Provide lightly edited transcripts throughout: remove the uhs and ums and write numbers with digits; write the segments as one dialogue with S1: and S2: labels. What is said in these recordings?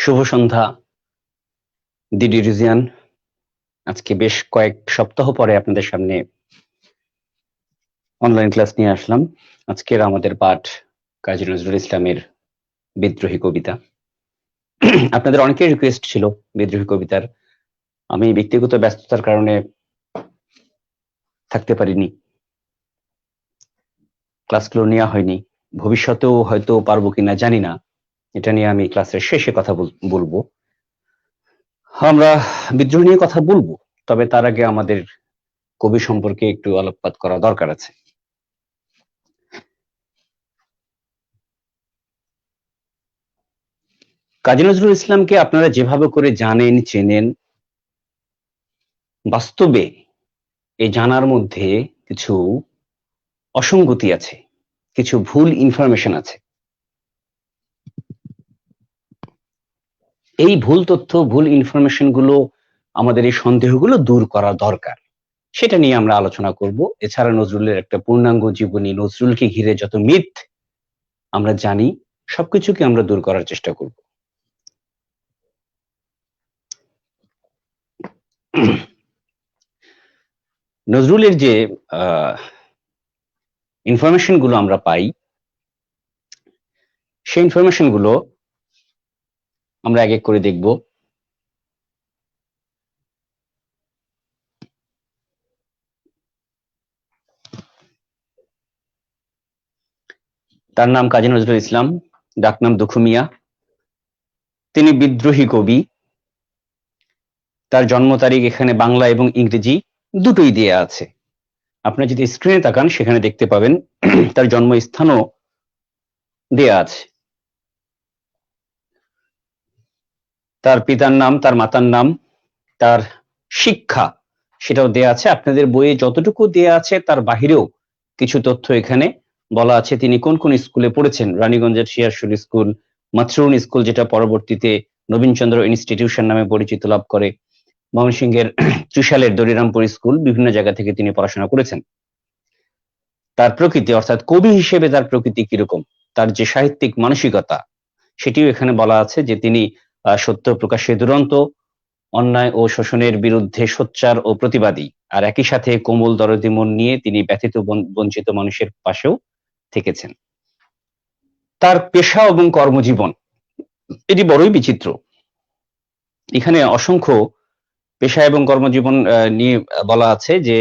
S1: শুভ সন্ধ্যা DD region. আজকে বেশ কয়েক সপ্তাহ পরে আপনাদের সামনে অনলাইন ক্লাস নিয়ে আসলাম। আজকের আমাদের পাঠ কাজী নজরুল ইসলামের বিদ্রোহী কবিতা। আপনাদের অনেকের রিকোয়েস্ট ছিল বিদ্রোহী কবিতার। আমি ব্যক্তিগত ব্যস্ততার কারণে থাকতে পারিনি, ক্লাসগুলো নেওয়া হয়নি। ভবিষ্যতেও হয়তো পারবো কিনা জানি না, এটা নিয়ে আমি ক্লাসের শেষে কথা বলবো। আমরা বিদ্রোহ নিয়ে কথা বলবো, তবে তার আগে আমাদের কবি সম্পর্কে একটু আলোকপাত করা দরকার আছে। কাজী নজরুল ইসলামকে আপনারা যেভাবে করে জানেন, চেনেন, বাস্তবে এই জানার মধ্যে কিছু অসঙ্গতি আছে, কিছু ভুল ইনফরমেশন আছে। এই ভুল তথ্য, ভুল ইনফরমেশন গুলো, আমাদের এই সন্দেহগুলো দূর করা দরকার, সেটা নিয়ে আমরা আলোচনা করব। এছাড়া নজরুলের একটা পূর্ণাঙ্গ জীবনী, নজরুলকে ঘিরে যত মিথ আমরা জানি, সবকিছুকে আমরা দূর করার চেষ্টা করব। নজরুলের যে ইনফরমেশন গুলো আমরা পাই, সেই ইনফরমেশন গুলো আমরা এক এক করে দেখব। তার নাম কাজী নজরুল ইসলাম, ডাকনাম দুখু মিয়া। তিনি বিদ্রোহী কবি। তার জন্ম তারিখ এখানে বাংলা এবং ইংরেজি দুটোই দেয়া আছে। আপনি যদি স্ক্রিনে তাকান সেখানে দেখতে পাবেন তার জন্মস্থানও দেয়া আছে। তার পিতার নাম, তার মাতার নাম, তার শিক্ষা সেটাও দেয়া আছে। আপনাদের বইয়ে যতটুকু দেয়া আছে তার বাহিরেও কিছু তথ্য এখানে বলা আছে। তিনি কোন কোন স্কুলে পড়েছেন: রানীগঞ্জের শিয়ারশুল স্কুল, মাতরুন স্কুল যেটা পরবর্তীতে নবীনচন্দ্র ইনস্টিটিউশন নামে পরিচিত লাভ করে, ময়মনসিংহের ত্রিশালের দরিরামপুর স্কুল, বিভিন্ন জায়গা থেকে তিনি পড়াশোনা করেছেন। তার প্রকৃতি, অর্থাৎ কবি হিসেবে তার প্রকৃতি কিরকম, তার যে সাহিত্যিক মানসিকতা, সেটিও এখানে বলা আছে যে তিনি সত্য প্রকাশে দুরন্ত, অন্যায় ও শোষণের বিরুদ্ধে সোচ্চার ও প্রতিবাদী, আর একই সাথে কোমল দরদি মন নিয়ে তিনি ব্যথিত বঞ্চিত মানুষের পাশেও থেকেছেন। তার পেশা এবং কর্মজীবন এটি বড়ই বিচিত্র। এখানে অসংখ্য পেশা এবং কর্মজীবন নিয়ে বলা আছে যে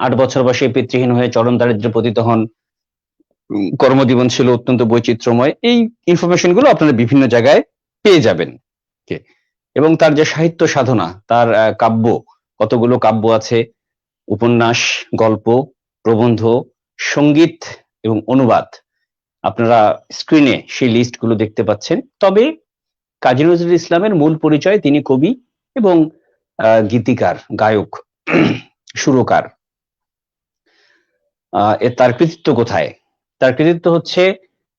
S1: 8 বছর বয়সে পিতৃহীন হয়ে চরম দারিদ্র্যে পতিত হন, কর্মজীবন ছিল অত্যন্ত বৈচিত্র্যময়। এই ইনফরমেশন গুলো আপনারা বিভিন্ন জায়গায় পেয়ে যাবেন। এবং তার যে সাহিত্য সাধনা, তার কাব্য, কতগুলো কাব্য আছে, উপন্যাস, গল্প, প্রবন্ধ, সঙ্গীত এবং অনুবাদ, আপনারা স্ক্রিনে সেই লিস্ট গুলো দেখতে পাচ্ছেন। তবে কাজী নজরুল ইসলামের মূল পরিচয় তিনি কবি এবং গীতিকার, গায়ক, সুরকার। তার কৃতিত্ব কোথায়? তার কৃতিত্ব হচ্ছে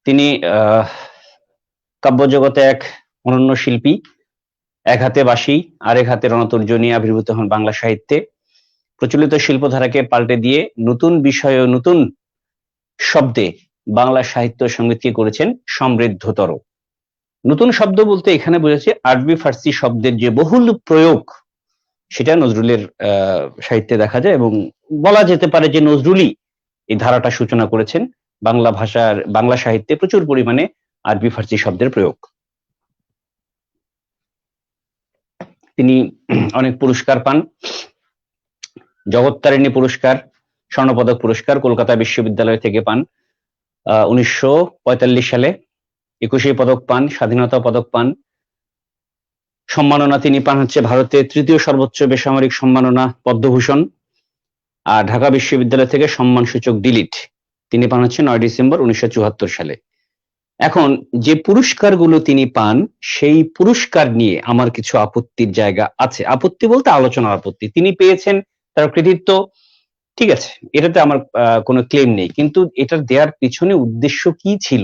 S1: তিনি কাব্য জগতে এক অনন্য শিল্পী। এক হাতে বাঁশি, আরেক হাতে রণতর্জনী আবির্ভূত হন বাংলা সাহিত্যে। প্রচলিত শিল্পধারাকে পাল্টে দিয়ে নতুন বিষয় ও নতুন শব্দে বাংলা সাহিত্য সঙ্গীতকে করেছেন সমৃদ্ধতর। নতুন শব্দ বলতে এখানে বোঝাচ্ছে আরবি ফার্সি শব্দের যে বহুল প্রয়োগ, সেটা নজরুলের সাহিত্যে দেখা যায়, এবং বলা যেতে পারে যে নজরুলই এই ধারাটা সূচনা করেছেন। বাংলা ভাষার, বাংলা সাহিত্যে প্রচুর পরিমাণে আরবি ফার্সি শব্দের প্রয়োগ। তিনি অনেক পুরস্কার পান। জগত্তারিণী পুরস্কার, স্বর্ণপদক পুরস্কার কলকাতা বিশ্ববিদ্যালয় থেকে পান 1945 সালে। 21 পদক পান, স্বাধীনতা পদক পান। সম্মাননা তিনি পান হচ্ছে ভারতের তৃতীয় সর্বোচ্চ বেসামরিক সম্মাননা পদ্মভূষণ। আর ঢাকা বিশ্ববিদ্যালয় থেকে সম্মানসূচক ডিলিট তিনি পান হচ্ছে 9 ডিসেম্বর 1974 সালে। এখন যে পুরস্কারগুলো তিনি পান, সেই পুরস্কার নিয়ে আমার কিছু আপত্তির জায়গা আছে। আপত্তি বলতে আলোচনার আপত্তি। তিনি পেয়েছেন, তার কৃতিত্ব, ঠিক আছে, এটাতে আমার কোনো ক্লেম নেই, কিন্তু এটার দেওয়ার পিছনে উদ্দেশ্য কি ছিল,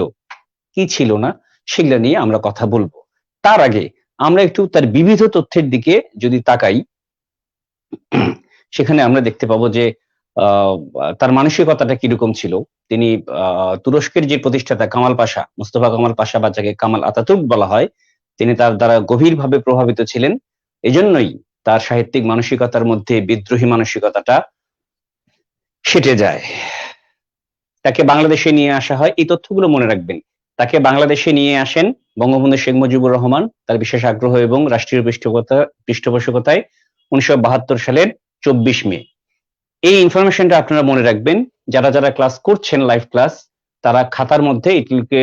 S1: কি ছিল না, সেগুলো নিয়ে আমরা কথা বলবো। তার আগে আমরা একটু তার বিবিধ তথ্যের দিকে যদি তাকাই, সেখানে আমরা দেখতে পাবো যে তার মানসিকতাটা কিরকম ছিল। তিনি তুরস্কের যে প্রতিষ্ঠাতা কামাল পাশা, মুস্তফা কামাল পাশা বা যাকে কামাল আতাতুর্ক বলা হয়, তিনি তার দ্বারা গভীরভাবে প্রভাবিত ছিলেন। এজন্যই তার সাহিত্যিক মানসিকতার মধ্যে বিদ্রোহী মানসিকতাটা সেঁটে যায়। তাকে বাংলাদেশে নিয়ে আসা হয়, এই তথ্যগুলো মনে রাখবেন। তাকে বাংলাদেশে নিয়ে আসেন বঙ্গবন্ধু শেখ মুজিবুর রহমান তার বিশেষ আগ্রহ এবং রাষ্ট্রীয় পৃষ্ঠপোষকতায় 1972 সালের 24 মে। এই ইনফরমেশনটা আপনারা মনে রাখবেন। যারা যারা ক্লাস করছেন লাইভ ক্লাস, তারা খাতার মধ্যে এগুলোকে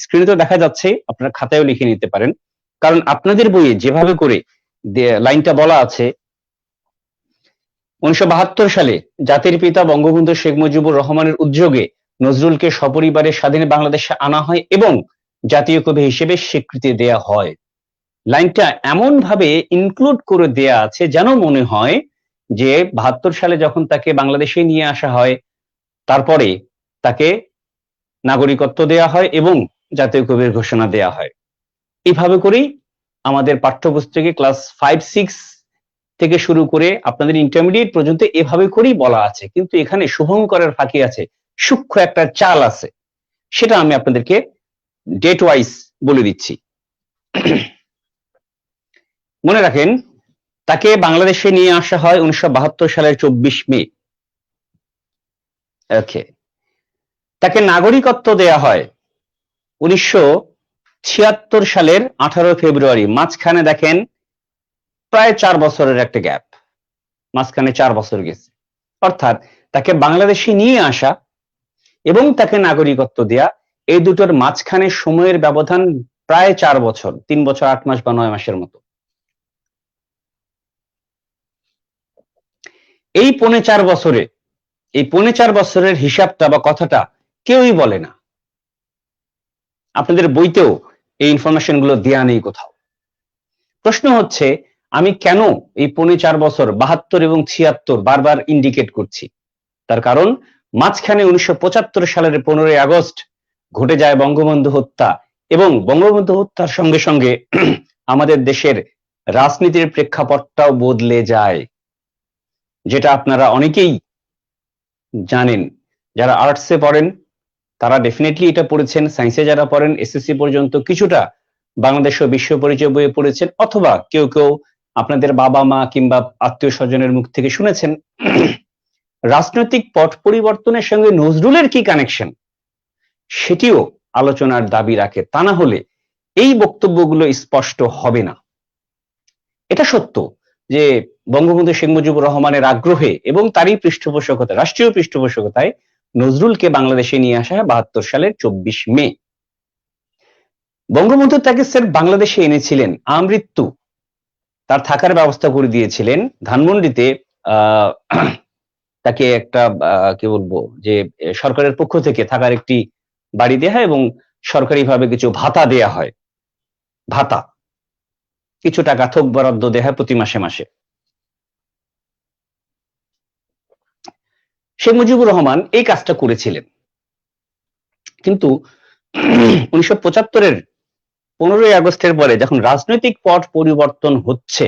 S1: স্ক্রিনে তো দেখা যাচ্ছে, আপনারা খাতায়ও লিখে নিতে পারেন। কারণ আপনাদের বইয়ে যেভাবে করে লাইনটা বলা আছে, 1972 সালে জাতির পিতা বঙ্গবন্ধু শেখ মুজিবুর রহমানের উদ্যোগে নজরুলকে সপরিবারে স্বাধীন বাংলাদেশে আনা হয় এবং জাতীয় কবি হিসেবে স্বীকৃতি দেয়া হয়। লাইনটা এমন ভাবে ইনক্লুড করে দেয়া আছে যেন মনে হয় যে 72 সালে যখন তাকে বাংলাদেশে নিয়ে আসা হয়, তারপরে তাকে নাগরিকত্ব দেয়া হয় এবং জাতীয় কবির ঘোষণা দেয়া হয়। এইভাবে করেই আমাদের পাঠ্যপুস্তকে ক্লাস 5-6 থেকে শুরু করে আপনাদের ইন্টারমিডিয়েট পর্যন্ত এভাবে করেই বলা আছে। কিন্তু এখানে শুভঙ্করের ফাঁকি আছে, সূক্ষ্ম একটা চাল আছে, সেটা আমি আপনাদেরকে ডেট ওয়াইজ বলে দিচ্ছি। মনে রাখেন, তাকে বাংলাদেশে নিয়ে আসা হয় 1972 সালের 24 মে। ওকে, তাকে নাগরিকত্ব দেয়া হয় 1976 সালের 18 ফেব্রুয়ারি। মাঝখানে দেখেন প্রায় 4 বছরের একটা গ্যাপ, মাঝখানে 4 বছর গেছে। অর্থাৎ তাকে বাংলাদেশে নিয়ে আসা এবং তাকে নাগরিকত্ব দেয়া, এই দুটোর মাঝখানে সময়ের ব্যবধান প্রায় 4 বছর, 3 বছর 8 মাস বা 9 মাসের মতো। এই 4.5 বছরে, এই 4.5 বছরের হিসাবটা বা কথাটা কেউই বলে না। আপনাদের বইতেও এই ইনফরমেশন গুলো দেয়া নেই কোথাও। প্রশ্ন হচ্ছে, আমি কেন এই 4.5 বছর 72 এবং 76 বারবার ইন্ডিকেট করছি? তার কারণ মাঝখানে 1975 সালের 15ই আগস্ট ঘটে যায় বঙ্গবন্ধু হত্যা, এবং বঙ্গবন্ধু হত্যার সঙ্গে সঙ্গে আমাদের দেশের রাজনীতির প্রেক্ষাপটটাও বদলে যায়, যেটা আপনারা অনেকেই জানেন। যারা আর্টসে পড়েন তারা ডেফিনেটলি এটা পড়েছেন, সায়েন্সে যারা পড়েন এসএসসি পর্যন্ত কিছুটা বাংলাদেশ ও বিশ্ব পরিচয় বইয়ে পড়েছেন, অথবা কেউ কেউ আপনাদের বাবা মা কিংবা আত্মীয় স্বজনের মুখ থেকে শুনেছেন। রাজনৈতিক পট পরিবর্তনের সঙ্গে নজরুলের কি কানেকশন, সেটিও আলোচনার দাবি রাখে। তা না হলে এই বক্তব্যগুলো স্পষ্ট হবে না। এটা সত্য যে বঙ্গবন্ধু শেখ মুজিবুর রহমানের আগ্রহে এবং তারই পৃষ্ঠপোষকতায়, রাষ্ট্রীয় পৃষ্ঠপোষকতায় নজরুলকে বাংলাদেশে নিয়ে আসা হয় 72 সালের 24 মে। বঙ্গবন্ধু তাকে স্যার বাংলাদেশে এনেছিলেন আমৃত্যু, তার থাকার ব্যবস্থা করে দিয়েছিলেন ধানমন্ডিতে। তাকে একটা কি বলবো যে সরকারের পক্ষ থেকে থাকার একটি বাড়ি দেয়া হয় এবং সরকারিভাবে কিছু ভাতা দেয়া হয়। ভাতা, কিছু টাকা থোক বরাদ্দ দেয়া হয় প্রতি মাসে মাসে। শেখ মুজিবুর রহমান এই কাজটা করেছিলেন, কিন্তু 1975-এর 15ই আগস্টের পরে যখন রাজনৈতিক পট পরিবর্তন হচ্ছে,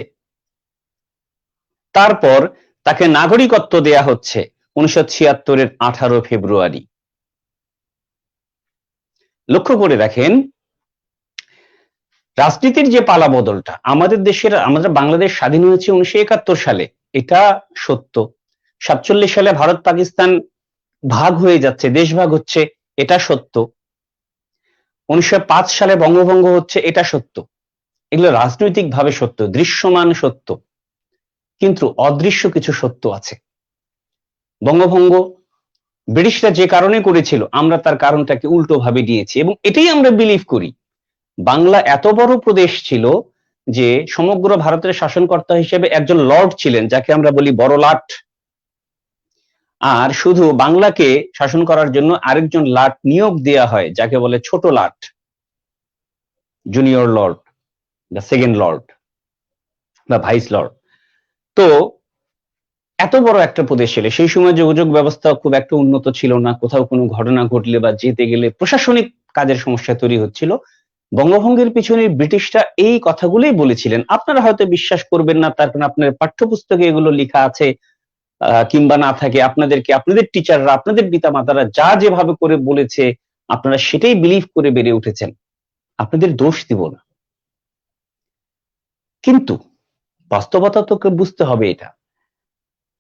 S1: তারপর তাকে নাগরিকত্ব দেয়া হচ্ছে 1976-এর 18 ফেব্রুয়ারি। লক্ষ্য করে দেখেন, রাজনীতির যে পালা বদলটা আমাদের দেশের, আমাদের বাংলাদেশ স্বাধীন হয়েছে 1971 সালে, এটা সত্য। 47 সালে ভারত পাকিস্তান ভাগ হয়ে যাচ্ছে, দেশ ভাগ হচ্ছে, এটা সত্য। 1905 সালে বঙ্গভঙ্গ হচ্ছে, এটা সত্য। এগুলো রাজনৈতিক ভাবে সত্য, দৃশ্যমান সত্য, কিন্তু অদৃশ্য কিছু সত্য আছে। বঙ্গভঙ্গ ব্রিটিশরা যে কারণে করেছিল, আমরা তার কারণটাকে উল্টো ভাবে দিয়েছি, এবং এটাই আমরা বিলিভ করি। বাংলা এত বড় প্রদেশ ছিল যে সমগ্র ভারতের শাসনকর্তা হিসেবে একজন লর্ড ছিলেন, যাকে আমরা বলি বড় লাট, আর শুধু বাংলাকে শাসন করার জন্য আরেকজন লাট নিয়োগ দেয়া হয়, যাকে বলে ছোট লাট, junior Lord, the second Lord বা ভাইস লর্ড। তো এত বড় একটা প্রদেশ ছিল, সেই সময় যোগাযোগ ব্যবস্থা খুব একটা উন্নত ছিল না, কোথাও কোনো ঘটনা ঘটলে বা যেতে গেলে প্রশাসনিক কাজের সমস্যা তৈরি হচ্ছিল। বঙ্গভঙ্গের পিছনে ব্রিটিশরা এই কথাগুলোই বলেছিলেন। আপনারা হয়তো বিশ্বাস করবেন না, তার কারণ আপনার পাঠ্যপুস্তকে এগুলো লেখা আছে, কিংবা না থাকে, আপনাদেরকে আপনাদের টিচাররা, আপনাদের পিতামাতারা যা যেভাবে করে বলেছে আপনারা সেটাই বিলিভ করে বেড়ে উঠেছেন, আপনাদের দোষ দিব না। কিন্তু বাস্তবতা তোকে বুঝতে হবে, এটা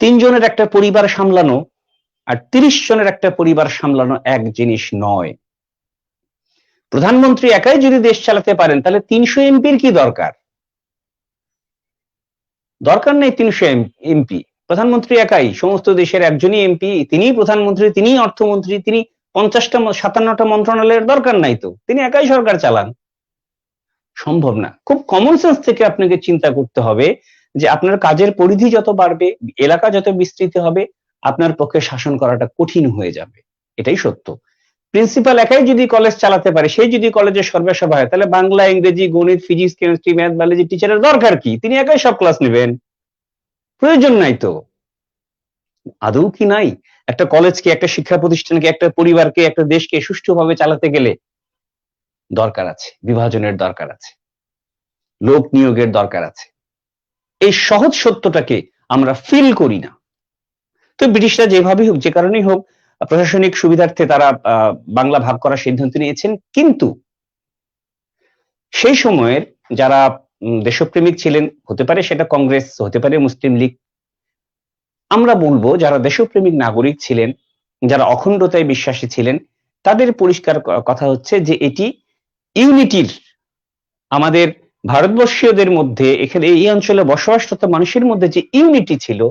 S1: 3 জনের একটা পরিবার সামলানো আর 30 জনের একটা পরিবার সামলানো এক জিনিস নয়। প্রধানমন্ত্রী একাই যদি দেশ চালাতে পারেন তাহলে 300 এমপির কি দরকার? দরকার নেই 300 এমপি। প্রধানমন্ত্রী একাই, সমস্ত দেশের একজনই এমপি, তিনিই প্রধানমন্ত্রী, তিনিই অর্থমন্ত্রী, তিনি 50টা 57টা মন্ত্রণালয়ের দরকার নাই তো, তিনি একাই সরকার চালান। সম্ভব না। খুব কমন সেন্স থেকে আপনাকে চিন্তা করতে হবে যে আপনার কাজের পরিধি যত বাড়বে, এলাকা যত বিস্তৃত হবে, আপনার পক্ষে শাসন করাটা কঠিন হয়ে যাবে। এটাই সত্য। প্রিন্সিপাল একাই যদি কলেজ চালাতে পারে, সেই যদি কলেজের সর্বেসর্বা হয়, তাহলে বাংলা, ইংরেজি, গণিত, ফিজিক্স, কেমিস্ট্রি, ম্যাথ, বায়োলজি টিচারের দরকার কি? তিনি একাই সব ক্লাস নেবেন, প্রয়োজন নাই তো। আদৌ কি নাই? একটা কলেজকে, একটা শিক্ষা প্রতিষ্ঠানকে, একটা পরিবারকে, একটা দেশকে সুষ্ঠুভাবে চালাতে গেলে দরকার আছে, বিভাজনের দরকার আছে, লোক নিয়োগের দরকার আছে। এই সহজ সত্যটাকে আমরা ফিল করি না। তো ব্রিটিশরা যেভাবেই হোক, যে কারণেই হোক, প্রশাসনিক সুবিধার্থে তারা বাংলা ভাগ করার সিদ্ধান্ত নিয়েছেন। কিন্তু সেই সময়ের যারা দেশপ্রেমিক ছিলেন, হতে পারে সেটা কংগ্রেস, হতে পারে মুসলিম লীগ, আমরা বলবো যারা দেশপ্রেমিক নাগরিক ছিলেন, যারা অখণ্ডতায় বিশ্বাসী ছিলেন, তাদের পরিষ্কার কথা হচ্ছে যে এটি ইউনিটির, আমাদের ভারতবর্ষীয়দের মধ্যে, এখানে এই অঞ্চলে বসবাসরত মানুষের মধ্যে যে ইউনিটি ছিল,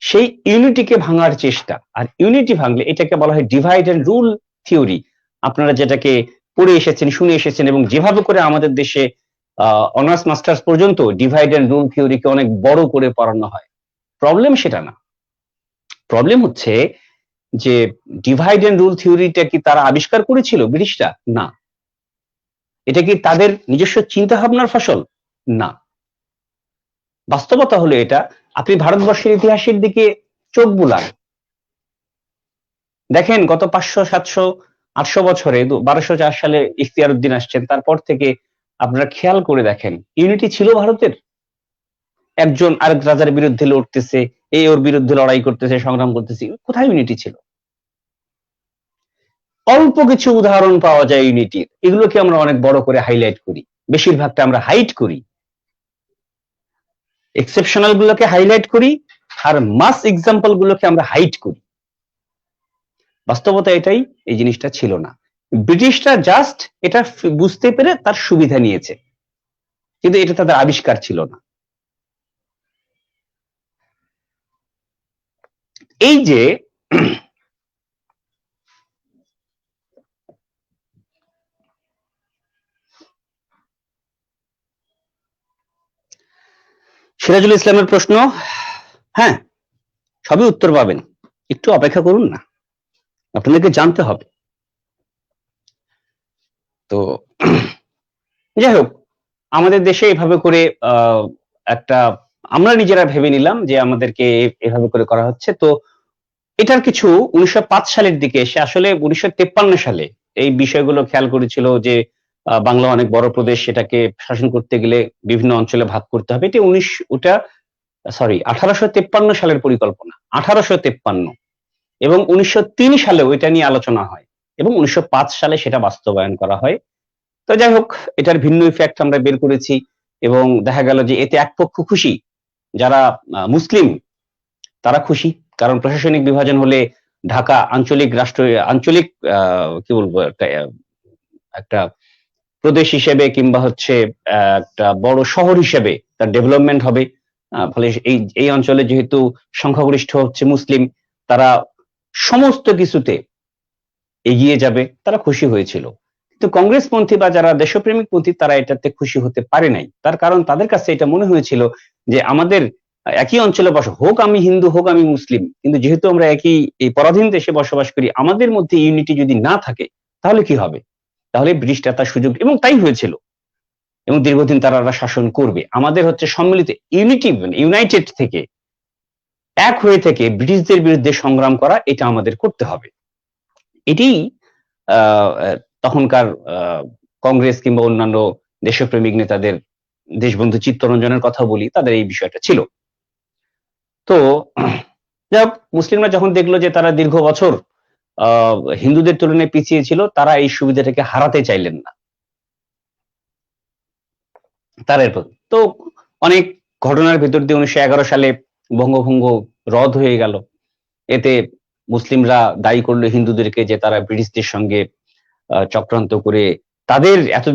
S1: সেই ইউনিটিকে ভাঙার চেষ্টা। আর ইউনিটি ভাঙলে এটাকে বলা হয় ডিভাইড এন্ড রুল থিওরি। আপনারা যেটাকে পড়ে এসেছেন, শুনে এসেছেন, এবং যেভাবে করে আমাদের দেশে অনার্স মাস্টার্স পর্যন্ত ডিভাইড এন্ড রুল থিওরিকে অনেক বড় করে পড়ানো হয়। প্রবলেম সেটা না। প্রবলেম হচ্ছে যে ডিভাইড এন্ড রুল থিওরিটা কি তারা আবিষ্কার করেছিল ব্রিটিশরা? না। এটা কি তাদের নিজস্ব চিন্তা ভাবনার ফসল? না। বাস্তবতা হলো এটা। আপনি ভারতবর্ষের ইতিহাসের দিকে চোখ বুলান, দেখেন গত 500, 700, 800 বছরে 1204 সালে ইখতিয়ার উদ্দিন আসছেন, তারপর থেকে আপনারা খেয়াল করে দেখেন, ইউনিটি ছিল ভারতের? একজন আরেক রাজার বিরুদ্ধে লড়তেছে, এই ওর বিরুদ্ধে লড়াই করতেছে, সংগ্রাম করতেছে, কোথায় ইউনিটি ছিল? অল্প কিছু উদাহরণ পাওয়া যায় ইউনিটির, এগুলোকে আমরা অনেক বড় করে হাইলাইট করি, বেশিরভাগটা আমরা হাইড করি। এক্সেপশনাল গুলোকে হাইলাইট করি আর মাস এক্সাম্পল গুলোকে আমরা হাইড করি। বাস্তবতা এটাই, এই জিনিসটা ছিল না। ব্রিটিশরা জাস্ট এটা বুঝতে পেরে তার সুবিধা নিয়েছে, কিন্তু এটা তাদের আবিষ্কার ছিল না। এই যে সিরাজুল ইসলামের প্রশ্ন, হ্যাঁ সবই উত্তর পাবেন, একটু অপেক্ষা করুন না, আপনাদেরকে জানতে হবে। তো যাই হোক, আমাদের দেশে এভাবে করে একটা আমরা নিজেরা ভেবে নিলাম যে আমাদেরকে এভাবে করে করা হচ্ছে। তো এটার কিছু 1905 সালের দিকে এসে, আসলে 1953 সালে এই বিষয়গুলো খেয়াল করেছিল যে বাংলা অনেক বড় প্রদেশ, সেটাকে শাসন করতে গেলে বিভিন্ন অঞ্চলে ভাগ করতে হবে। এটা 1853 সালের পরিকল্পনা, 1853, এবং 1903 সালে ওইটা নিয়ে আলোচনা হয় এবং 1905 সালে সেটা বাস্তবায়ন করা হয়। তো যাই হোক, এটার ভিন্ন ইফেক্ট আমরা বের করেছি এবং দেখা গেল যে এতে এক পক্ষ খুশি, যারা মুসলিম তারা খুশি, কারণ প্রশাসনিক বিভাজন হলে ঢাকা আঞ্চলিক রাষ্ট্র, আঞ্চলিক কি বলবো, একটা প্রদেশ হিসেবে কিংবা হচ্ছে একটা বড় শহর হিসেবে তার ডেভেলপমেন্ট হবে। ফলে এই এই অঞ্চলে যেহেতু সংখ্যাগরিষ্ঠ হচ্ছে মুসলিম, তারা সমস্ত কিছুতে এগিয়ে যাবে, তারা খুশি হয়েছিল। কিন্তু কংগ্রেসপন্থী বা যারা দেশপ্রেমিক পন্থী, তারা এটাতে খুশি হতে পারে নাই। তার কারণ তাদের কাছে এটা মনে হয়েছিল যে আমাদের একই অঞ্চলে হোক আমি হিন্দু, হোক আমি মুসলিম, কিন্তু যেহেতু আমরা একই এই পরাধীন দেশে বসবাস করি, আমাদের মধ্যে ইউনিটি যদি না থাকে তাহলে কি হবে? তাহলে ব্রিটিশরা তার সুযোগ, এবং তাই হয়েছিল, এবং দীর্ঘদিন তারা শাসন করবে। আমাদের হচ্ছে সম্মিলিত ইউনিটি, ইউনাইটেড থেকে, এক হয়ে থেকে ব্রিটিশদের বিরুদ্ধে সংগ্রাম করা, এটা আমাদের করতে হবে। এটি তখনকার কংগ্রেস কিংবা অন্যান্য দেশপ্রেমিক নেতাদের, দেশবন্ধু চিত্তরঞ্জনের কথা বলি, তাদের এই বিষয়টা ছিল। তো যাই হোক, মুসলিমরা যখন দেখলো যে তারা দীর্ঘ বছর হিন্দুদের তুলনায় পিছিয়ে ছিল, তারা এই সুবিধাটাকে হারাতে চাইলেন না। তার এরপর তো অনেক ঘটনার ভিতর দিয়ে 1911 সালে বঙ্গভঙ্গ রদ হয়ে গেল। এতে মুসলিমরা দায়ী করলো হিন্দুদেরকে যে তারা ব্রিটিশদের সঙ্গে চক্রান্ত করে তাদের এত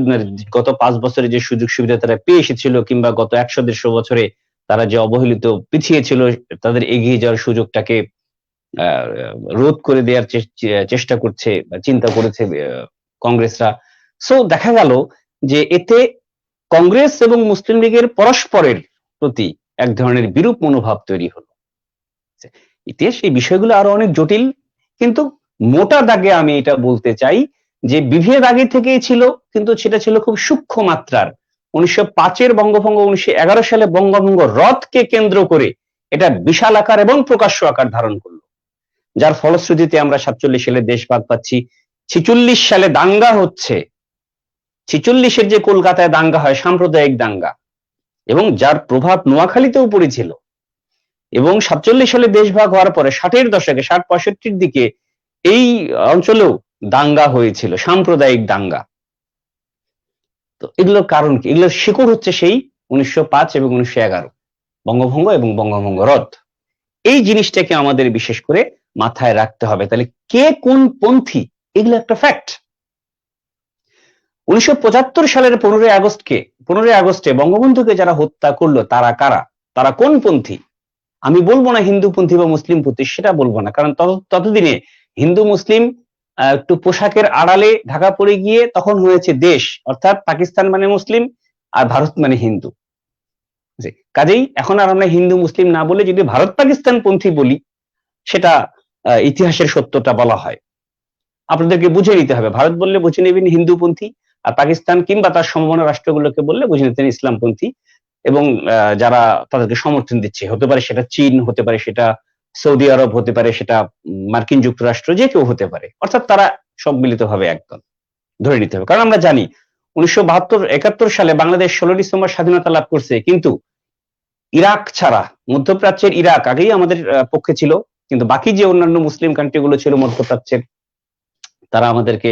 S1: গত 5 বছরে যে সুযোগ সুবিধা তারা পেয়ে এসেছিল, কিংবা গত 100-150 বছরে তারা যে অবহেলিত পিছিয়ে ছিল, তাদের এগিয়ে যাওয়ার সুযোগটাকে রোধ করে দেওয়ার চেষ্টা করছে বা চিন্তা করেছে কংগ্রেসরা। সো দেখা গেল যে এতে কংগ্রেস এবং মুসলিম লীগের পরস্পরের প্রতি এক ধরনের বিরূপ মনোভাব তৈরি হলো। ইতিহাস এই বিষয়গুলো আরো অনেক জটিল, কিন্তু মোটা দাগে আমি এটা বলতে চাই যে বিভেদ আগে থেকেই ছিল, কিন্তু সেটা ছিল খুব সূক্ষ্ম মাত্রার। 1905-এর বঙ্গভঙ্গ, 1911 সালে বঙ্গভঙ্গ রদকে কেন্দ্র করে এটা বিশাল আকার এবং প্রকাশ্য আকার ধারণ করলো, যার ফলশ্রুতিতে আমরা 47 সালে দেশভাগ পাচ্ছি। 46 সালে দাঙ্গা হচ্ছে, 46-এর যে কলকাতায় দাঙ্গা হয়, সাম্প্রদায়িক দাঙ্গা, এবং যার প্রভাব নোয়াখালীতেও পড়েছিল। এবং 47 সালে দেশভাগ হওয়ার পরে 60-এর দশকে, 60-65-র দিকে এই অঞ্চলেও দাঙ্গা হয়েছিল, সাম্প্রদায়িক দাঙ্গা। তো এগুলোর কারণ কি? এগুলোর শিকড় হচ্ছে সেই 1905 এবং 1911 বঙ্গভঙ্গ এবং বঙ্গভঙ্গ রদ। এই জিনিসটাকে আমাদের বিশেষ করে মাথায় রাখতে হবে। তাহলে কে কোন পন্থী, এগুলো একটা ফ্যাক্ট। 1975 সালের 15ই আগস্টে বঙ্গবন্ধুকে যারা হত্যা করলো তারা কারা, তারা কোন পন্থী? আমি বলবো না হিন্দু পন্থী বা মুসলিম পন্থী, সেটা বলবো না, কারণ ততদিনে হিন্দু মুসলিম একটু পোশাকের আড়ালে ঢাকা পড়ে গিয়ে তখন হয়েছে দেশ, অর্থাৎ পাকিস্তান মানে মুসলিম আর ভারত মানে হিন্দু। কাজেই এখন আর আমরা হিন্দু মুসলিম না বলে যদি ভারত পাকিস্তান পন্থী বলি, সেটা ইতিহাসের সত্যটা বলা হয়। আপনাদেরকে বুঝে নিতে হবে, ভারত বললে বুঝে নেবেন হিন্দুপন্থী, আর পাকিস্তান কিংবা তার সমমনা রাষ্ট্রগুলোকে বললে বুঝে নিতেন ইসলামপন্থী, এবং যারা তাদেরকে সমর্থন দিচ্ছে, হতে পারে সেটা চীন, হতে পারে সেটা সৌদি আরব, হতে পারে সেটা মার্কিন যুক্তরাষ্ট্র, যে কেউ হতে পারে, অর্থাৎ তারা সম্মিলিতভাবে একদল ধরে নিতে হবে। কারণ আমরা জানি 1972-71 সালে বাংলাদেশ 16 ডিসেম্বর স্বাধীনতা লাভ করছে, কিন্তু ইরাক ছাড়া, মধ্যপ্রাচ্যের ইরাক আগেই আমাদের পক্ষে ছিল, কিন্তু বাকি যে অন্যান্য মুসলিম কান্ট্রিগুলো ছিল মধ্যপ্রাচ্যের, তারা আমাদেরকে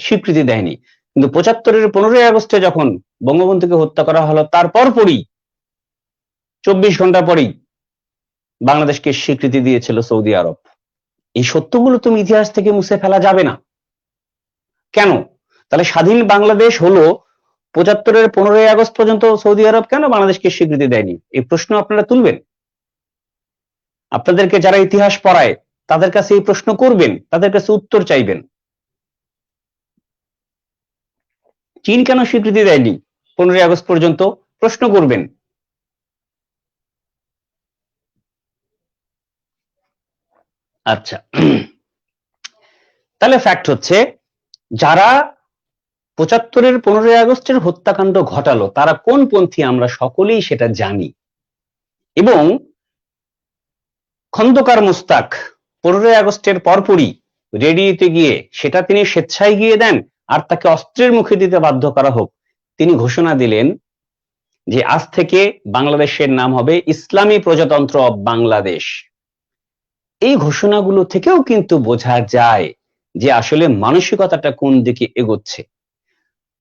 S1: স্বীকৃতি দেয়নি। কিন্তু 75-এর 15ই আগস্টে যখন বঙ্গবন্ধুকে হত্যা করা হলো, তার পরপরই 24 ঘন্টা পরেই বাংলাদেশকে স্বীকৃতি দিয়েছিল সৌদি আরব। এই সত্যগুলো তুমি ইতিহাস থেকে মুছে ফেলা যাবে না। কেন? তাহলে স্বাধীন বাংলাদেশ হলো 75-এর 15ই আগস্ট পর্যন্ত সৌদি আরব কেন বাংলাদেশকে স্বীকৃতি দেয়নি? এই প্রশ্ন আপনারা তুলবেন। আপনাদেরকে যারা ইতিহাস পড়ায় তাদের কাছে এই প্রশ্ন করবেন, তাদের কাছে উত্তর চাইবেন। চীন কেন স্বীকৃতি দেয়নি 15ই আগস্ট পর্যন্ত? প্রশ্ন করবেন। আচ্ছা, তাহলে ফ্যাক্ট হচ্ছে যারা 75-এর 15ই আগস্টের হত্যাকাণ্ড ঘটালো তারা কোন পন্থী আমরা সকলেই সেটা জানি। এবং খন্দকার মোস্তাক 15ই আগস্টের পরপরই রেডিওতে গিয়ে সেটা তিনি স্বেচ্ছায় গিয়ে দেন, আর তাকে অস্ত্রের মুখে দিতে বাধ্য করা হোক, তিনি ঘোষণা দিলেন যে আজ থেকে বাংলাদেশের নাম হবে ইসলামী প্রজাতন্ত্র অব বাংলাদেশ। এই ঘোষণাগুলো থেকেও কিন্তু বোঝা যায় যে আসলে মানসিকতাটা কোন দিকে এগোচ্ছে।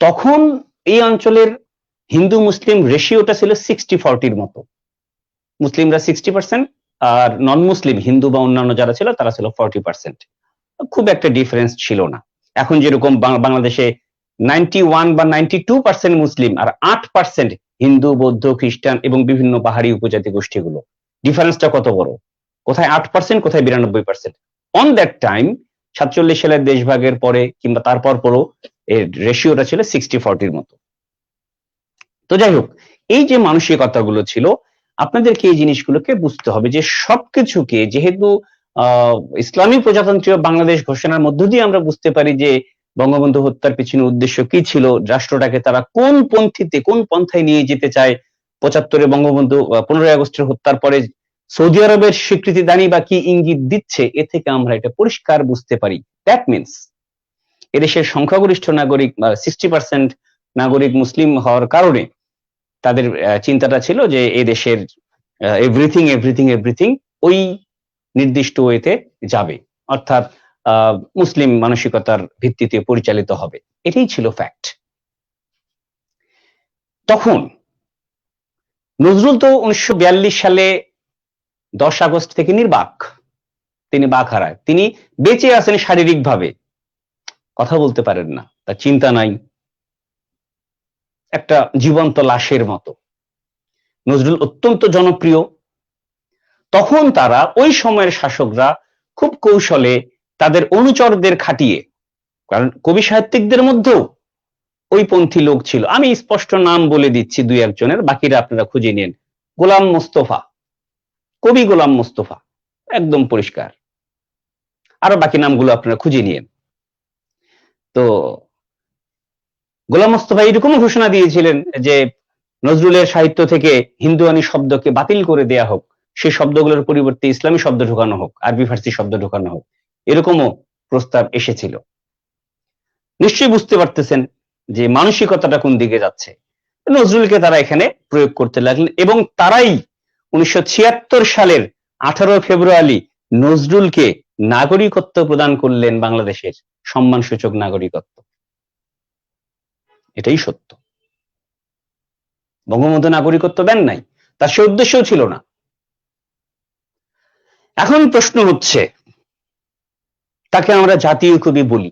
S1: তখন এই অঞ্চলের হিন্দু মুসলিম রেশিওটা ছিল 60-40-র মতো, মুসলিমরা 60% আর নন মুসলিম হিন্দু বা অন্যান্য যারা ছিল তারা ছিল 40%। খুব একটা ডিফারেন্স ছিল না। এখন যেরকম বাংলাদেশে 91 বা 92% মুসলিম আর 8% হিন্দু, বৌদ্ধ, খ্রিস্টান এবং বিভিন্ন পাহাড়ি উপজাতি গোষ্ঠীগুলো, ডিফারেন্সটা কত বড়? কোথায় 8%, কোথায় 92%। অন দ্যাট টাইম 47 সালের দেশভাগের পরে কিংবা তারপর পরও এর রেশিওটা ছিল 60-40-র মতো। তো যাই হোক, এই যে মানসিকতাগুলো ছিল, আপনাদেরকে এই জিনিসগুলোকে বুঝতে হবে যে সবকিছুকে, যেহেতু ইসলামী প্রজাতন্ত্রীয় বাংলাদেশ ঘোষণার মধ্য দিয়ে আমরা বুঝতে পারি যে বঙ্গবন্ধু হত্যার পিছনে উদ্দেশ্য কি ছিল, রাষ্ট্রটাকে তারা কোন পন্থীতে, কোন পন্থায় নিয়ে যেতে চায়। 75-এ বঙ্গবন্ধু 15ই আগস্টের হত্যার পরে সৌদি আরবের স্বীকৃতি দানি বা কি ইঙ্গিত দিচ্ছে, এ থেকে আমরা এটা পরিষ্কার বুঝতে পারি। দ্যাট মিনস এদেশের সংখ্যাগরিষ্ঠ নাগরিক 60% নাগরিক মুসলিম হওয়ার কারণে তাদের চিন্তাটা ছিল যে এই দেশের এভরিথিং ওই নির্দিষ্ট ওয়েতে যাবে, অর্থাৎ মুসলিম মানসিকতার ভিত্তিতে পরিচালিত হবে। এটাই ছিল ফ্যাক্ট। তখন নজরুল তো 1942 সালে 10 আগস্ট থেকে নির্বাক, তিনি বাক হারায়, তিনি বেঁচে আছেন শারীরিকভাবে, কথা বলতে পারেন না, তার চিন্তা নাই, একটা জীবন্ত লাশের মতো। নজরুল অত্যন্ত জনপ্রিয়। তখন তারা, ওই সময়ের শাসকরা খুব কৌশলে তাদের অনুচরদের খাটিয়ে, কারণ কবি সাহিত্যিকদের মধ্যেও ওই পন্থী লোক ছিল, আমি স্পষ্ট নাম বলে দিচ্ছি দুই একজনের, বাকিরা আপনারা খুঁজে নিন। গোলাম মোস্তফা, কবি গোলাম মোস্তফা, একদম পরিষ্কার। আরো বাকি নামগুলো আপনারা খুঁজে নিন। তো গোলাম মোস্তফা এরকমও ঘোষণা দিয়েছিলেন যে নজরুলের সাহিত্য থেকে হিন্দুয়ানি শব্দকে বাতিল করে দেয়া হোক, সেই শব্দগুলোর পরিবর্তে ইসলামী শব্দ ঢোকানো হোক, আরবি ফার্সি শব্দ ঢোকানো হোক, এরকমও প্রস্তাব এসেছিল। নিশ্চয়ই বুঝতে পারতেছেন যে মানসিকতাটা কোন দিকে যাচ্ছে। নজরুলকে তারা এখানে প্রয়োগ করতে লাগলেন এবং তারাই 1976 সালের 18 ফেব্রুয়ারি নজরুলকে নাগরিকত্ব প্রদান করলেন, বাংলাদেশের সম্মানসূচক নাগরিকত্ব। এটাই সত্য। বঙ্গবন্ধু নাগরিকত্ব দেন নাই, তার সে উদ্দেশ্যও ছিল না। এখন প্রশ্ন হচ্ছে, তাকে আমরা জাতীয় কবি বলি,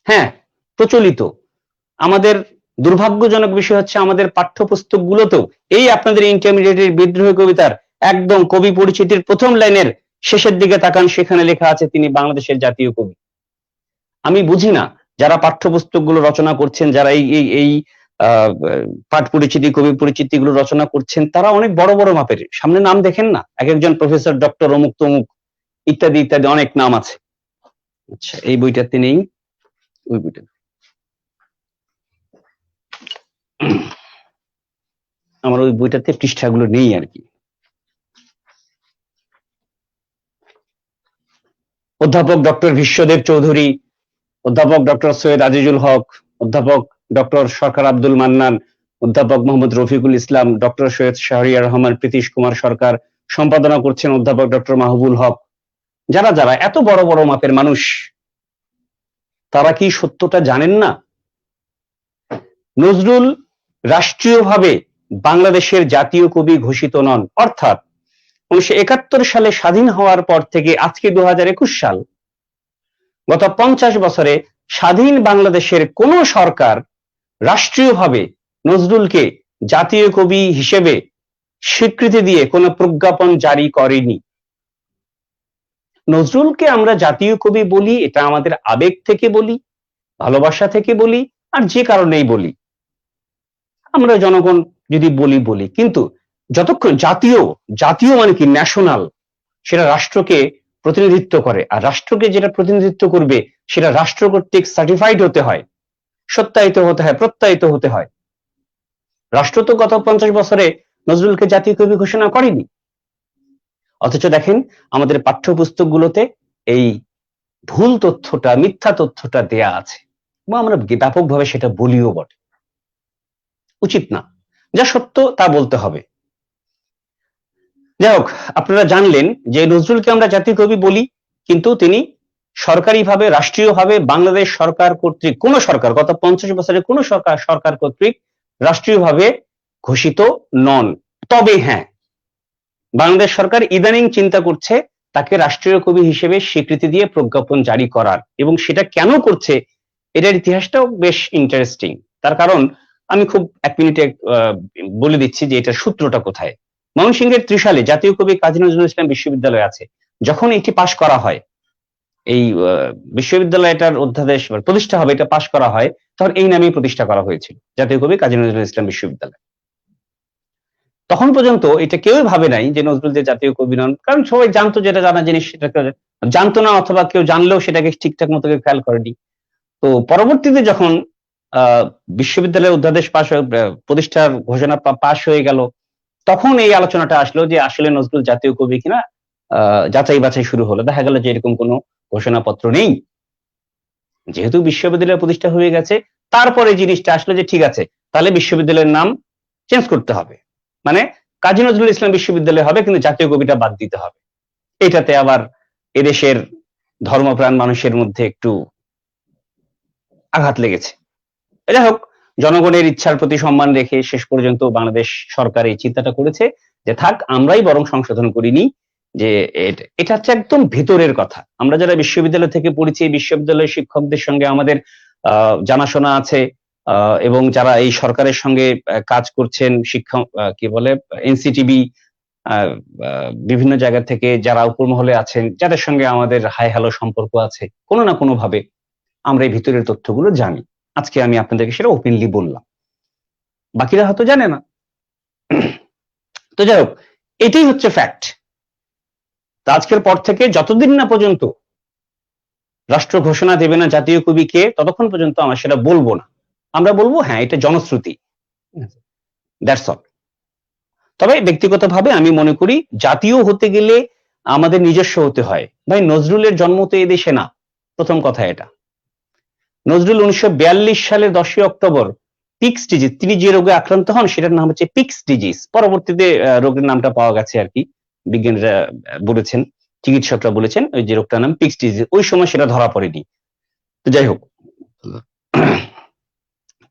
S1: হ্যাঁ প্রচলিত। আমাদের দুর্ভাগ্যজনক বিষয় হচ্ছে আমাদের পাঠ্যপুস্তকগুলোতেও এই আপনাদের ইন্টারমিডিয়েটের বিদ্রোহী কবিতার একদম কবি পরিচিতির প্রথম লাইনের শেষের দিকে তাকান, সেখানে লেখা আছে তিনি বাংলাদেশের জাতীয় কবি। আমি বুঝি না যারা পাঠ্যপুস্তকগুলো রচনা করছেন, যারা এই পাঠ পরিচিতি, কবি পরিচিতি গুলো রচনা করছেন, তারা অনেক বড় বড় মাপের, সামনে নাম দেখেন না, এক একজন প্রফেসর, ডক্টর অমুক তমুক ইত্যাদি ইত্যাদি, অনেক নাম আছে। আচ্ছা, এই বইটাতে নেই, ওই বইটা আমার ওই বইটাতে পৃষ্ঠাগুলো নেই আর কি। অধ্যাপক ডক্টর বিশ্বদেব চৌধুরী, অধ্যাপক ডক্টর সৈয়দ আজিজুল হক, অধ্যাপক ডক্টর সরকার আব্দুল মান্নান, অধ্যাপক মোহাম্মদ রফিকুল ইসলাম, ডক্টর সৈয়দ শাহরিয়ার রহমান, প্রীতিশ কুমার সরকার, সম্পাদনা করছেন অধ্যাপক ডক্টর মাহবুল হক। যারা যারা এত বড় বড় মাপের মানুষ, তারা কি সত্যটা জানেন না? নজরুল রাষ্ট্রীয়ভাবে বাংলাদেশের জাতীয় কবি ঘোষিত নন, অর্থাৎ 1971 সালে স্বাধীন হওয়ার পর থেকে আজকে 2021 সাল, গত 50 বছরে স্বাধীন বাংলাদেশের কোন সরকার রাষ্ট্রীয়ভাবে নজরুলকে জাতীয় কবি হিসেবে স্বীকৃতি দিয়ে কোন প্রজ্ঞাপন জারি করেনি। নজরুলকে আমরা জাতীয় কবি বলি, এটা আমাদের আবেগ থেকে বলি, ভালোবাসা থেকে বলি, আর যে কারণেই বলি, আমরা জনগণ যদি বলি, কিন্তু যতক্ষণ জাতীয় মানে কি, ন্যাশনাল, সেটা রাষ্ট্রকে প্রতিনিধিত্ব করে, আর রাষ্ট্রকে যেটা প্রতিনিধিত্ব করবে সেটা রাষ্ট্র কর্তৃক সার্টিফাইড হতে হয়, সত্যায়িত হতে হয়, প্রত্যায়িত হতে হয়। রাষ্ট্র তো গত 50 বছরে নজরুলকে জাতীয় কবি ঘোষণা করেনি। অথচ দেখেন আমাদের পাঠ্যপুস্তকগুলোতে এই ভুল তথ্যটা, মিথ্যা তথ্যটা দেয়া আছে, এবং আমরা ব্যাপকভাবে সেটা বলিও বটে। উচিত না, যা সত্য তা বলতে হবে। যাই হোক, আপনারা জানলেন যে নজরুলকে আমরা জাতীয় কবি বলি, কিন্তু তিনি সরকারিভাবে, রাষ্ট্রীয়ভাবে বাংলাদেশ সরকার কর্তৃক, কোন সরকার, গত 50 বছরে কোন সরকার কর্তৃক রাষ্ট্রীয়ভাবে ঘোষিত নন। তবে হ্যাঁ, বাংলাদেশ সরকার ইদানিং চিন্তা করছে তাকে রাষ্ট্রীয় কবি হিসেবে স্বীকৃতি দিয়ে প্রজ্ঞাপন জারি করার, এবং সেটা কেন করছে এটার ইতিহাসটাও বেশ ইন্টারেস্টিং। তার কারণ আমি খুব 1 মিনিটে বলে দিচ্ছি যে এটার সূত্রটা কোথায়। ময়মনসিংহের ত্রিশালে জাতীয় কবি কাজী নজরুল ইসলাম বিশ্ববিদ্যালয় আছে। যখন এটি পাশ করা হয়, এই বিশ্ববিদ্যালয়টার অধ্যাদেশ প্রতিষ্ঠা হবে, এটা পাশ করা হয়, তখন এই নামেই প্রতিষ্ঠা করা হয়েছিল, জাতীয় কবি কাজী নজরুল ইসলাম বিশ্ববিদ্যালয়। তখন পর্যন্ত এটা কেউই ভাবে নাই যে নজরুল যে জাতীয় কবি নন, কারণ সবাই জানতো, যেটা জানা জিনিস সেটাকে জানতো না, অথবা কেউ জানলেও সেটাকে ঠিকঠাক মতো খেয়াল করেনি। তো পরবর্তীতে যখন বিশ্ববিদ্যালয়ের অধ্যাদেশ পাশ হয়ে, প্রতিষ্ঠার ঘোষণা পাশ হয়ে গেল, তখন এই আলোচনাটা আসলো যে আসলে নজরুল জাতীয় কবি কিনা। যাচাই বাছাই শুরু হলো, দেখা গেল যে এরকম কোনো ঘোষণাপত্র নেই। যেহেতু বিশ্ববিদ্যালয় প্রতিষ্ঠা হয়ে গেছে, তারপরে জিনিসটা আসলো যে ঠিক আছে, তাহলে বিশ্ববিদ্যালয়ের নাম চেঞ্জ করতে হবে, মানে কাজী নজরুল ইসলাম বিশ্ববিদ্যালয় হবে, কিন্তু জাতীয় কবিটা বাদ দিতে হবে। এটাতে আবার এদেশের ধর্মপ্রাণ মানুষের মধ্যে একটু আঘাত লেগেছে। যাই হোক, জনগণের ইচ্ছার প্রতি সম্মান রেখে শেষ পর্যন্ত বাংলাদেশ সরকার এই চিন্তাটা করেছে যে থাক, আমরাই বরং সংশোধন করিনি। যে এটা হচ্ছে একদম ভেতরের কথা। আমরা যারা বিশ্ববিদ্যালয় থেকে পড়েছি, বিশ্ববিদ্যালয়ের শিক্ষকদের সঙ্গে আমাদের জানাশোনা আছে, এবং যারা এই সরকারের সঙ্গে কাজ করছেন, শিক্ষা কি বলে এনসিটিবি, বিভিন্ন জায়গা থেকে যারা উপর মহলে আছেন, যাদের সঙ্গে আমাদের হাই হ্যালো সম্পর্ক আছে, কোনো না কোনো ভাবে আমরা এই ভিতরের তথ্যগুলো জানি। আজকে আমি আপনাদেরকে সেটা ওপেনলি বললাম, বাকিরা হয়তো জানে না। তো যাই হোক, এটাই হচ্ছে ফ্যাক্ট। আজকের পর থেকে যতদিন না পর্যন্ত রাষ্ট্র ঘোষণা দেবে না জাতীয় কবি কে, ততক্ষণ পর্যন্ত আমরা সেটা বলবো না। আমরা বলবো হ্যাঁ, এটা জনশ্রুতি, দ্যাটস অল। তবে ব্যক্তিগতভাবে আমি মনে করি জাতীয় হতে গেলে আমাদের নিজস্ব হতে হয়। ভাই, নজরুলের জন্ম তো এই দেশে না, প্রথম কথা এটা। নজরুল 1942 সালের 10ই অক্টোবর পিক্স ডিজিজ, তিনি যে রোগে আক্রান্ত হন সেটার নাম হচ্ছে পিক্স ডিজিজ। পরবর্তীতে রোগের নামটা পাওয়া গেছে আর কি, বিজ্ঞানীরা বলেছেন, চিকিৎসকরা বলেছেন ওই যে রোগটার নাম পিক্স ডিজিজ। ওই সময় সেটা ধরা পড়েনি। তো যাই হোক,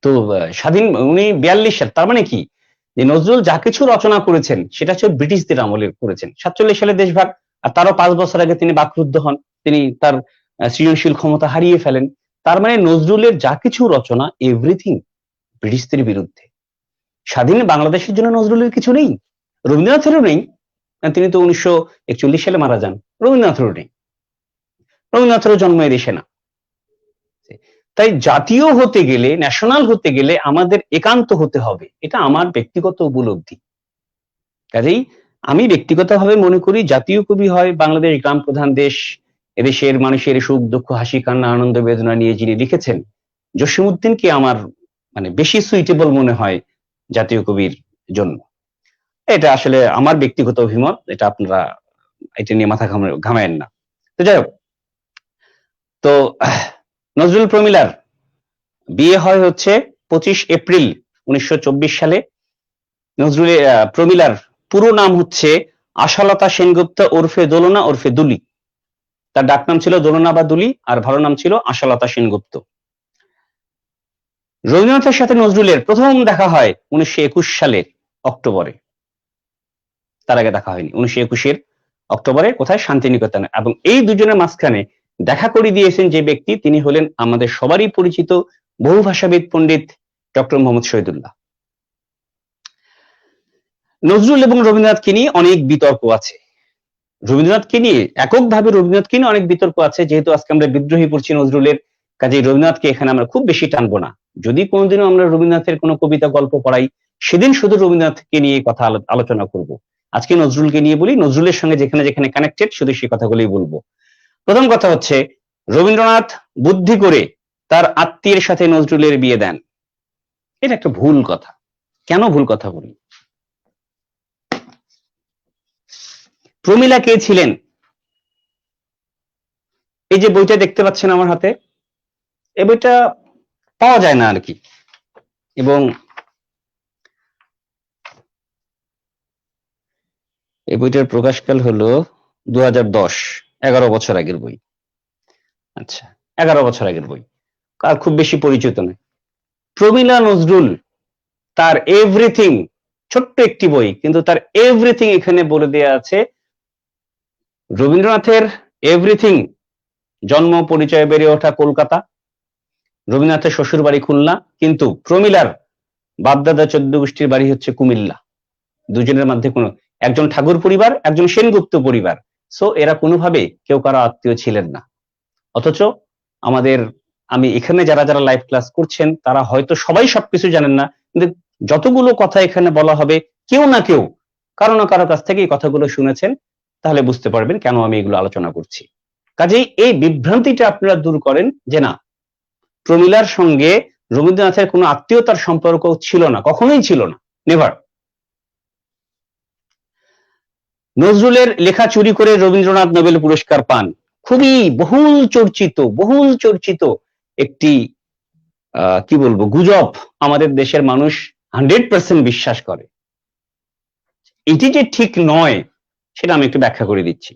S1: তো স্বাধীন 42 সাল, তার মানে কি যে নজরুল যা কিছু রচনা করেছেন সেটা হচ্ছে ব্রিটিশদের আমলে করেছেন। 47 সালে দেশভাগ, আর তারও 5 বছর আগে তিনি বাকরুদ্ধ হন, তিনি তার সৃজনশীল ক্ষমতা হারিয়ে ফেলেন। তার মানে নজরুলের যা কিছু রচনা, এভরিথিং ব্রিটিশদের বিরুদ্ধে। স্বাধীন বাংলাদেশের জন্য নজরুলের কিছু নেই, রবীন্দ্রনাথেরও নেই, তিনি তো 1941 সালে মারা যান। রবীন্দ্রনাথেরও নেই, রবীন্দ্রনাথেরও জন্ম এদেশে না। তাই জাতীয় হতে গেলে, ন্যাশনাল হতে গেলে আমাদের একান্ত হতে হবে, এটা আমার ব্যক্তিগত উপলব্ধি। কাজেই আমি ব্যক্তিগতভাবে মনে করি জাতীয় কবি হয় বাংলাদেশ গ্রাম প্রধান দেশ, এদেশের মানুষের সুখ দুঃখ হাসি কান্না আনন্দ বেদনা নিয়ে যিনি লিখেছেন, জসীমউদ্দিনকে আমার মানে বেশি সুইটেবল মনে হয় জাতীয় কবির জন্য। এটা আসলে আমার ব্যক্তিগত অভিমত, এটা আপনারা এটা নিয়ে মাথা ঘামায়েন না। তো যাই হোক, তো নজরুল প্রমিলার বিয়ে হয় হচ্ছে 25 এপ্রিল 1924 সালে। নজরুলের প্রমিলার পুরো নাম হচ্ছে আশালতা সেনগুপ্ত ওরফে দোলনা ওরফে দুলি। তার ডাক নাম ছিল দোলনা বা দুলি, আর ভালো নাম ছিল আশালতা সেনগুপ্ত। রবীন্দ্রনাথের সাথে নজরুলের প্রথম দেখা হয় 1921 সালের অক্টোবরে, তার আগে দেখা হয়নি। 1921 অক্টোবরে কোথায়? শান্তিনিকেতনে। এবং এই দুজনের মাঝখানে দেখা করে দিয়েছেন যে ব্যক্তি, তিনি হলেন আমাদের সবারই পরিচিত বহুভাষাবিদ পণ্ডিত ডক্টর মোহাম্মদ শহীদুল্লাহ। নজরুল এবং রবীন্দ্রনাথকে নিয়ে অনেক বিতর্ক আছে, রবীন্দ্রনাথকে নিয়ে এককভাবে রবীন্দ্রনাথকে নিয়ে অনেক বিতর্ক আছে। যেহেতু আজকে আমরা বিদ্রোহী পড়ছি নজরুলের, কাজেই রবীন্দ্রনাথকে এখানে আমরা খুব বেশি টানবো না। যদি কোনোদিনও আমরা রবীন্দ্রনাথের কোনো কবিতা গল্প পড়াই, সেদিন শুধু রবীন্দ্রনাথকে নিয়ে কথা আলোচনা করব। আজকে নজরুলকে নিয়ে বলি, নজরুলের সঙ্গে যেখানে যেখানে কানেক্টেড শুধু সেই কথাগুলোই বলবো। প্রথম কথা হচ্ছে, রবীন্দ্রনাথ বুদ্ধি করে তার আত্মীয়ের সাথে নজরুলের বিয়ে দেন। এটা একটা ভুল কথা। কেন ভুল কথা বলি? প্রমীলা কে ছিলেন? এই যে বইটা দেখতে পাচ্ছেন আমার হাতে, এই বইটা পাওয়া যায় না আর কি, এবং এই বইটার প্রকাশকাল হলো 2010, 11 বছর আগের বই। আচ্ছা, 11 বছর আগের বই, আর খুব বেশি পরিচিত নয়। প্রমীলা নজরুল, তার এভরিথিং, ছোট্ট একটি বই, কিন্তু তার এভরিথিং এখানে বলে দেয়া আছে। রবীন্দ্রনাথের এভরিথিং, জন্ম পরিচয় বেড়ে ওঠা কলকাতা, রবীন্দ্রনাথের শ্বশুর বাড়ি খুলনা, কিন্তু প্রমীলার বাপদাদা 14 গোষ্ঠীর বাড়ি হচ্ছে কুমিল্লা। দুজনের মধ্যে কোনো, একজন ঠাকুর পরিবার, একজন সেনগুপ্ত পরিবার। সো এরা কোনোভাবে কেউ কারো আত্মীয় ছিলেন না। অথচ আমাদের, আমি এখানে যারা যারা লাইভ ক্লাস করছেন তারা হয়তো সবাই সবকিছু জানেন না, কিন্তু যতগুলো কথা এখানে বলা হবে, কেউ না কেউ কারো না কারো কাছ থেকে এই কথাগুলো শুনেছেন, তাহলে বুঝতে পারবেন কেন আমি এগুলো আলোচনা করছি। কাজেই এই বিভ্রান্তিটা আপনারা দূর করেন যে না, প্রমীলার সঙ্গে রবীন্দ্রনাথের কোনো আত্মীয়তার সম্পর্ক ছিল না, কখনোই ছিল না, নেভার। নজরুলের লেখা চুরি করে রবীন্দ্রনাথ নোবেল পুরস্কার পান, খুবই বহুল চর্চিত একটি কি বলবো গুজব আমাদের দেশের মানুষ 100% বিশ্বাস করে। এটি যে ঠিক নয় সেটা আমি একটু ব্যাখ্যা করে দিচ্ছি।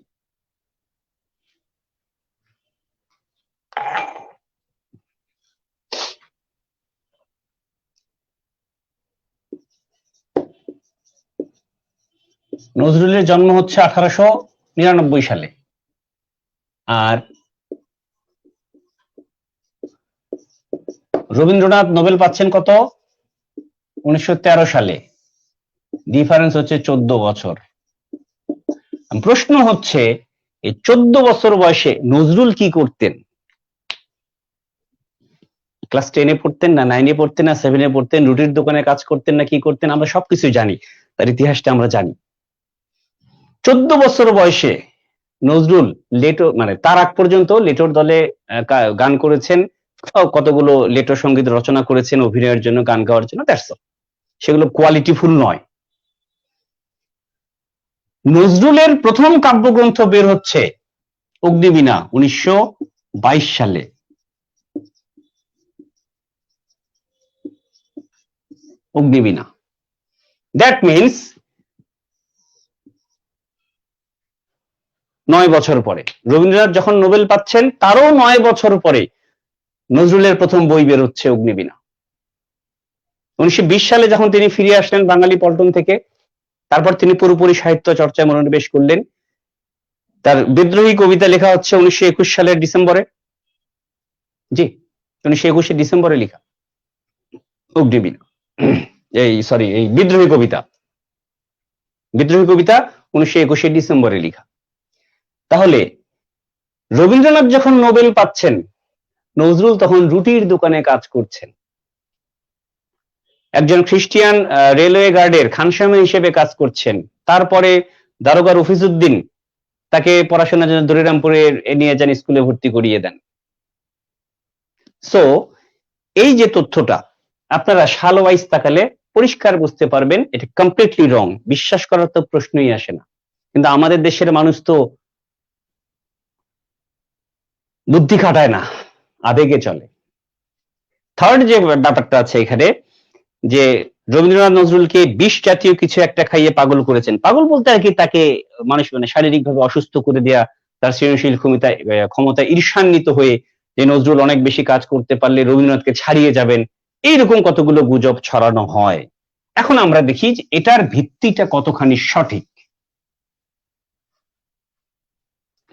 S1: নজরুলের জন্ম হচ্ছে 1899 সালে, আর রবীন্দ্রনাথ নোবেল পাচ্ছেন কত? 1913 সালে। ডিফারেন্স হচ্ছে 14 বছর। প্রশ্ন হচ্ছে এই 14 বছর বয়সে নজরুল কি করতেন? ক্লাস 10-এ পড়তেন, না 9-এ পড়তেন, না 7-এ পড়তেন, রুটির দোকানে কাজ করতেন, না কি করতেন? আমরা সবকিছু জানি, তার ইতিহাসটা আমরা জানি। 14 বছর বয়সে নজরুল লেটো মানে তার আগ পর্যন্ত লেটোর দলে গান করেছেন, কতগুলো লেটো সঙ্গীত রচনা করেছেন অভিনয়ের জন্য, গান গাওয়ার জন্য, দ্যাটস অল। সেগুলো কোয়ালিটিফুল নয়। নজরুলের প্রথম কাব্যগ্রন্থ বের হচ্ছে অগ্নিবীণা 1922 সালে। অগ্নিবীণা, দ্যাট মিনস 9 বছর পরে। রবীন্দ্রনাথ যখন নোবেল পাচ্ছেন তারও 9 বছর পরে নজরুলের প্রথম বই বের হচ্ছে অগ্নিবীণা। 1920 সালে যখন তিনি ফিরে আসলেন বাঙালি পল্টন থেকে, তারপর তিনি পুরোপুরি সাহিত্য চর্চায় মনোনিবেশ করলেন। তার বিদ্রোহী কবিতা লেখা হচ্ছে 1921 সালের ডিসেম্বরে। জি, 1921 ডিসেম্বরে লেখা অগ্নিবীণা। এই বিদ্রোহী কবিতা 1921 ডিসেম্বরে লেখা। তাহলে রবীন্দ্রনাথ যখন নোবেল পাচ্ছেন, নজরুল তখন রুটির দোকানে কাজ করছেন। একজন খ্রিস্টিয়ান রেলওয়ে গার্ডের খানসামা হিসেবে কাজ করছেন। তারপরে দারোগা রফিজউদ্দিন তাকে পড়াশোনার জন্য দরিরামপুরে নিয়ে যান, স্কুলে ভর্তি করিয়ে দেন। সো এই যে তথ্যটা আপনারা সাল ওয়াইজ তাকালে পরিষ্কার বুঝতে পারবেন এটা কমপ্লিটলি রং। বিশ্বাস করার তো প্রশ্নই আসে না, কিন্তু আমাদের দেশের মানুষ তো বুদ্ধি খাটায় না, আবেগে চলে। থার্ড যে ব্যাপারটা আছে এখানে, যে রবীন্দ্রনাথ নজরুলকে বিষ জাতীয় কিছু একটা খাইয়ে পাগল করেছেন। পাগল বলতে আর কি, তাকে মানুষ মানে শারীরিকভাবে অসুস্থ করে দেয়া, তার সৃজনশীল ক্ষমতা ঈর্ষান্বিত হয়ে যে নজরুল অনেক বেশি কাজ করতে পারলে রবীন্দ্রনাথকে ছাড়িয়ে যাবেন, এইরকম কতগুলো গুজব ছড়ানো হয়। এখন আমরা দেখি যে এটার ভিত্তিটা কতখানি সঠিক।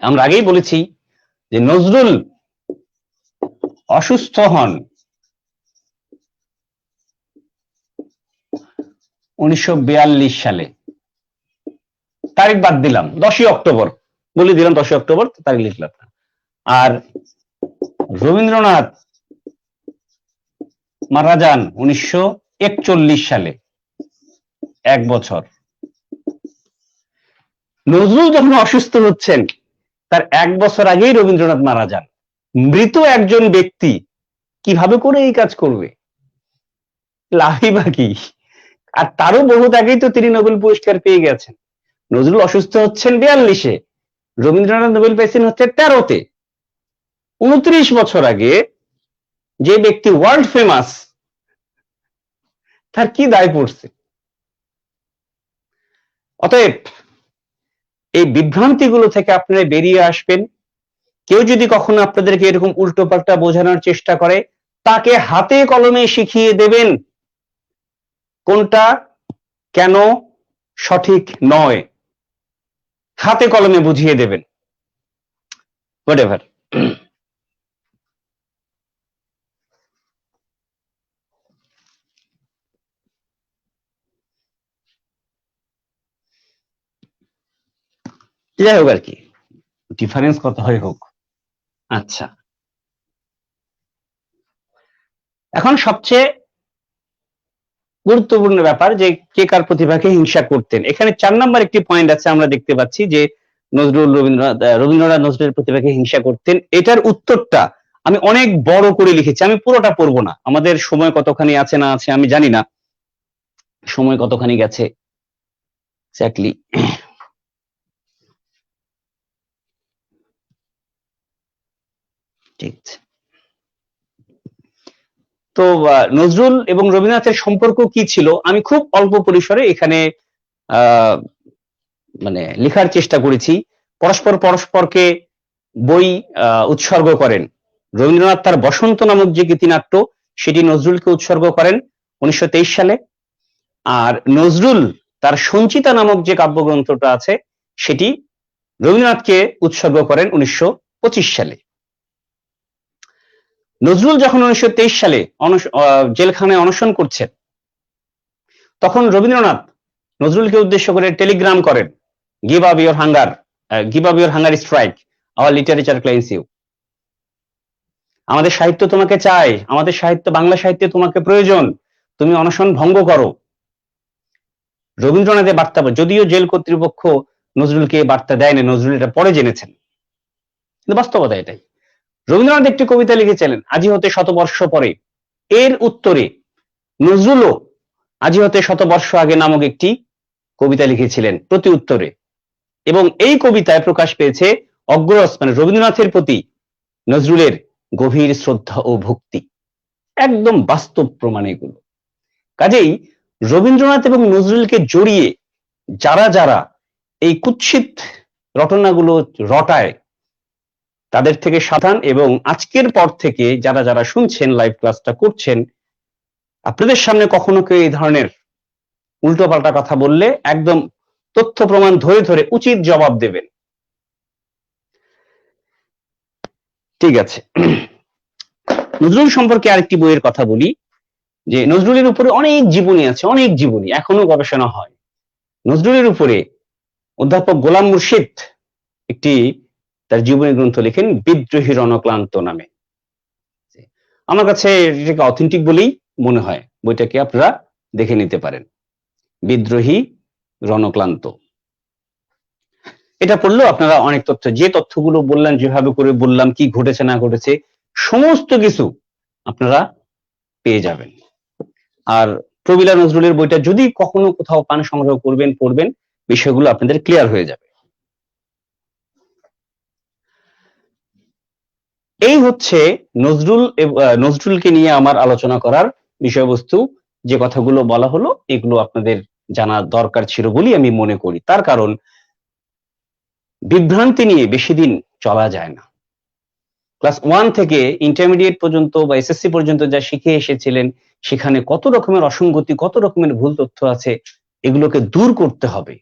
S1: আমরা আগেই বলেছি যে নজরুল অসুস্থ হন 1942 সালে। তারিখ বাদ দিলাম, 10ই অক্টোবর বলে দিলাম, 10ই অক্টোবর তারিখ লিখলাম। আর রবীন্দ্রনাথ মারা যান 1941 সালে, 1 বছর। নজরুল যখন অসুস্থ হচ্ছেন তার 1 বছর আগেই রবীন্দ্রনাথ মারা যান। মৃত একজন ব্যক্তি কিভাবে করে এই কাজ করবে? লাভই বা কি? আর তারও বহুত আগেই তো তিনি নোবেল পুরস্কার পেয়ে গেছেন। নজরুল অসুস্থ হচ্ছেন 42-এ, রবীন্দ্রনাথ নোবেল পেয়েছেন হচ্ছে 13-তে। 29 বছর আগে যে ব্যক্তি ওয়ার্ল্ড ফেমাস, তার কি দায় পড়ছে? অতএব এই বিভ্রান্তিগুলো থেকে আপনারা বেরিয়ে আসবেন। কেউ যদি কখনো আপনাদেরকে এরকম উল্টোপাল্টা বোঝানোর চেষ্টা করে, তাকে হাতে কলমে শিখিয়ে দেবেন কোনটা কেন সঠিক নয়, হাতে কলমে বুঝিয়ে দেবেন। হোয়াটএভার। যাই হোক আর কি, ডিফারেন্স কত হয় হোক। আচ্ছা, এখন সবচেয়ে গুরুত্বপূর্ণ ব্যাপার যে কে কার প্রতিভাকে হিংসা করতেন। এখানে 4 নাম্বার একটি পয়েন্ট আছে, আমরা দেখতে পাচ্ছি যে রবীন্দ্রনাথ নজরুলের প্রতিভাকে হিংসা করতেন। এটার উত্তরটা আমি অনেক বড় করে লিখেছি, আমি পুরোটা পড়বো না, আমাদের সময় কতখানি আছে না আছে আমি জানি না, সময় কতখানি গেছে এক্স্যাক্টলি। ঠিক আছে, তো নজরুল এবং রবীন্দ্রনাথের সম্পর্ক কি ছিল আমি খুব অল্প পরিসরে এখানে মানে লেখার চেষ্টা করেছি। পরস্পরকে বই উৎসর্গ করেন। রবীন্দ্রনাথ তার বসন্ত নামক যে গীতিনাট্য সেটি নজরুলকে উৎসর্গ করেন 1923 সালে। আর নজরুল তার সঞ্চিতা নামক যে কাব্যগ্রন্থটা আছে সেটি রবীন্দ্রনাথকে উৎসর্গ করেন 1925 সালে। নজরুল যখন 1923 সালে জেলখানায় অনশন করছেন, তখন রবীন্দ্রনাথ নজরুলকে উদ্দেশ্য করে টেলিগ্রাম করেন, give up your hunger strike, our literature claims you. আমাদের সাহিত্য তোমাকে চায়, আমাদের সাহিত্য, বাংলা সাহিত্যে তোমাকে প্রয়োজন, তুমি অনশন ভঙ্গ করো। রবীন্দ্রনাথের বার্তা, যদিও জেল কর্তৃপক্ষ নজরুলকে বার্তা দেয়নি, নজরুল এটা পরে জেনেছেন, কিন্তু বাস্তবতা এটাই। রবীন্দ্রনাথ একটি কবিতা লিখেছিলেন আজি হতে শতবর্ষ পরে, এর উত্তরে নজরুলও আজি হতে শতবর্ষ আগে নামক একটি কবিতা লিখেছিলেন প্রতি উত্তরে, এবং এই কবিতায় প্রকাশ পেয়েছে অগ্রজ মানে রবীন্দ্রনাথের প্রতি নজরুলের গভীর শ্রদ্ধা ও ভক্তি। একদম বাস্তব প্রমাণ এগুলো। কাজেই রবীন্দ্রনাথ এবং নজরুলকে জড়িয়ে যারা যারা এই কুৎসিত রটনাগুলো রটায় তাদের থেকে সাবধান, এবং আজকের পর থেকে যারা যারা শুনছেন, লাইভ ক্লাসটা করছেন, আপনাদের সামনে কখনো কেউ এই ধরনের উল্টোপাল্টা কথা বললে একদম তথ্য প্রমাণ ধরে ধরে উচিত জবাব দেবেন। ঠিক আছে, নজরুল সম্পর্কে আরেকটি বইয়ের কথা বলি, যে নজরুলের উপরে অনেক জীবনী আছে, অনেক জীবনী এখনো গবেষণা হয়। নজরুলের উপরে অধ্যাপক গোলাম মুর্শিদ একটি তার জীবনী গ্রন্থ লেখেন বিদ্রোহী রণক্লান্ত নামে। আমার কাছে এটাকে অথেন্টিক বলেই মনে হয়, বইটাকে আপনারা দেখে নিতে পারেন, বিদ্রোহী রণক্লান্ত। এটা পড়লেও আপনারা অনেক তথ্য, যে তথ্যগুলো বললাম, যেভাবে করে বললাম, কি ঘটেছে না ঘটেছে সমস্ত কিছু আপনারা পেয়ে যাবেন। আর প্রবীলা নজরুলের বইটা যদি কখনো কোথাও পান, সংগ্রহ করবেন, পড়বেন, বিষয়গুলো আপনাদের ক্লিয়ার হয়ে যাবে। এই হচ্ছে নজরুলকে নিয়ে আমার আলোচনা করার বিষয়বস্তু। যে কথাগুলো বলা হলো এগুলো আপনাদের জানা দরকার ছিল বলেই আমি মনে করি। তার কারণ বিভ্রান্তি নিয়ে বেশি দিন চলা যায় না। ক্লাস 1 থেকে ইন্টারমিডিয়েট পর্যন্ত বা এসএসসি পর্যন্ত যা শিখে এসেছিলেন, সেখানে কত রকমের অসঙ্গতি, কত রকমের ভুল তথ্য আছে, এগুলোকে দূর করতে হবে।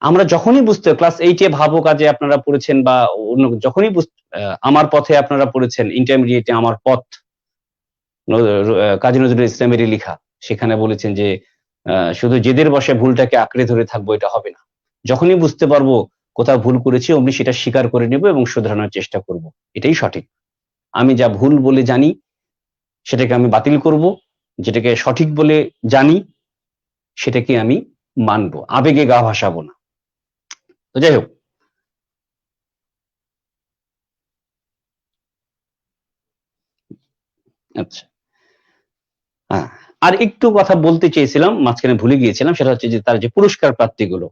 S1: আমরা যখনই বুঝতে, ক্লাস 8 এ ভাবো কাজে আপনারা পড়েছেন, বা অন্য যখনই আমার পথে আপনারা পড়েছেন, ইন্টারমিডিয়েটে আমার পথ কাজী নজরুল ইসলামের লেখা, সেখানে বলেছেন যে শুধু জেদের বসে ভুলটাকে আঁকড়ে ধরে থাকবো, এটা হবে না। যখনই বুঝতে পারবো কোথাও ভুল করেছি, অমনি সেটা স্বীকার করে নেব এবং শুধরানোর চেষ্টা করব, এটাই সঠিক। আমি যা ভুল বলে জানি সেটাকে আমি বাতিল করব, যেটাকে সঠিক বলে জানি সেটাকে আমি মানব, আবেগে গা ভাসাবো না। তো যাই হোক, আচ্ছা, হ্যাঁ, আর একটু কথা বলতে চেয়েছিলাম, মাঝখানে ভুলে গিয়েছিলাম, সেটা হচ্ছে যে তার যে পুরস্কার প্রাপ্তিগুলো।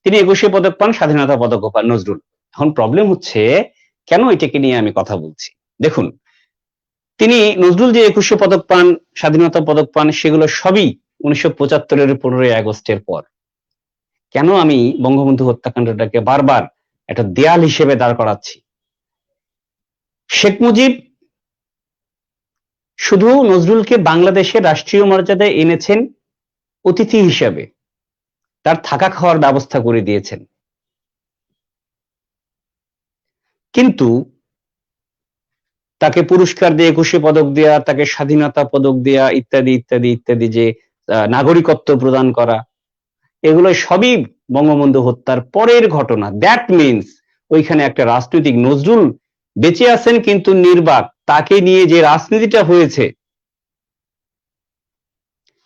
S1: তিনি 21শে পদক পান, স্বাধীনতা পদক পান নজরুল। এখন প্রবলেম হচ্ছে কেন এটাকে নিয়ে আমি কথা বলছি। দেখুন, নজরুল যে 21শে পদক পান, স্বাধীনতা পদক পান, সেগুলো সবই 1975-এর 15ই আগস্টের পর। কেন আমি বঙ্গবন্ধু হত্যাকাণ্ডটাকে বারবার একটা দেয়াল হিসেবে দাঁড় করাচ্ছি? শেখ মুজিব শুধু নজরুলকে বাংলাদেশের রাষ্ট্রীয় মর্যাদায় এনেছেন অতিথি হিসেবে, তার থাকা খাওয়ার ব্যবস্থা করে দিয়েছেন, কিন্তু তাকে পুরস্কার দিয়ে 21শে পদক দেয়া, তাকে স্বাধীনতা পদক দেয়া, ইত্যাদি ইত্যাদি ইত্যাদি, যে নাগরিকত্ব প্রদান করা, এগুলো সবই বঙ্গবন্ধু হত্যার পরের ঘটনা। দ্যাট মিনস ওইখানে একটা রাজনৈতিক, নজরুল বেঁচে আছেন কিন্তু নির্বাক, তাকে নিয়ে যে রাজনীতিটা হয়েছে,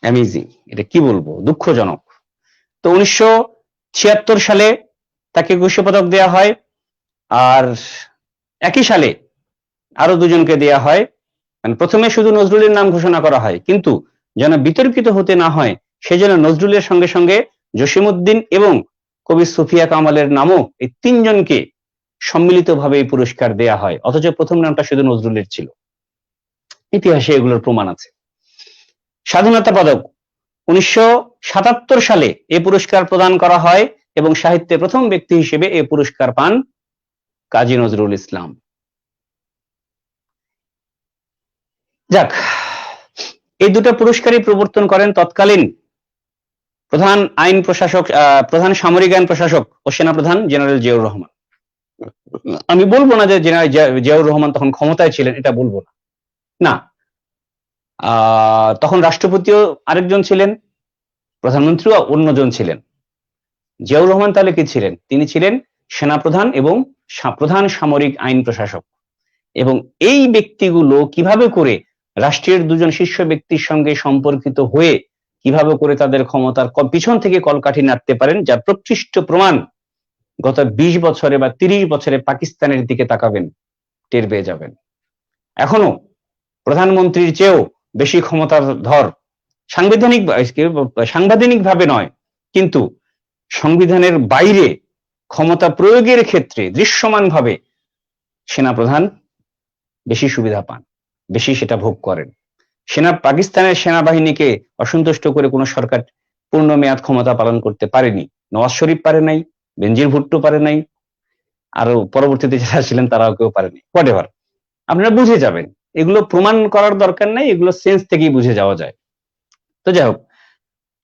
S1: অ্যামেজিং, এটা কি বলবো, দুঃখজনক। তো 1976 সালে তাকে 21শে পদক দেয়া হয়, আর একই সালে আরো দুজনকে দেয়া হয়। মানে প্রথমে শুধু নজরুলের নাম ঘোষণা করা হয়, কিন্তু যেন বিতর্কিত হতে না হয় সেজন্য নজরুলের সঙ্গে সঙ্গে জসিমউদ্দিন এবং কবি সুফিয়া কামালের নামও, এই তিনজনকে সম্মিলিতভাবে এই পুরস্কার দেয়া হয়, অথচ প্রথম নামটা শুধু নজরুলের ছিল। ইতিহাসে এগুলোর প্রমাণ আছে। স্বাধীনতা পদক 1977 সালে এই পুরস্কার প্রদান করা হয় এবং সাহিত্যে প্রথম ব্যক্তি হিসেবে এই পুরস্কার পান কাজী নজরুল ইসলাম। যাক, এই দুটো পুরস্কারই প্রবর্তন করেন তৎকালীন প্রধান আইন প্রশাসক, প্রধান সামরিক আইন প্রশাসক ও সেনাপ্রধান জেনারেল জিয়াউর রহমান। আমি বলবো না যে জেনারেল জিয়াউর রহমান তখন ক্ষমতায় ছিলেন, এটা বলবো না, না, তখন রাষ্ট্রপতিও আরেকজন ছিলেন, প্রধানমন্ত্রীও অন্যজন ছিলেন। জিয়াউর রহমান তাহলে কি ছিলেন? তিনি ছিলেন সেনাপ্রধান এবং প্রধান সামরিক আইন প্রশাসক। এবং এই ব্যক্তিগুলো কিভাবে করে রাষ্ট্রের দুজন শীর্ষ ব্যক্তির সঙ্গে সম্পর্কিত হয়ে কিভাবে করে তাদের ক্ষমতার পিছন থেকে কলকাঠি নাড়তে পারেন, যার প্রকৃষ্ট প্রমাণ গত 20 বছরে বা 30 বছরে পাকিস্তানের দিকে তাকাবেন, টের পেয়ে যাবেন। এখনো প্রধানমন্ত্রীর চেয়েও বেশি ক্ষমতার ধর সাংবিধানিক ভাবে নয়, কিন্তু সংবিধানের বাইরে ক্ষমতা প্রয়োগের ক্ষেত্রে দৃশ্যমানভাবে সেনাপ্রধান বেশি সুবিধা পান, বেশি সেটা ভোগ করেন। পাকিস্তানের সেনাবাহিনীকে অসন্তুষ্ট করে কোনো সরকার পূর্ণ মেয়াদ ক্ষমতা পালন করতে পারেনি। নওয়াজ শরীফ পারে নাই, বেনজির ভুট্টো পারে নাই, আরো পরবর্তীতে যারা ছিলেন তারাও কেউ পারেনি। হোয়াটএভার, আপনারা বুঝে যাবেন, এগুলো প্রমাণ করার দরকার নাই, এগুলো সেন্স থেকেই বুঝে যাওয়া যায়। তো যাই হোক,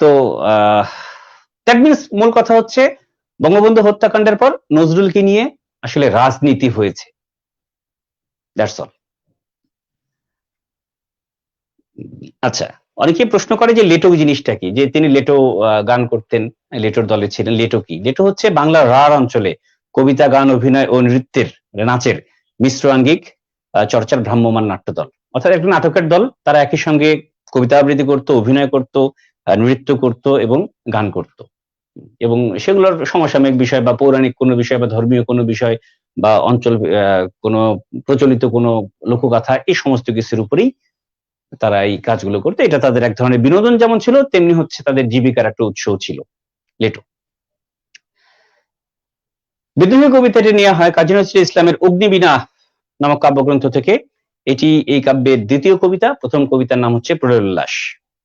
S1: তো দ্যাট মিনস মূল কথা হচ্ছে বঙ্গবন্ধু হত্যাকাণ্ডের পর নজরুলকে নিয়ে আসলে রাজনীতি হয়েছে, দ্যাটস অল। আচ্ছা, অনেকে প্রশ্ন করে যে লেটো জিনিসটা কি, যে তিনি লেটো গান করতেন, লেটোর দলে ছিলেন। লেটো কি? লেটো হচ্ছে বাংলার রাঢ় অঞ্চলে কবিতা, গান, অভিনয় ও নৃত্যের, নাচের মিশ্র আঙ্গিক চর্চার ভ্রাম্যমান নাট্য দল, অর্থাৎ একটা নাটকের দল। তারা একই সঙ্গে কবিতা আবৃত্তি করত, অভিনয় করত, নৃত্য করত এবং গান করত, এবং সেগুলোর সমসাময়িক বিষয় বা পৌরাণিক কোনো বিষয় বা ধর্মীয় কোনো বিষয় বা অঞ্চল কোনো প্রচলিত কোনো লোকগাথা, এই সমস্ত কিছুর উপরেই তারা এই কাজগুলো করতো। এটা তাদের এক ধরনের বিনোদন যেমন ছিল, তেমনি হচ্ছে তাদের জীবিকার একটা উৎসও ছিল লেটো। বিদ্রোহী কবিতাটি নেওয়া হয় কাজী নজরুল ইসলামের অগ্নিবীণা নামক কাব্যগ্রন্থ থেকে। এটি এই কাব্যের দ্বিতীয় কবিতা। প্রথম কবিতার নাম হচ্ছে প্রলয় উল্লাস।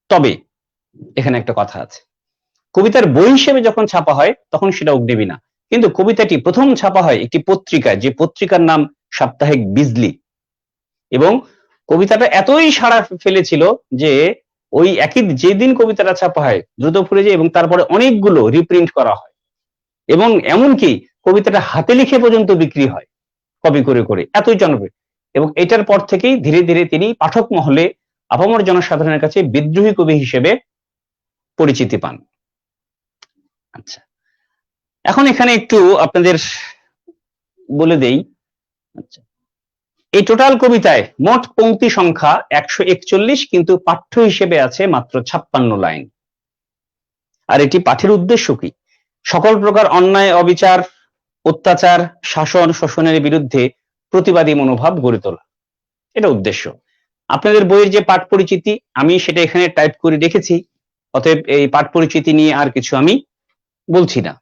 S1: তবে এখানে একটা কথা আছে, কবিতার বই হিসেবে যখন ছাপা হয় তখন সেটা অগ্নিবীণা, কিন্তু কবিতাটি প্রথম ছাপা হয় একটি পত্রিকায়, যে পত্রিকার নাম সাপ্তাহিক বিজলি, এবং কবিতাটা এতই সাড়া ফেলেছিল যে ওই একই যেদিন কবিতাটা ছাপা হয় দ্রুত ফুরে যায় এবং তারপরে অনেকগুলো রিপ্রিন্ট করা হয়, এবং এমনকি কবিতাটা হাতে লিখে পর্যন্ত বিক্রি হয় কপি করে করে, এতই জনপ্রিয়। এবং এটার পর থেকেই ধীরে ধীরে তিনি পাঠক মহলে, আপামর জনসাধারণের কাছে বিদ্রোহী কবি হিসেবে পরিচিতি পান। আচ্ছা, এখন এখানে একটু আপনাদের বলে দেই। আচ্ছা, এই টোটাল কবিতায় মোট পংক্তি সংখ্যা 141, কিন্তু পাঠ্য হিসেবে আছে মাত্র 56 লাইন। আর এটি পাঠের উদ্দেশ্য কি? সকল প্রকার অন্যায়, অবিচার, অত্যাচার, শাসন, শোষণের বিরুদ্ধে প্রতিবাদী মনোভাব গড়ে তোলা, এটা উদ্দেশ্য। আপনাদের বইয়ের যে পাঠ পরিচিতি, আমি সেটা এখানে টাইপ করে রেখেছি, অতএব এই পাঠ পরিচিতি নিয়ে আর কিছু আমি বলছি না।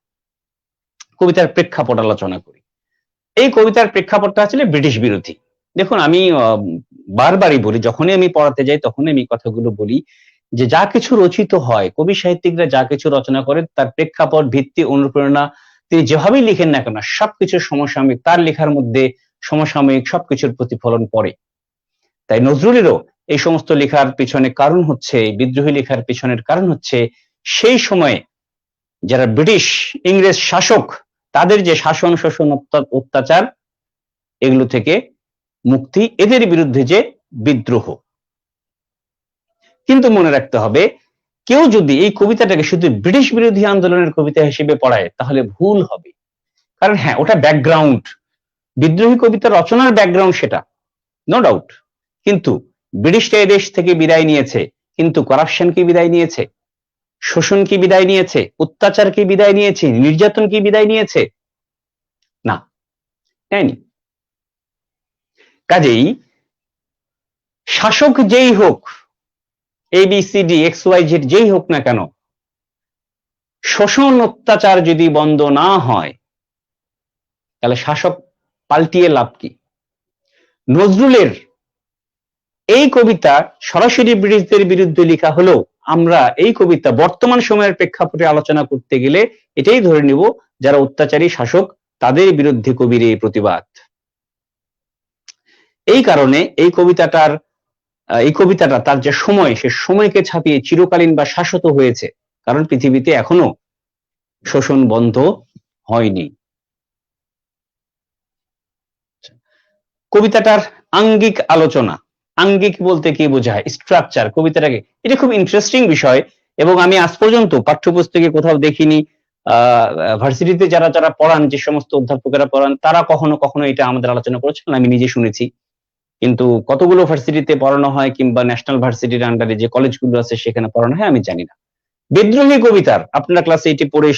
S1: কবিতার প্রেক্ষাপট আলোচনা করি। এই কবিতার প্রেক্ষাপটটা আসলে ব্রিটিশ বিরোধী। দেখুন, আমি বারবারই বলি, যখনই আমি পড়াতে যাই তখনই আমি কথাগুলো বলি যে যা কিছু রচিত হয়, কবি সাহিত্যিকরা যা কিছু রচনা করেন, তার প্রেক্ষাপট, ভিত্তি, অনুপ্রেরণা, তিনি যেভাবেই লিখেন না কেন, সবকিছু সমসাময়িক, তার লেখার মধ্যে সমসাময়িক সবকিছুর প্রতিফলন পড়ে। তাই নজরুলেরও এই সমস্ত লেখার পিছনে কারণ হচ্ছে, বিদ্রোহী লেখার পিছনের কারণ হচ্ছে সেই সময়ে যারা ব্রিটিশ ইংরেজ শাসক, তাদের যে শাসন, শোষণ, অত্যাচার, এগুলো থেকে মুক্তি, এদের বিরুদ্ধে যে বিদ্রোহ। কিন্তু মনে রাখতে হবে, কেউ যদি এই কবিতাটাকে শুধু ব্রিটিশ বিরোধী আন্দোলনের কবিতা হিসেবে পড়ায় তাহলে ভুল হবে। কারণ হ্যাঁ, ওটা ব্যাকগ্রাউন্ড, বিদ্রোহী কবিতা রচনার ব্যাকগ্রাউন্ড সেটা, নো ডাউট। কিন্তু ব্রিটিশরা এই দেশ থেকে বিদায় নিয়েছে, কিন্তু করাপশন কি বিদায় নিয়েছে? শোষণ কি বিদায় নিয়েছে? অত্যাচার কি বিদায় নিয়েছে? নির্যাতন কি বিদায় নিয়েছে? না, নেয়নি। কাজেই শাসক যেই হোক, ABCD XYZ যেই হোক না কেন, শোষণ অত্যাচার যদি বন্ধ না হয় তাহলে শাসক পাল্টিয়ে লাভ কি? নজরুলের এই কবিতা সরাসরি ব্রিটিশদের বিরুদ্ধে লেখা হলেও আমরা এই কবিতা বর্তমান সময়ের প্রেক্ষাপটে আলোচনা করতে গেলে এটাই ধরে নিব যারা অত্যাচারী শাসক তাদের বিরুদ্ধে কবির এই প্রতিবাদ। এই কারণে এই কবিতাটা তার যে সময়, সে সময়কে ছাপিয়ে চিরকালীন বা শাশ্বত হয়েছে, কারণ পৃথিবীতে এখনো শোষণ বন্ধ হয়নি। কবিতাটার আঙ্গিক আলোচনা, আঙ্গিক বলতে কি বোঝায়, স্ট্রাকচার, কবিতাটাকে, এটা খুব ইন্টারেস্টিং বিষয় এবং আমি আজ পর্যন্ত পাঠ্যপুস্তকে কোথাও দেখিনি। ভার্সিটিতে যারা পড়ান, যে সমস্ত অধ্যাপকেরা পড়ান, তারা কখনো কখনো এটা আমাদের আলোচনা করেছেন, আমি নিজে শুনেছি। কিন্তু কতগুলো ভার্সিটিতে পড়ানো হয় কিংবা ন্যাশনাল ভার্সিটির আন্ডারে যে কলেজগুলো আছে সেখানে পড়ানো হয় আমি জানি না। বিদ্রোহী কবিতার আপনারা ক্লাস 8-এ পড়ে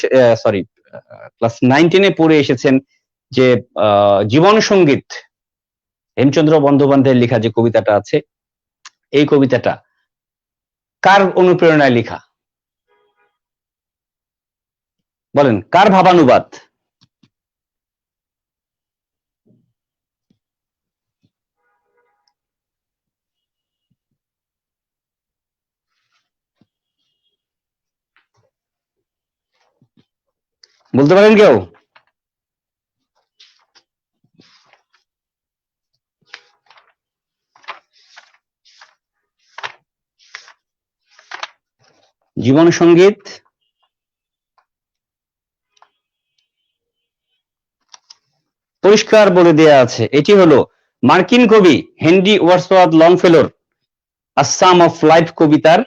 S1: ক্লাস 9-10-এ পড়ে এসেছেন যে জীবন সঙ্গীত, হেমচন্দ্র বন্দ্যোপাধ্যায়ের লেখা যে কবিতাটা আছে, এই কবিতাটা কার অনুপ্রেরণায় লেখা বলেন, কার ভাবানুবাদ? বলতে পারেন কেউ? জীবন সঙ্গীত পরিষ্কার বলে দেয়া আছে, এটি হলো মার্কিন কবি হেনরি ওয়ার্ডসওয়ার্থ লংফেলোর আ সাম অফ লাইফ কবিতার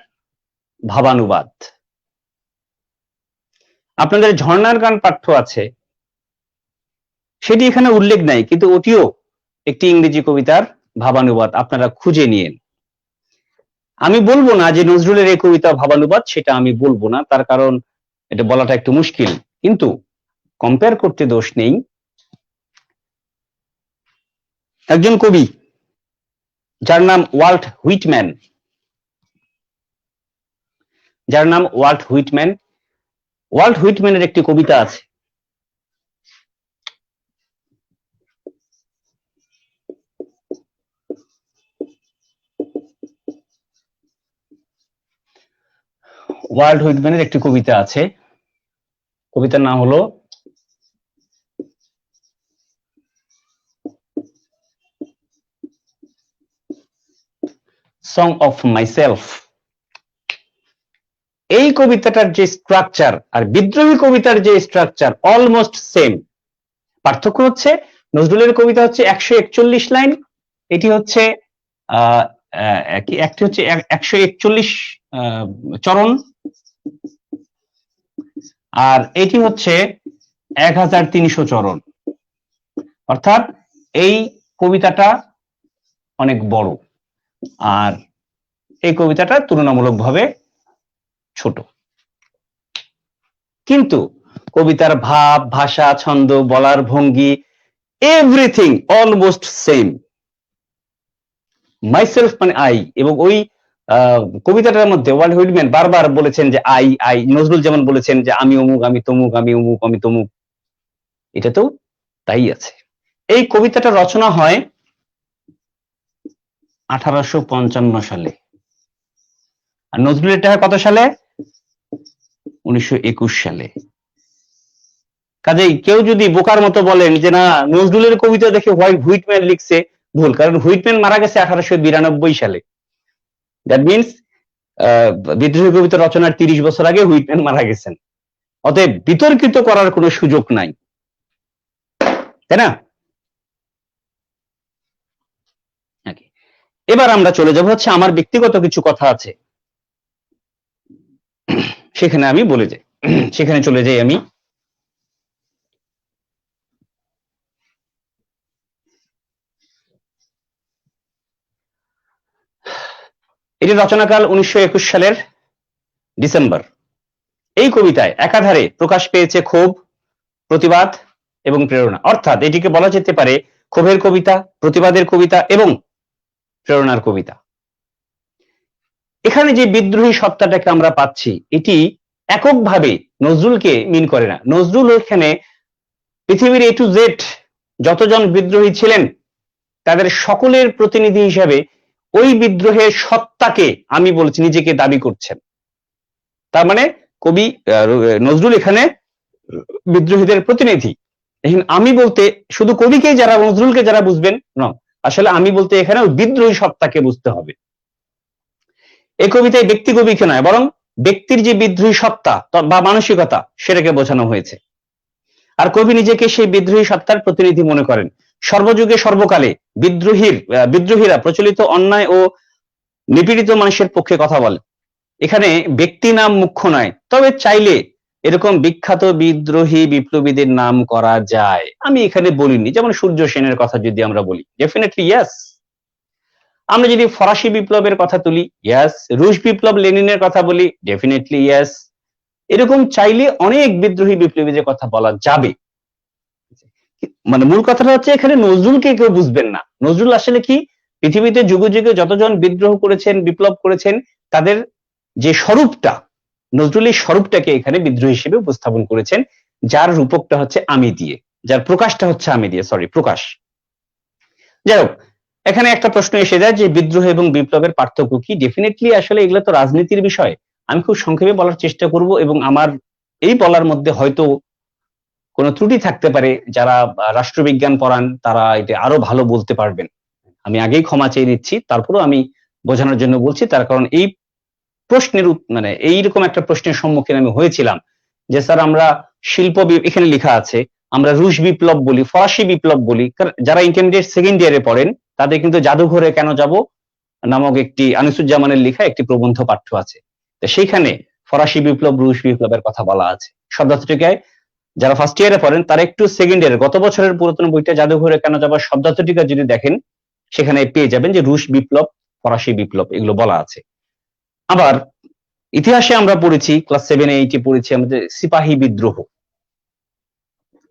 S1: ভাবানুবাদ। আপনাদের ঝর্ণার গান পাঠ্য আছে, সেটি এখানে উল্লেখ নাই, কিন্তু ওটিও একটি ইংরেজি কবিতার ভাবানুবাদ, আপনারা খুঁজে নিয়েন। আমি বলবো না যে নজরুলের এই কবিতা ভাবানুবাদ, সেটা আমি বলবো না, তার কারণ এটা বলাটা একটু মুশকিল, কিন্তু কম্পেয়ার করতে দোষ নেই। একজন কবি যার নাম ওয়াল্ট হুইটম্যান, ওয়াল্ট হুইটম্যানের একটি কবিতা আছে, ওয়াল্ট হুইটম্যানের একটি কবিতা আছে, কবিতার নাম হলো সং অফ মাইসেলফ। এই কবিতাটার যে স্ট্রাকচার আর বিদ্রোহী কবিতার যে স্ট্রাকচার অলমোস্ট সেম। পার্থক্য হচ্ছে নজরুলের কবিতা হচ্ছে 141 লাইন, এটি হচ্ছে একটি হচ্ছে 141 চরণ, আর এটি হচ্ছে 1300 চরণ। অর্থাৎ এই কবিতাটা অনেক বড় আর এই কবিতাটা তুলনামূলকভাবে ছোট, কিন্তু কবিতার ভাব, ভাষা, ছন্দ, বলার ভঙ্গি, এভরিথিং অলমোস্ট সেম। মাইসেলফ মানে আই, এবং ওই কবিতাটার মধ্যে ওয়াল্ট হুইটম্যান বারবার বলেছেন যে আই আই, নজরুল যেমন বলেছেন যে আমি অমুক, আমি তমুক, আমি অমুক, আমি তমুক, এটা তো তাই আছে। এই কবিতাটা রচনা হয় 1855 সালে, আর নজরুলের এটা কত সালে? 1921 সালে। কাজেই কেউ যদি বোকার মতো বলেন যে না নজরুলের কবিতা দেখে হুইটম্যান লিখছে, ভুল, কারণ হুইটম্যান মারা গেছে 1892 সালে। দ্যাট মিনস বিদ্রোহী কবিতা রচনার 30 বছর আগে হুইটম্যান মারা গেছেন, অতএব বিতর্কিত করার কোনো সুযোগ নাই, তাই না? এবার আমরা চলে যাব হচ্ছে আমার ব্যক্তিগত কিছু কথা আছে, সেখানে আমি বলে যাই, সেখানে চলে যাই আমি। এটি রচনাকাল 1921 সালের ডিসেম্বর। এই কবিতায় একাধারে প্রকাশ পেয়েছে ক্ষোভ, প্রতিবাদ এবং প্রেরণা, অর্থাৎ এটিকে বলা যেতে পারে ক্ষোভের কবিতা, প্রতিবাদের কবিতা এবং প্রেরণার কবিতা। এখানে যে বিদ্রোহী সত্তাটাকে আমরা পাচ্ছি, এটি এককভাবে নজরুলকে মিন করে না। নজরুল এখানে পৃথিবীর A to Z যতজন বিদ্রোহী ছিলেন তাদের সকলের প্রতিনিধি হিসেবে ওই বিদ্রোহের সত্তাকে, আমি বলছি, নিজেকে দাবি করছেন। তার মানে কবি নজরুল এখানে বিদ্রোহীদের প্রতিনিধি। আমি বলতে শুধু কবিকে যারা, নজরুলকে যারা বুঝবেন না, আসলে আমি বলতে এখানে বিদ্রোহী সত্তাকে বুঝতে হবে। এই কবিতায় ব্যক্তি কবিকে নয়, বরং ব্যক্তির যে বিদ্রোহী সত্তা বা মানসিকতা সেটাকে বোঝানো হয়েছে। আর কবি নিজেকে সেই বিদ্রোহী সত্তার প্রতিনিধি মনে করেন। সর্বযুগে সর্বকালে বিদ্রোহীরা প্রচলিত অন্যায় ও নিপীড়িত মানুষের পক্ষে কথা বলে। এখানে ব্যক্তি নাম মুখ্য নয়, তবে চাইলে এরকম বিখ্যাত বিদ্রোহী বিপ্লবীদের নাম করা যায়। আমি এখানে বলিনি, যেমন সূর্য সেনের কথা যদি আমরা বলি, ডেফিনেটলি ইয়েস। আমরা যদি ফরাসি বিপ্লবের কথা তুলি, ইয়েস। রুশ বিপ্লব লেনিনের কথা বলি, ডেফিনেটলি ইয়েস। এরকম চাইলে অনেক বিদ্রোহী বিপ্লবীদের কথা বলা যাবে। মানে মূল কথাটা হচ্ছে এখানে নজরুলকে কেউ বুঝবেন না। নজরুল আসলে কি, পৃথিবীতে যুগে যুগে যতজন বিদ্রোহ করেছেন, বিপ্লব করেছেন, তাদের যে স্বরূপটা, নজরুল এই স্বরূপটাকে এখানে বিদ্রোহ হিসেবে উপস্থাপন করেছেন, যার রূপকটা হচ্ছে আমি দিয়ে, যার প্রকাশটা হচ্ছে আমি দিয়ে, প্রকাশ। যাই হোক, এখানে একটা প্রশ্ন এসে যায় যে বিদ্রোহ এবং বিপ্লবের পার্থক্য কি। ডেফিনেটলি আসলে এগুলো তো রাজনীতির বিষয়। আমি খুব সংক্ষেপে বলার চেষ্টা করব, এবং আমার এই বলার মধ্যে হয়তো কোনো ত্রুটি থাকতে পারে। যারা রাষ্ট্রবিজ্ঞান পড়ান তারা এটা আরো ভালো বলতে পারবেন। আমি আগেই ক্ষমা চেয়ে নিচ্ছি, তারপরেও আমি বোঝানোর জন্য বলছি। তার কারণ এই প্রশ্নের মানে এইরকম একটা প্রশ্নের সম্মুখীন আমি হয়েছিলাম যে স্যার আমরা এখানে লেখা আছে আমরা রুশ বিপ্লব বলি, ফরাসি বিপ্লব বলি। যারা ইন্টারমিডিয়েট সেকেন্ড ইয়ারে পড়েন তাদের কিন্তু জাদুঘরে কেন যাব নামক একটি আনিসুজ্জামানের লেখা একটি প্রবন্ধ পাঠ্য আছে। তো সেইখানে ফরাসি বিপ্লব, রুশ বিপ্লবের কথা বলা আছে শব্দার্থটিকায়। যারা ফার্স্ট ইয়ারে পড়েন তারা একটু সেকেন্ড ইয়ারে, গত বছরের পুরাতন বইটা জাদুঘরে কেন যাবার শব্দার্থটিকা যদি দেখেন, সেখানে পেয়ে যাবেন যে রুশ বিপ্লব, ফরাসি বিপ্লব এগুলো বলা আছে। আবার ইতিহাসে আমরা পড়েছি, ক্লাস 7-8 পড়েছি আমাদের সিপাহী বিদ্রোহ।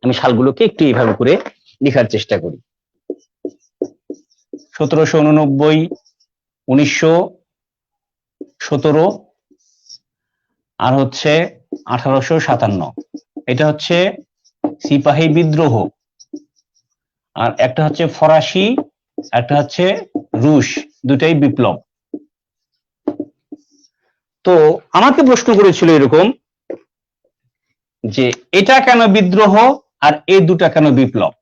S1: আমি সালগুলোকে একটু এইভাবে করে লেখার চেষ্টা করি। 1789, 1917, আর হচ্ছে 1857। এটা হচ্ছে সিপাহী বিদ্রোহ। আর একটা হচ্ছে ফরাসি, একটা হচ্ছে রুশ, দুটাই বিপ্লব। তো আমাকে প্রশ্ন করেছিল এরকম যে এটা কেন বিদ্রোহ আর এই দুটা কেন বিপ্লব।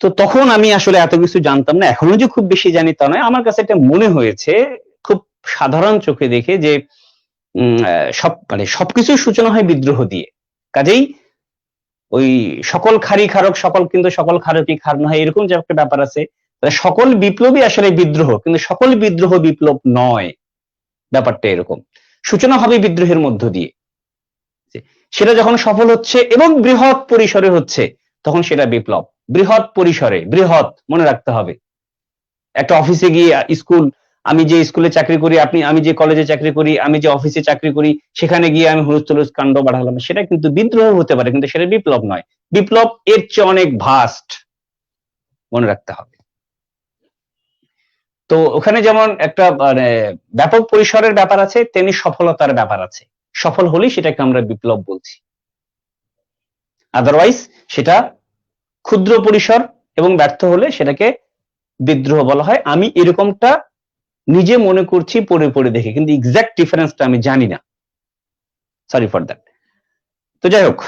S1: তো তখন আমি আসলে এত কিছু জানতাম না, এখনো যে খুব বেশি জানি তা নয়। আমার কাছে এটা মনে হয়েছে খুব সাধারণ চোখে দেখে যে সবকিছুর সূচনা হয় বিদ্রোহ দিয়ে। কাজেই ওই সকল খারি খারক সকল, কিন্তু সকল খারকই খার নয়, এরকম যে একটা ব্যাপার আছে। সকল বিপ্লবই আসলে বিদ্রোহ, কিন্তু সকল বিদ্রোহ বিপ্লব নয়। ব্যাপারটা এরকম, সূচনা হবে বিদ্রোহের মধ্য দিয়ে। সেটা যখন সফল হচ্ছে এবং বৃহৎ পরিসরে হচ্ছে, তখন সেটা বিপ্লব। বৃহৎ পরিসরে, বৃহৎ মনে রাখতে হবে। একটা অফিসে গিয়ে, স্কুল, আমি যে স্কুলে চাকরি করি, আমি যে কলেজে চাকরি করি, আমি যে অফিসে চাকরি করি, সেখানে গিয়ে আমি হুলস্থুল কাণ্ড বাড়ালাম, সেটা কিন্তু বিদ্রোহ হতে পারে, কিন্তু সেটা বিপ্লব নয়। বিপ্লব এর চেয়ে অনেক ভাস্ট, মনে রাখতে হবে। তো ওখানে যেমন একটা মানে ব্যাপক পরিসরের ব্যাপার আছে, তেমনি সফলতার ব্যাপার আছে। সফল হলেই সেটাকে আমরা বিপ্লব বলছি, আদারওয়াইজ সেটা ক্ষুদ্র পরিসর এবং ব্যর্থ হলে সেটাকে বিদ্রোহ বলা হয়। আমি এরকমটা নিজে মনে করছি পড়ে পড়ে দেখে, কিন্তু এক্সাক্ট ডিফারেন্সটা আমি জানি না, সরি ফর দ্যাট। তো যাই হোক,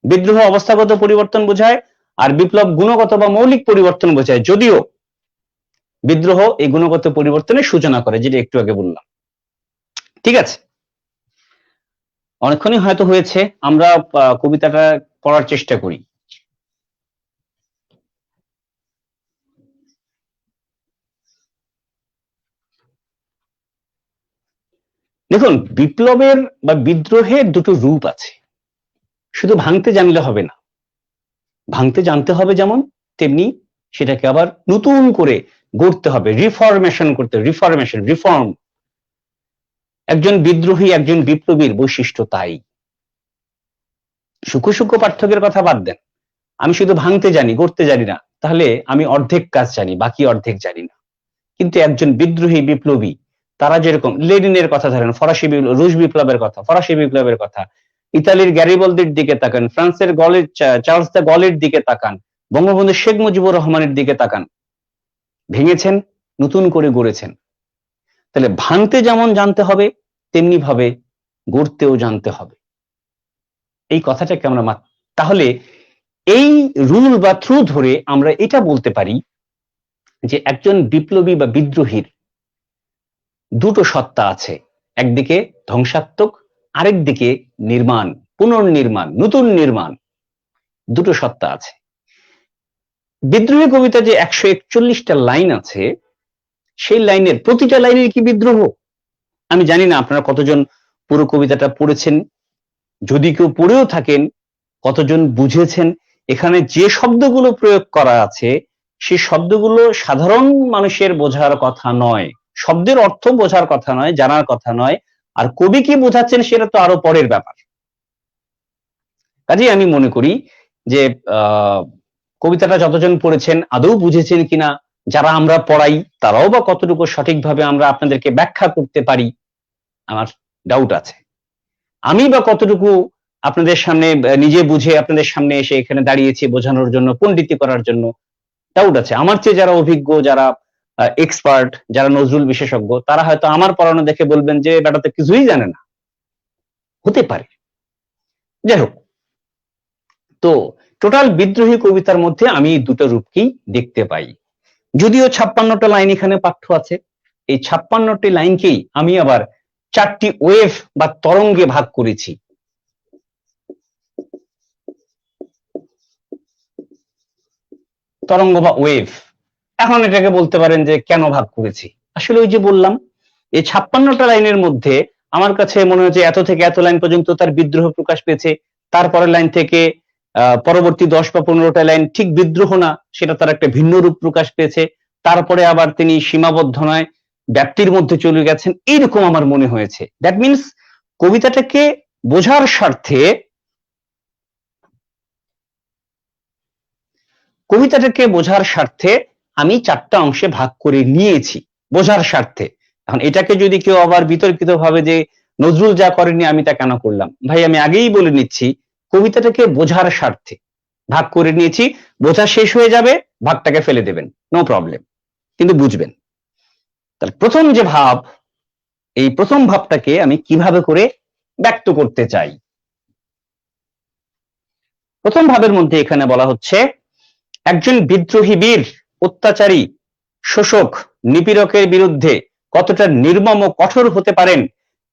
S1: বিদ্রোহ অবস্থাগত পরিবর্তন বোঝায় আর বিপ্লব গুণগত বা মৌলিক পরিবর্তন বোঝায়, যদিও বিদ্রোহ এই গুণগত পরিবর্তনের সূচনা করে, যেটা একটু আগে বললাম। ঠিক আছে, অনেকক্ষণই হয়তো হয়েছে, আমরা কবিতাটা পড়ার চেষ্টা করি। দেখুন, বিপ্লবের বা বিদ্রোহের দুটো রূপ আছে, শুধু ভাঙতে জানলে হবে না। ভাঙতে জানতে হবে যেমন, তেমনি সেটাকে আবার নতুন করে গড়তে হবে, রিফরমেশন করতে, রিফর্ম। একজন বিদ্রোহী, একজন বিপ্লবীর বৈশিষ্ট্য তাই। সূক্ষ্ম সূক্ষ্ম পার্থক্যের কথা বাদ দেন, আমি শুধু ভাঙতে জানি, গড়তে জানি না, তাহলে আমি অর্ধেক কাজ জানি, বাকি অর্ধেক জানি না। কিন্তু একজন বিদ্রোহী বিপ্লবী, তারা যেরকম লেনিনের কথা ধরেন, রুশ বিপ্লবের কথা, ফরাসি বিপ্লবের কথা, ইতালির গ্যারিবলদের দিকে তাকান, ফ্রান্সের চার্লস দ্য গলের দিকে তাকান, বঙ্গবন্ধু শেখ মুজিবুর রহমানের দিকে তাকান। ভেঙেছেন, নতুন করে গড়েছেন। তাহলে ভাঙতে যেমন জানতে হবে তেমনি ভাবে গড়তেও জানতে হবে। এই কথাটাকে আমরা তাহলে এই রুল বা থ্রু ধরে আমরা এটা বলতে পারি যে একজন বিপ্লবী বা বিদ্রোহীর দুটো সত্তা আছে, একদিকে ধ্বংসাত্মক, আরেকদিকে নির্মাণ, পুনর্নির্মাণ, নতুন নির্মাণ, দুটো সত্তা আছে। বিদ্রোহী কবিতা যে 141টা লাইন আছে, সেই লাইনের প্রতিটা লাইনের কি বিদ্রোহ? আমি জানি না আপনারা কতজন পুরো কবিতাটা পড়েছেন, যদি কেউ পড়েও থাকেন কতজন বুঝেছেন। এখানে যে শব্দগুলো প্রয়োগ করা আছে সেই শব্দগুলো সাধারণ মানুষের বোঝার কথা নয়, শব্দের অর্থ বোঝার কথা নয়, জানার কথা নয়। আর কবি কি বোঝাচ্ছেন সেটা তো আরো পরের ব্যাপার। কাজেই আমি মনে করি যে কবিতাটা যতজন পড়েছেন আদৌ বুঝেছেন কিনা, যারা আমরা পড়াই তারাও বা কতটুকু সঠিকভাবে আমরা আপনাদেরকে ব্যাখ্যা করতে পারি, আমার ডাউট আছে। আমি বা কতটুকু আপনাদের সামনে নিজে বুঝে আপনাদের সামনে এসে এখানে দাঁড়িয়েছি বোঝানোর জন্য, পণ্ডিতি করার জন্য, ডাউট আছে। আমার চেয়ে যারা অভিজ্ঞ, যারা এক্সপার্ট, যারা নজরুল বিশেষজ্ঞ, তারা হয়তো আমার পড়ানো দেখে বলবেন যে বেটা তো কিছুই জানে না, হতে পারে। যাই হোক, তো টোটাল বিদ্রোহী কবিতার মধ্যে আমি দুটো রূপকেই দেখতে পাই। যদিও 56টা লাইন এখানে পাঠ্য আছে, এই 56টি লাইনকেই আমি আবার 4টি ওয়েভ বা তরঙ্গে ভাগ করেছি। তরঙ্গ বা ওয়েভ। এখন এটাকে বলতে পারেন যে কেন ভাগ করেছি। আসলে ওই যে বললাম, এই 56টা লাইনের মধ্যে আমার কাছে মনে হচ্ছে এত থেকে এত লাইন পর্যন্ত তার বিদ্রোহ প্রকাশ পেয়েছে, তারপরের লাইন থেকে পরবর্তী 10 বা 15টা লাইন ঠিক বিদ্রোহ না, সেটা তার একটা ভিন্ন রূপ প্রকাশ পেয়েছে। তারপরে আবার তিনি সীমাবদ্ধ নয়, ব্যাপ্তির মধ্যে চলে গেছেন, এইরকম আমার মনে হয়েছে। দ্যাট মিনস কবিতাটাকে বোঝার স্বার্থে আমি 4টা অংশে ভাগ করে নিয়েছি বোঝার স্বার্থে। এখন এটাকে যদি কেউ আবার বিতর্কিত ভাবে যে নজরুল যা করেনি আমি তা কেন করলাম, ভাই আমি আগেই বলে নিচ্ছি কবিতাটাকে বোঝার স্বার্থে ভাগ করে নিয়েছি। বোঝা শেষ হয়ে যাবে, ভাগটাকে ফেলে দেবেন, নো প্রবলেম, কিন্তু বুঝবেন। তাহলে প্রথম যে ভাব, এই প্রথম ভাবটাকে আমি কিভাবে করে ব্যক্ত করতে চাই। প্রথম ভাবের মধ্যে এখানে বলা হচ্ছে একজন বিদ্রোহী বীর অত্যাচারী শোষক নিপীড়কের বিরুদ্ধে কতটা নির্মম ও কঠোর হতে পারেন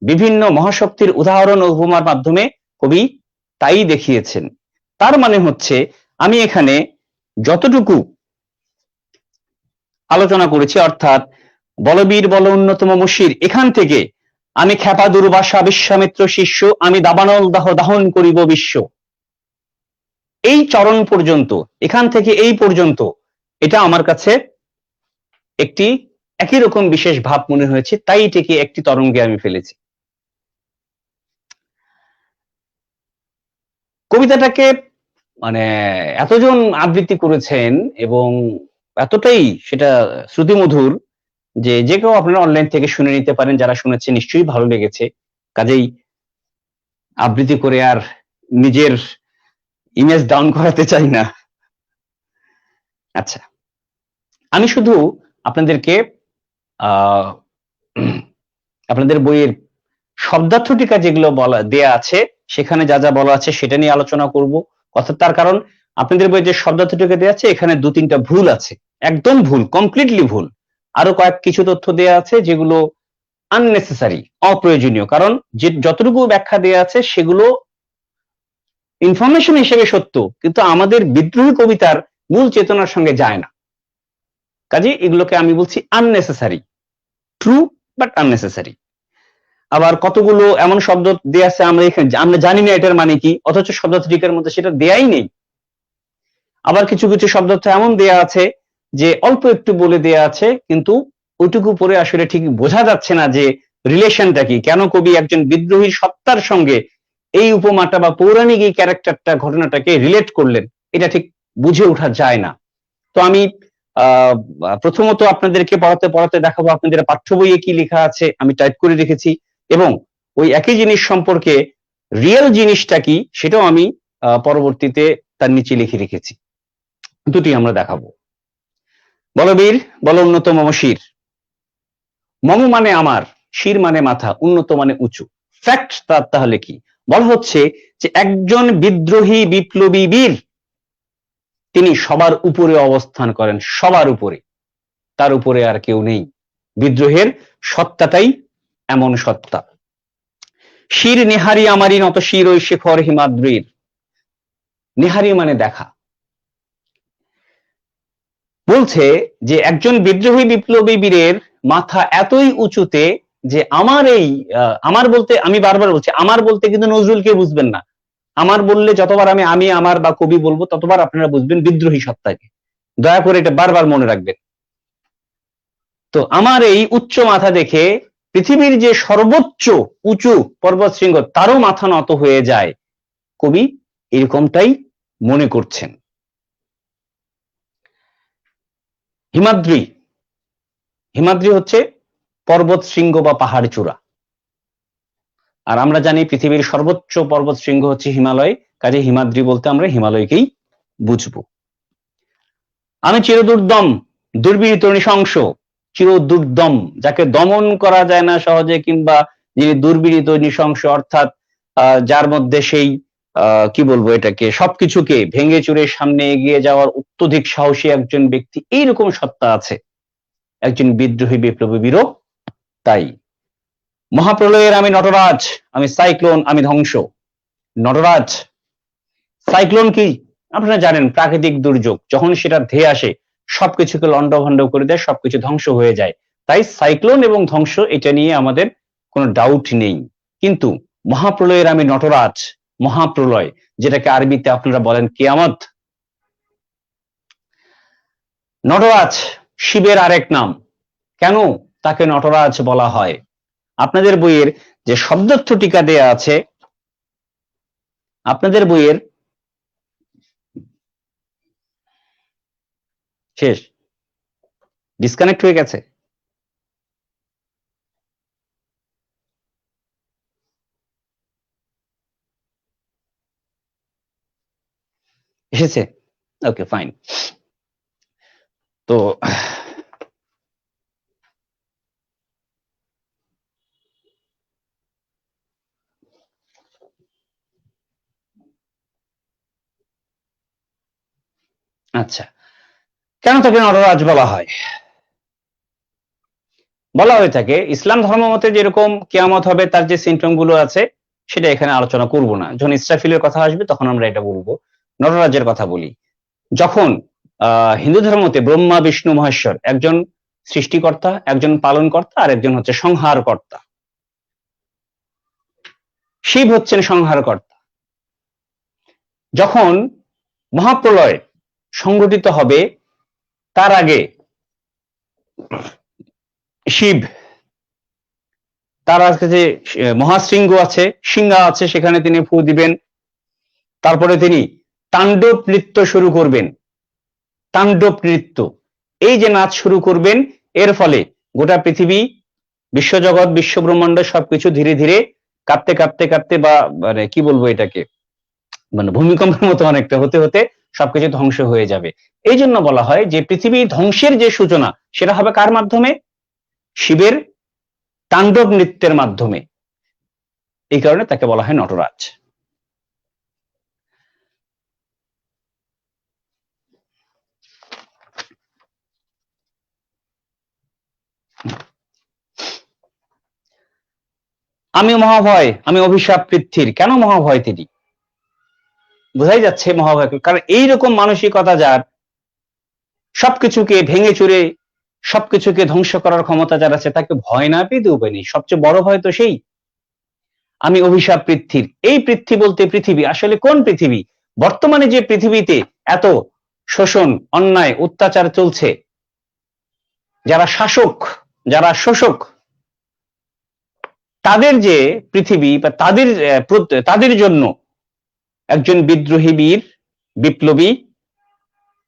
S1: বিভিন্ন মহাশক্তির উদাহরণ ও উপমার মাধ্যমে কবি তাই দেখিয়েছেন। তার মানে হচ্ছে আমি এখানে যতটুকু আলোচনা করেছি, অর্থাৎ বলবীর বল উন্নতম মশির, এখান থেকে আমি খ্যাপা দুর্বাসা বিশ্বামিত্র শিষ্য, আমি দাবানল দাহ দাহন করিব বিশ্ব, এই চরণ পর্যন্ত, এখান থেকে এই পর্যন্ত, এটা আমার কাছে একটি একই রকম বিশেষ ভাব মনে হয়েছে, তাই এটিকে একটি তরঙ্গে আমি ফেলেছি। কবিতাটাকে মানে এতজন আবৃত্তি করেছেন এবং এতটাই সেটা শ্রুতিমধুর যে যে কেউ আপনারা অনলাইন থেকে শুনে নিতে পারেন, যারা শুনেছে নিশ্চয়ই ভালো লেগেছে। কাজেই আবৃত্তি করে আর নিজের ইমেজ ডাউন করাতে চাই না। আচ্ছা, আমি শুধু আপনাদেরকে আপনাদের বইয়ের শব্দার্থ টিকা যেগুলো বলা দেয়া আছে সেখানে যা যা বলা আছে সেটা নিয়ে আলোচনা করব। অর্থাৎ তার কারণ আপনাদের বইয়ে যে শব্দার্থ টিকা দেয়া আছে এখানে 2-3টা ভুল আছে, একদম ভুল, কমপ্লিটলি ভুল। আরো কয়েক কিছু তথ্য দেয়া আছে যেগুলো আননেসেসারি, অপ্রয়োজনীয়। কারণ যে যতটুকু ব্যাখ্যা দেয়া আছে সেগুলো ইনফরমেশন হিসেবে সত্য, কিন্তু আমাদের বিদ্রোহী কবিতার মূল চেতনার সঙ্গে যায় না। কাজে এগুলোকে আমি বলছি আননেসেসারি, ট্রু বাট আননেসেসারি। আবার কতগুলো এমন শব্দ দেয়া আছে আমরা জানি না এটার মানে কি, অথচ শব্দার্থ টিকার মধ্যে সেটা দেয়াই নেই। আবার কিছু কিছু শব্দার্থ এমন দেয়া আছে যে অল্প একটু বলে দেয়া আছে, কিন্তু ওইটুকু পরে আসলে ঠিক বোঝা যাচ্ছে না যে রিলেশনটা কি, কেন কবি একজন বিদ্রোহী সত্তার সঙ্গে এই উপমাটা বা পৌরাণিক এই ক্যারেক্টারটা, ঘটনাটাকে রিলেট করলেন, এটা ঠিক বুঝে ওঠা যায় না। তো আমি প্রথমত আপনাদেরকে পড়াতে পড়াতে দেখাবো আপনাদের পাঠ্য বইয়ে কি লেখা আছে, আমি টাইপ করে রেখেছি, এবং ওই একই জিনিস সম্পর্কে রিয়েল জিনিসটা কি সেটাও আমি পরবর্তীতে তার নিচে লিখে রেখেছি। দুটি আমরা দেখাবো। বলবীর বল উন্নতম মশির, মম মানে আমার, শির মানে মাথা, উন্নত মানে উঁচু। ফ্যাক্ট তার তাহলে কি? বলা হচ্ছে যে একজন বিদ্রোহী বিপ্লবী বীর তিনি সবার উপরে অবস্থান করেন, সবার উপরে, তার উপরে আর কেউ নেই। বিদ্রোহের সত্তাটাই এমন সত্তা। শির নেহারি আমারই নত শির ওই শেখর হিমাদ্রির। নেহারি মানে দেখা। বলছে যে একজন বিদ্রোহী বিপ্লবী বীরের মাথা এতই উঁচুতে যে আমার এই আমার বলতে, আমি বারবার বলছি আমার বলতে কিন্তু নজরুলকে বুঝবেন না। আমার বললে যতবার আমি আমার বা কবি বলবো ততবার আপনারা বুঝবেন বিদ্রোহী সত্তাকে। দয়া করে এটা বারবার মনে রাখবেন। তো আমার এই উচ্চ মাথা দেখে পৃথিবীর যে সর্বোচ্চ উঁচু পর্বত শৃঙ্গ তারও মাথা নত হয়ে যায়। কবি এরকমটাই মনে করছেন। হিমাদ্রি, হিমাদ্রি হচ্ছে পর্বত শৃঙ্গ বা পাহাড় চূড়া। আর আমরা জানি পৃথিবীর সর্বোচ্চ পর্বত শৃঙ্গ হচ্ছে হিমালয়, কাজে হিমাদ্রি বলতে আমরা হিমালয়কেই বুঝবো। আমি চিরদুর্দম, দুর্বিনীত নৃশংস, চিরদুর্দম, যাকে দমন করা যায় না সহজে, কিংবা যিনি দুর্বিনীত নৃশংস অর্থাৎ যার মধ্যে সেই কি বলবো এটাকে, সবকিছুকে ভেঙে চুরে সামনে এগিয়ে যাওয়ার অত্যধিক সাহসী একজন ব্যক্তি, এইরকম সত্তা আছে একজন বিদ্রোহী বিপ্লবী বীরও তাই। মহাপ্রলয়ের আমি নটরাজ, আমি সাইক্লোন, আমি ধ্বংস। নটরাজ, সাইক্লোন কি আপনারা জানেন, প্রাকৃতিক দুর্যোগ যখন সেটা ধেয়ে আসে সবকিছুকে লন্ডভন্ড করে দেয়, সবকিছু ধ্বংস হয়ে যায়। তাই সাইক্লোন এবং ধ্বংস এটা নিয়ে আমাদের কোনো ডাউট নেই। কিন্তু মহাপ্রলয়ের আমি নটরাজ, মহাপ্রলয় যেটাকে আরবিতে আপনারা বলেন কিয়ামত। নটরাজ শিবের আরেক নাম। কেন তাকে নটরাজ বলা হয়? আপনাদের বইয়ের যে শব্দার্থ টিকা দেয়া আছে, আপনাদের বইয়ের শেষ, ডিসকানেক্ট হয়ে গেছে। এসেছে? Okay fine. তো আচ্ছা, কেন তাকে নটরাজ বলা হয়? বলা হয়ে থাকে ইসলাম ধর্ম মতে যেরকম কিয়ামত হবে তার যে সিমটম গুলো আছে সেটা এখানে আলোচনা করব না। যখন ইসরাফিলের কথা আসবে তখন আমরা এটা বলবো। নটরাজের কথা বলি। যখন হিন্দু ধর্মতে ব্রহ্মা বিষ্ণু মহেশ্বর, একজন সৃষ্টিকর্তা, একজন পালনকর্তা, আর একজন হচ্ছে সংহারকর্তা। শিব হচ্ছেন সংহারকর্তা। যখন মহাপ্রলয় সংঘটিত হবে তার আগে শিব, তার কাছে মহাশৃঙ্গ আছে, সিংহা আছে, সেখানে তিনি ফু দিবেন। তারপরে তিনি তাণ্ডব নৃত্য শুরু করবেন। তাণ্ডব নৃত্য, এই যে নাচ শুরু করবেন, এর ফলে গোটা পৃথিবী, বিশ্বজগৎ, বিশ্বব্রহ্মাণ্ড সবকিছু ধীরে ধীরে কাঁপতে কাঁপতে কাঁপতে বা মানে কি বলবো এটাকে, মানে ভূমিকম্পের মতো অনেকটা হতে হতে সবকিছু ধ্বংস হয়ে যাবে। এই জন্য বলা হয় যে পৃথিবী ধ্বংসের যে সূচনা সেটা হবে কার মাধ্যমে? শিবের তাণ্ডব নৃত্যের মাধ্যমে। এই কারণে তাকে বলা হয় নটরাজ। আমি মহাভয়, আমি অভিশাপ পৃথ্বীর। কেন মহাভয় তিনি? বোঝাই যাচ্ছে মহাভয়, কারণ এইরকম মানসিকতা যার, সবকিছুকে ভেঙে চুরে সবকিছুকে ধ্বংস করার ক্ষমতা যার আছে, তাকে ভয় না পেতে উপায় নেই। সবচেয়ে বড় ভয় তো সেই। আমি অভিশাপ পৃথ্বীর। এই পৃথ্বী বলতে পৃথিবী আসলে কোন পৃথিবী? বর্তমানে যে পৃথিবীতে এত শোষণ, অন্যায়, অত্যাচার চলছে, যারা শাসক, যারা শোষক, তাদের যে পৃথিবী বা তাদের জন্য একজন বিদ্রোহী বীর, বিপ্লবী,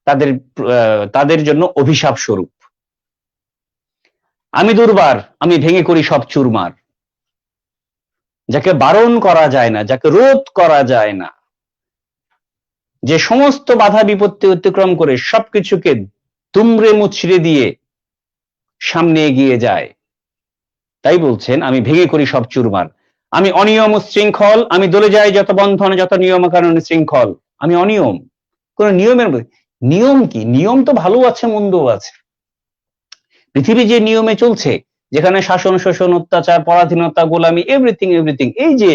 S1: তাদের তাদের জন্য অভিশাপ স্বরূপ। আমি দুর্বার, আমি ভেঙে করি সব চুরমার। যাকে বারণ করা যায় না, যাকে রোধ করা যায় না, যে সমস্ত বাধা বিপত্তি অতিক্রম করে সবকিছুকে দুমড়ে মুচড়ে দিয়ে সামনে এগিয়ে যায়, তাই বলছেন আমি ভেঙে করি সব চুরমার, আমি অনিয়ম শৃঙ্খল, আমি দলে যাই যত বন্ধন যত নিয়ম কানুন শৃঙ্খল, আমি অনিয়ম। কোন নিয়মের নিয়ম কি? নিয়ম তো ভালো আছে মন্দও আছে। পৃথিবী যে নিয়মে চলছে, যেখানে শাসন শোষণ অত্যাচার পরাধীনতা গোলামি এভরিথিং এভরিথিং, এই যে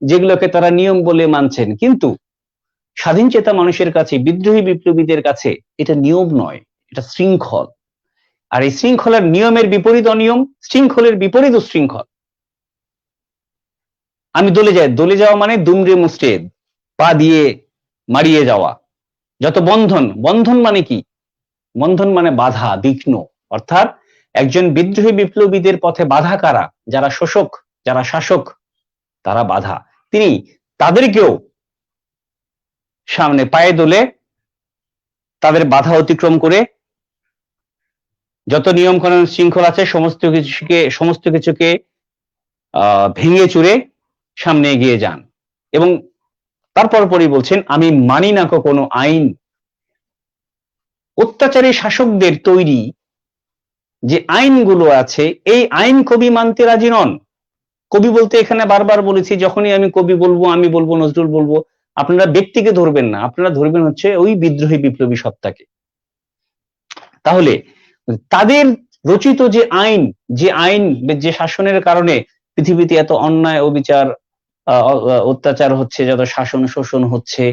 S1: যেগুলোকে তারা নিয়ম বলে মানছেন, কিন্তু স্বাধীন চেতা মানুষের কাছে, বিদ্রোহী বিপ্লবীদের কাছে এটা নিয়ম নয়, এটা শৃঙ্খল। আর এই শৃঙ্খলার নিয়মের বিপরীত অনিয়ম, শৃঙ্খলের বিপরীত উশৃঙ্খল। আমি দলে যাই, দলে যাওয়া মানে দুমড়ে মুচড়ে পা দিয়ে মারিয়ে যাওয়া। যত বন্ধন, বন্ধন মানে কি? বন্ধন মানে বাধা বিঘ্ন, অর্থাৎ একজন বিদ্রোহী বিপ্লবীদের পথে বাধা কারা? যারা শোষক, যারা শাসক, তারা বাধা। তিনি তাদেরকেও সামনে পায়ে দোলে তাদের বাধা অতিক্রম করে যত নিয়ম কানুন শৃঙ্খল আছে সমস্ত কিছুকে ভেঙে চুরে সামনে এগিয়ে যান। এবং তারপর পরই বলছেন আমি মানি না কোনো আইন। অত্যাচারী শাসকদের তৈরি যে আইনগুলো আছে, এই আইন কবি মানতে রাজি নন। কবি বলতে এখানে বারবার বলেছি, যখনই আমি কবি বলবো, আমি বলবো নজরুল বলবো, আপনারা ব্যক্তিকে ধরবেন না, আপনারা ধরবেন হচ্ছে ওই বিদ্রোহী বিপ্লবী সত্তাকে। তাহলে তাদের রচিত যে আইন, যে শাসনের কারণে পৃথিবীতে এত অন্যায় অবিচার অত্যাচার হচ্ছে, যত শাসন শোষণ হচ্ছে,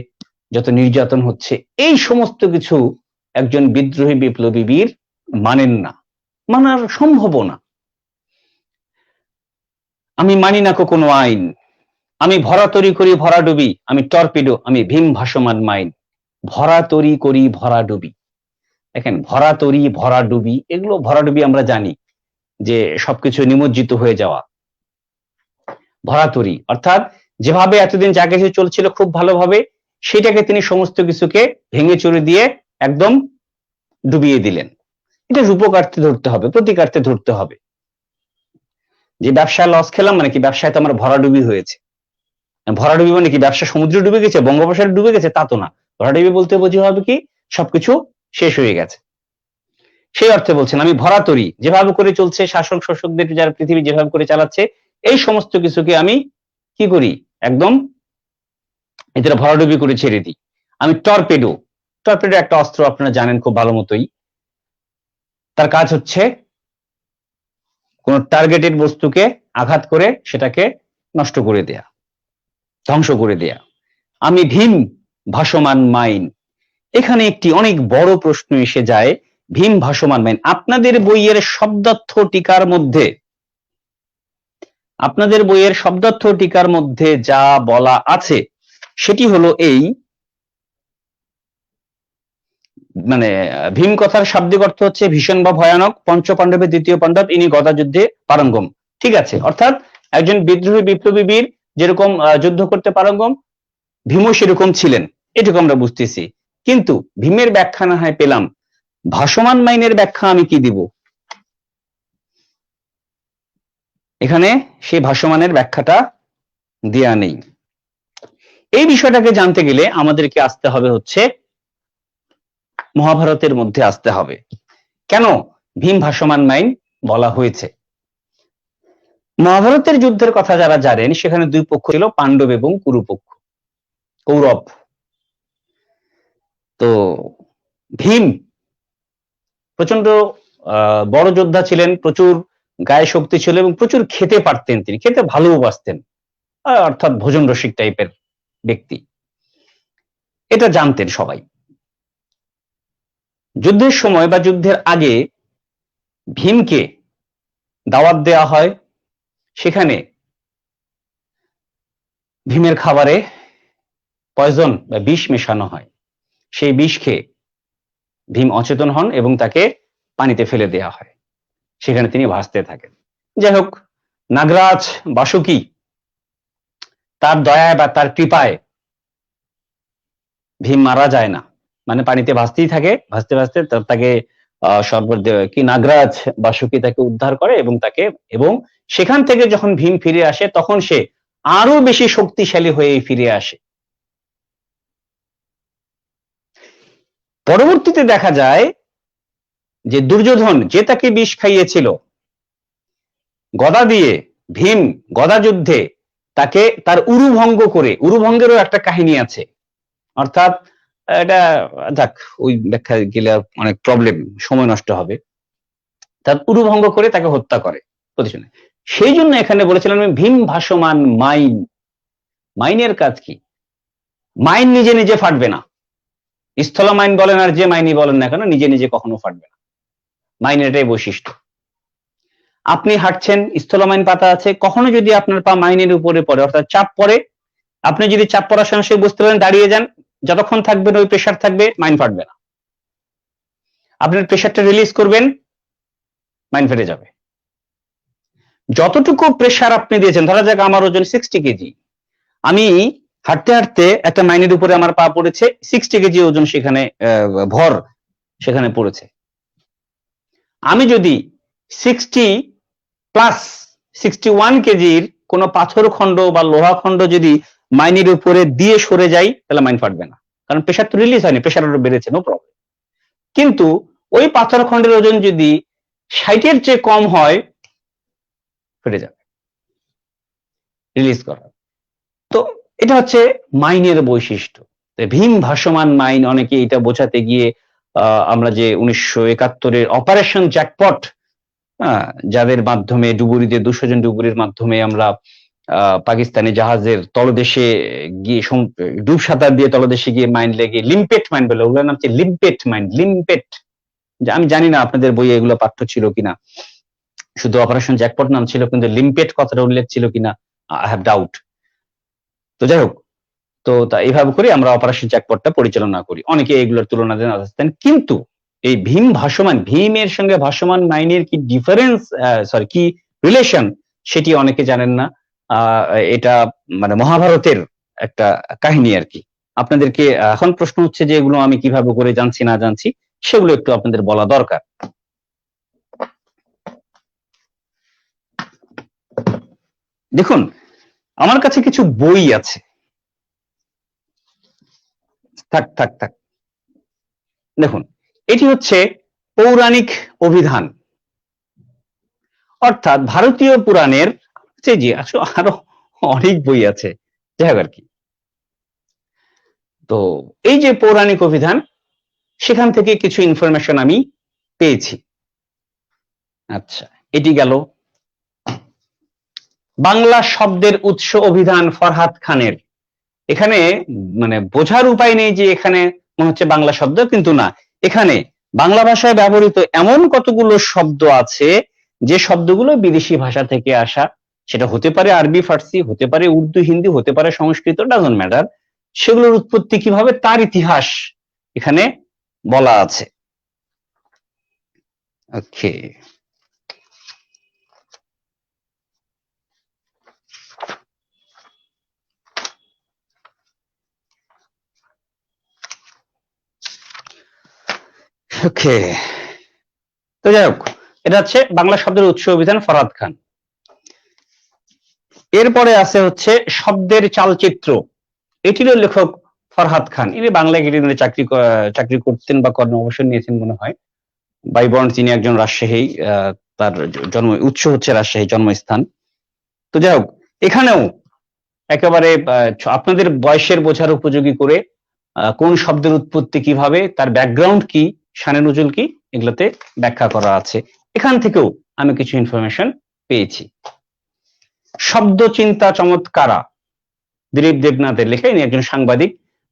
S1: যত নির্যাতন হচ্ছে, এই সমস্ত কিছু একজন বিদ্রোহী বিপ্লবী বীর মানেন না, মানার সম্ভব না। আমি মানি না কোনো আইন, আমি ভরা তরি করি ভরা ডুবি, আমি টর্পিডো, আমি ভীম ভাসমান মাইন। ভরা তরি করি ভরা ডুবি, দেখেন ভরা তরি ভরা ডুবি, এগুলো ভরাডুবি আমরা জানি যে সবকিছু নিমজ্জিত হয়ে যাওয়া। ভরা তরি অর্থাৎ যেভাবে এতদিন যা কিছু চলছিল খুব ভালোভাবে, সেটাকে তিনি সমস্ত কিছুকে ভেঙে চুরে দিয়ে একদম ডুবিয়ে দিলেন। এটা রূপকার্থে ধরতে হবে, প্রতিকার্থে ধরতে হবে। যে ব্যবসায় লস খেলাম মানে কি? ব্যবসায় তো আমার ভরাডুবি হয়েছে। ভরাডুবি মানে কি ব্যবসা সমুদ্রে ডুবে গেছে, বঙ্গোপসাগরে ডুবে গেছে, তা তো না। ভরাডুবি বলতে বোঝা হবে কি সবকিছু শেষ হয়ে গেছে। সেই অর্থে বলছেন আমি ভরা তরি, যেভাবে করে চলছে শাসক শোষকদের যারা পৃথিবী যেভাবে করে চালাচ্ছে, এই সমস্ত কিছুকে আমি কি করি? একদম এদের ভরাডুবি করে ছেড়ে দিই। আমি টর্পেডো, টর্পেডো একটা অস্ত্র, আপনারা জানেন খুব ভালো মতোই। তার কাজ হচ্ছে কোন টার্গেটেড বস্তুকে আঘাত করে সেটাকে নষ্ট করে দেয়া, ধ্বংস করে দেয়া। আমি ভীম ভাসমান মাইন, এখানে একটি অনেক বড় প্রশ্ন এসে যায়। ভীম ভাসমান মাইন, আপনাদের বইয়ের শব্দার্থ টিকার মধ্যে, আপনাদের বইয়ের শব্দার্থ টিকার মধ্যে যা বলা আছে সেটি হলো এই, মানে ভীম কথার শাব্দিক অর্থ হচ্ছে ভীষণ বা ভয়ানক, পঞ্চ পাণ্ডবের দ্বিতীয় পাণ্ডব, ইনি গদা যুদ্ধে পারঙ্গম। ঠিক আছে, অর্থাৎ একজন বিদ্রোহী বিপ্লবী বীর যেরকম যুদ্ধ করতে পারঙ্গম, ভীমও সেরকম ছিলেন, এটুকু আমরা বুঝতেছি। কিন্তু ভীমের ব্যাখ্যা না হয় পেলাম, ভাসমান মাইনের ব্যাখ্যা আমি কি দিব? এখানে সেই ভাসমানের ব্যাখ্যাটা দেয়া নেই। এই বিষয়টাকে জানতে গেলে আমাদেরকে আসতে হবে হচ্ছে মহাভারতের মধ্যে আসতে হবে। কেন ভীম ভাসমান মাইন বলা হয়েছে? মহাভারতের যুদ্ধের কথা যারা জানেন, সেখানে দুই পক্ষ ছিল, পাণ্ডব এবং কুরুপক্ষ, কৌরব। তো ভীম প্রচন্ড বড় যোদ্ধা ছিলেন, প্রচুর গায়ে শক্তি ছিল এবং প্রচুর খেতে পারতেন, তিনি খেতে ভালোবাসতেন, অর্থাৎ ভোজন রসিক টাইপের ব্যক্তি, এটা জানতেন সবাই। যুদ্ধের সময় বা যুদ্ধের আগে ভীমকে দাওয়াত দেওয়া হয়, সেখানে ভীমের খাবারে পয়জন বা বিষ মেশানো হয়। সেই বিষ খেয়ে ভীম অচেতন হন এবং তাকে পানিতে ফেলে দেওয়া হয়, সেখানে তিনি ভাসতে থাকেন। যাই হোক, নাগরাজ বাসুকি তার দয়ায় বা তার কৃপায় ভীম মারা যায় না, মানে পানিতে ভাসতেই থাকে, ভাসতে ভাসতে তাকে কি নাগরাজ বাসুকি তাকে উদ্ধার করে এবং সেখান থেকে যখন ভীম ফিরে আসে তখন সে আরো বেশি শক্তিশালী হয়ে ফিরে আসে। পরবর্তীতে দেখা যায় যে দুর্যোধন যে তাকে বিষ খাইয়েছিল, গদা দিয়ে ভীম গদা যুদ্ধে তাকে তার উরুভঙ্গ করে, উরুভঙ্গেরও একটা কাহিনী আছে, অর্থাৎ এটা যাক ওই ব্যাখ্যা গেলে অনেক প্রবলেম, সময় নষ্ট হবে। তার উরুভঙ্গ করে তাকে হত্যা করে প্রতিশোধে। সেই জন্য এখানে বলেছিলাম ভীম ভাসমান মাইন। মাইনের কাজ কি? মাইন নিজে নিজে ফাটবে না, স্থল মাইন বলেন আর যে মাইনই বলেন না কেন, নিজে নিজে কখনো ফাটবে না। মাইনের এটাই বৈশিষ্ট্য। আপনি হাঁটছেন, স্থলমাইন পাতা আছে, কখনো যদি আপনার পা মাইনের উপরে পড়ে, অর্থাৎ চাপ পড়ে, আপনি যদি চাপ পড়ার সঙ্গে সঙ্গে বুঝতে পারেন, দাঁড়িয়ে যান, যতক্ষণ থাকবেন ওই প্রেশার থাকবে, মাইন ফাটবে না। আপনার প্রেশারটা রিলিজ করবেন, মাইন ফেটে যাবে। যতটুকু প্রেশার আপনি দিয়েছেন, ধরা যাক আমার ওজন 60 কেজি, আমি হাঁটতে হাঁটতে একটা মাইনের উপরে আমার পা পড়েছে, 60 কেজি ওজন সেখানে ভর সেখানে পড়েছে। আমি যদি 61 কেজির কোন পাথর খণ্ড বা লোহা খণ্ড যদি মাইনের উপরে দিয়ে সরে যাই, তাহলে মাইন ফাটবে না, কারণ প্রেশার তো রিলিজ হয়নি, প্রেশার আরো বেড়েছে, নো প্রবলেম। কিন্তু ওই পাথর খণ্ডের ওজন যদি 60-এর চেয়ে কম হয়, ফেটে যাবে, রিলিজ করা। তো এটা হচ্ছে মাইনের বৈশিষ্ট্য। ভীম ভাসমান মাইন, অনেকে এটা বোঝাতে গিয়ে আমরা যে 1971-এর অপারেশন জ্যাকপট, যাদের মাধ্যমে ডুবুরিদের 200 জন ডুবুরির মাধ্যমে আমরা পাকিস্তানি জাহাজের তলদেশে গিয়ে ডুব সাঁতার দিয়ে তলদেশে গিয়ে মাইন লেগে লিম্পেট মাইন বলে, ওগুলোর নাম হচ্ছে লিম্পেট মাইন। লিম্পেট, আমি জানি না আপনাদের বইয়ে এগুলো পাঠ্য ছিল কিনা, শুধু অপারেশন জ্যাকপট নাম ছিল, কিন্তু লিম্পেট কথাটা উল্লেখ ছিল কিনা আই হ্যাভ ডাউট। তো যাই হোক, তো এইভাবে করে আমরা অপারেশন জ্যাকপটটা পরিচালনা করি, অনেকে এগুলোর তুলনা দেন। কিন্তু এই ভীম ভাসমান, ভীমের সঙ্গে ভাসমান মাইনের কি ডিফারেন্স, কি রিলেশন, সেটি অনেকে জানেন না। এটা মানে মহাভারতের একটা কাহিনী আর কি। আপনাদেরকে এখন প্রশ্ন হচ্ছে যে এগুলো আমি কিভাবে করে জানছি না জানছি, সেগুলো একটু আপনাদের বলা দরকার। দেখুন, আমার কাছে কিছু বই আছে, থাক দেখুন, এটি হচ্ছে পৌরাণিক অভিধান, অর্থাৎ ভারতীয় পুরাণের জি আরো অনেক বই আছে, যাই হোক আর কি। তো এই যে পৌরাণিক অভিধান, সেখান থেকে কিছু ইনফরমেশন আমি পেয়েছি। আচ্ছা, এটি গেল। বাংলা শব্দের উৎস অভিধান ফরহাদ খানের। এখানে মানে বোঝার উপায় নেই যে এখানে মনে হচ্ছে বাংলা শব্দ, কিন্তু না, এখানে বাংলা ভাষায় ব্যবহৃত এমন কতগুলো শব্দ আছে যে শব্দগুলো বিদেশি ভাষা থেকে আসা, সেটা হতে পারে আরবি ফার্সি, হতে পারে উর্দু হিন্দি, হতে পারে সংস্কৃত, ডাজন্ট ম্যাটার। সেগুলোর উৎপত্তি কিভাবে, তার ইতিহাস এখানে বলা আছে। ওকে, ওকে, তো যাই হোক, এটা হচ্ছে বাংলা শব্দের উৎস অভিধান ফরহাদ খান। এরপরে আছে হচ্ছে শব্দের চালচিত্র, এটিরও লেখক ফরহাদ খান। ইনি বাংলা একাডেমিতে চাকরি করতেন বা কর্ম অবসর নিয়েছেন মনে হয়। বাইবর্ন, তিনি একজন রাজশাহী, তার জন্ম উৎস হচ্ছে রাজশাহী জন্মস্থান। তো যাই হোক, এখানেও একেবারে আপনাদের বয়সের বোঝার উপযোগী করে কোন শব্দের উৎপত্তি কিভাবে, তার ব্যাকগ্রাউন্ড কি, শানে নজুল কি, এগুলোতে ব্যাখ্যা করা আছে। এখান থেকেও আমি কিছু ইনফরমেশন পেয়েছি। শব্দ চিন্তা চমৎকারা, দিলীপ দেবনাথের লেখা, ইনি একজন সাংবাদিক।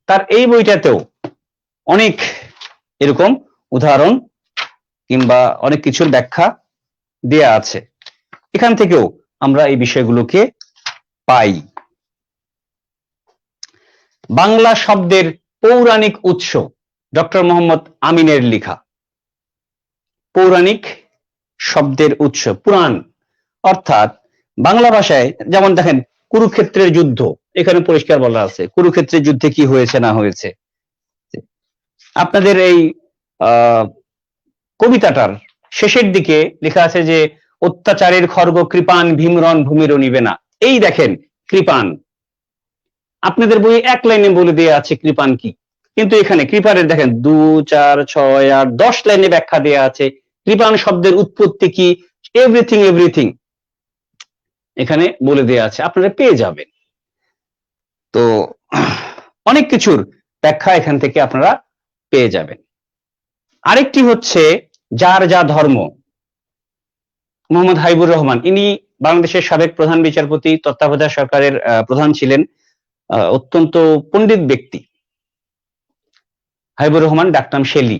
S1: তার এই বইটাতেও অনেক এরকম উদাহরণ কিংবা অনেক কিছুর ব্যাখ্যা দেয়া আছে। এখান থেকেও আমরা এই বিষয়গুলোকে পাই। বাংলা শব্দের পৌরাণিক উৎস, ডক্টর মোহাম্মদ আমিনের লেখা। পৌরাণিক শব্দের উৎস, পুরাণ, অর্থাৎ বাংলা ভাষায় যেমন দেখেন কুরুক্ষেত্রের যুদ্ধ, এখানে পরিষ্কার বলা আছে কুরুক্ষেত্রের যুদ্ধে কি হয়েছে না হয়েছে। আপনাদের এই কবিতাটার শেষের দিকে লেখা আছে যে অত্যাচারের খর্গ কৃপান ভীমরণ ভূমির নিবে না। এই দেখেন কৃপান, আপনাদের বই এক লাইনে বলে দেওয়া আছে কৃপান কি, কিন্তু এখানে কৃপানের দেখেন 2, 4, 6, 8, 10 লাইনে ব্যাখ্যা দেওয়া আছে কৃপান শব্দের উৎপত্তি কি, এভরিথিং। এখানে বলে দেওয়া আছে, আপনারা পেয়ে যাবেন। তো অনেক কিছুর ব্যাখ্যা এখান থেকে আপনারা পেয়ে যাবেন। আরেকটি হচ্ছে যার যা ধর্ম। মোহাম্মদ হাবিবুর রহমান, ইনি বাংলাদেশের সাবেক প্রধান বিচারপতি, তত্ত্বাবধায়ক সরকারের প্রধান ছিলেন, অত্যন্ত পণ্ডিত ব্যক্তি হাবিবুর রহমান, ডাকনাম শেলি।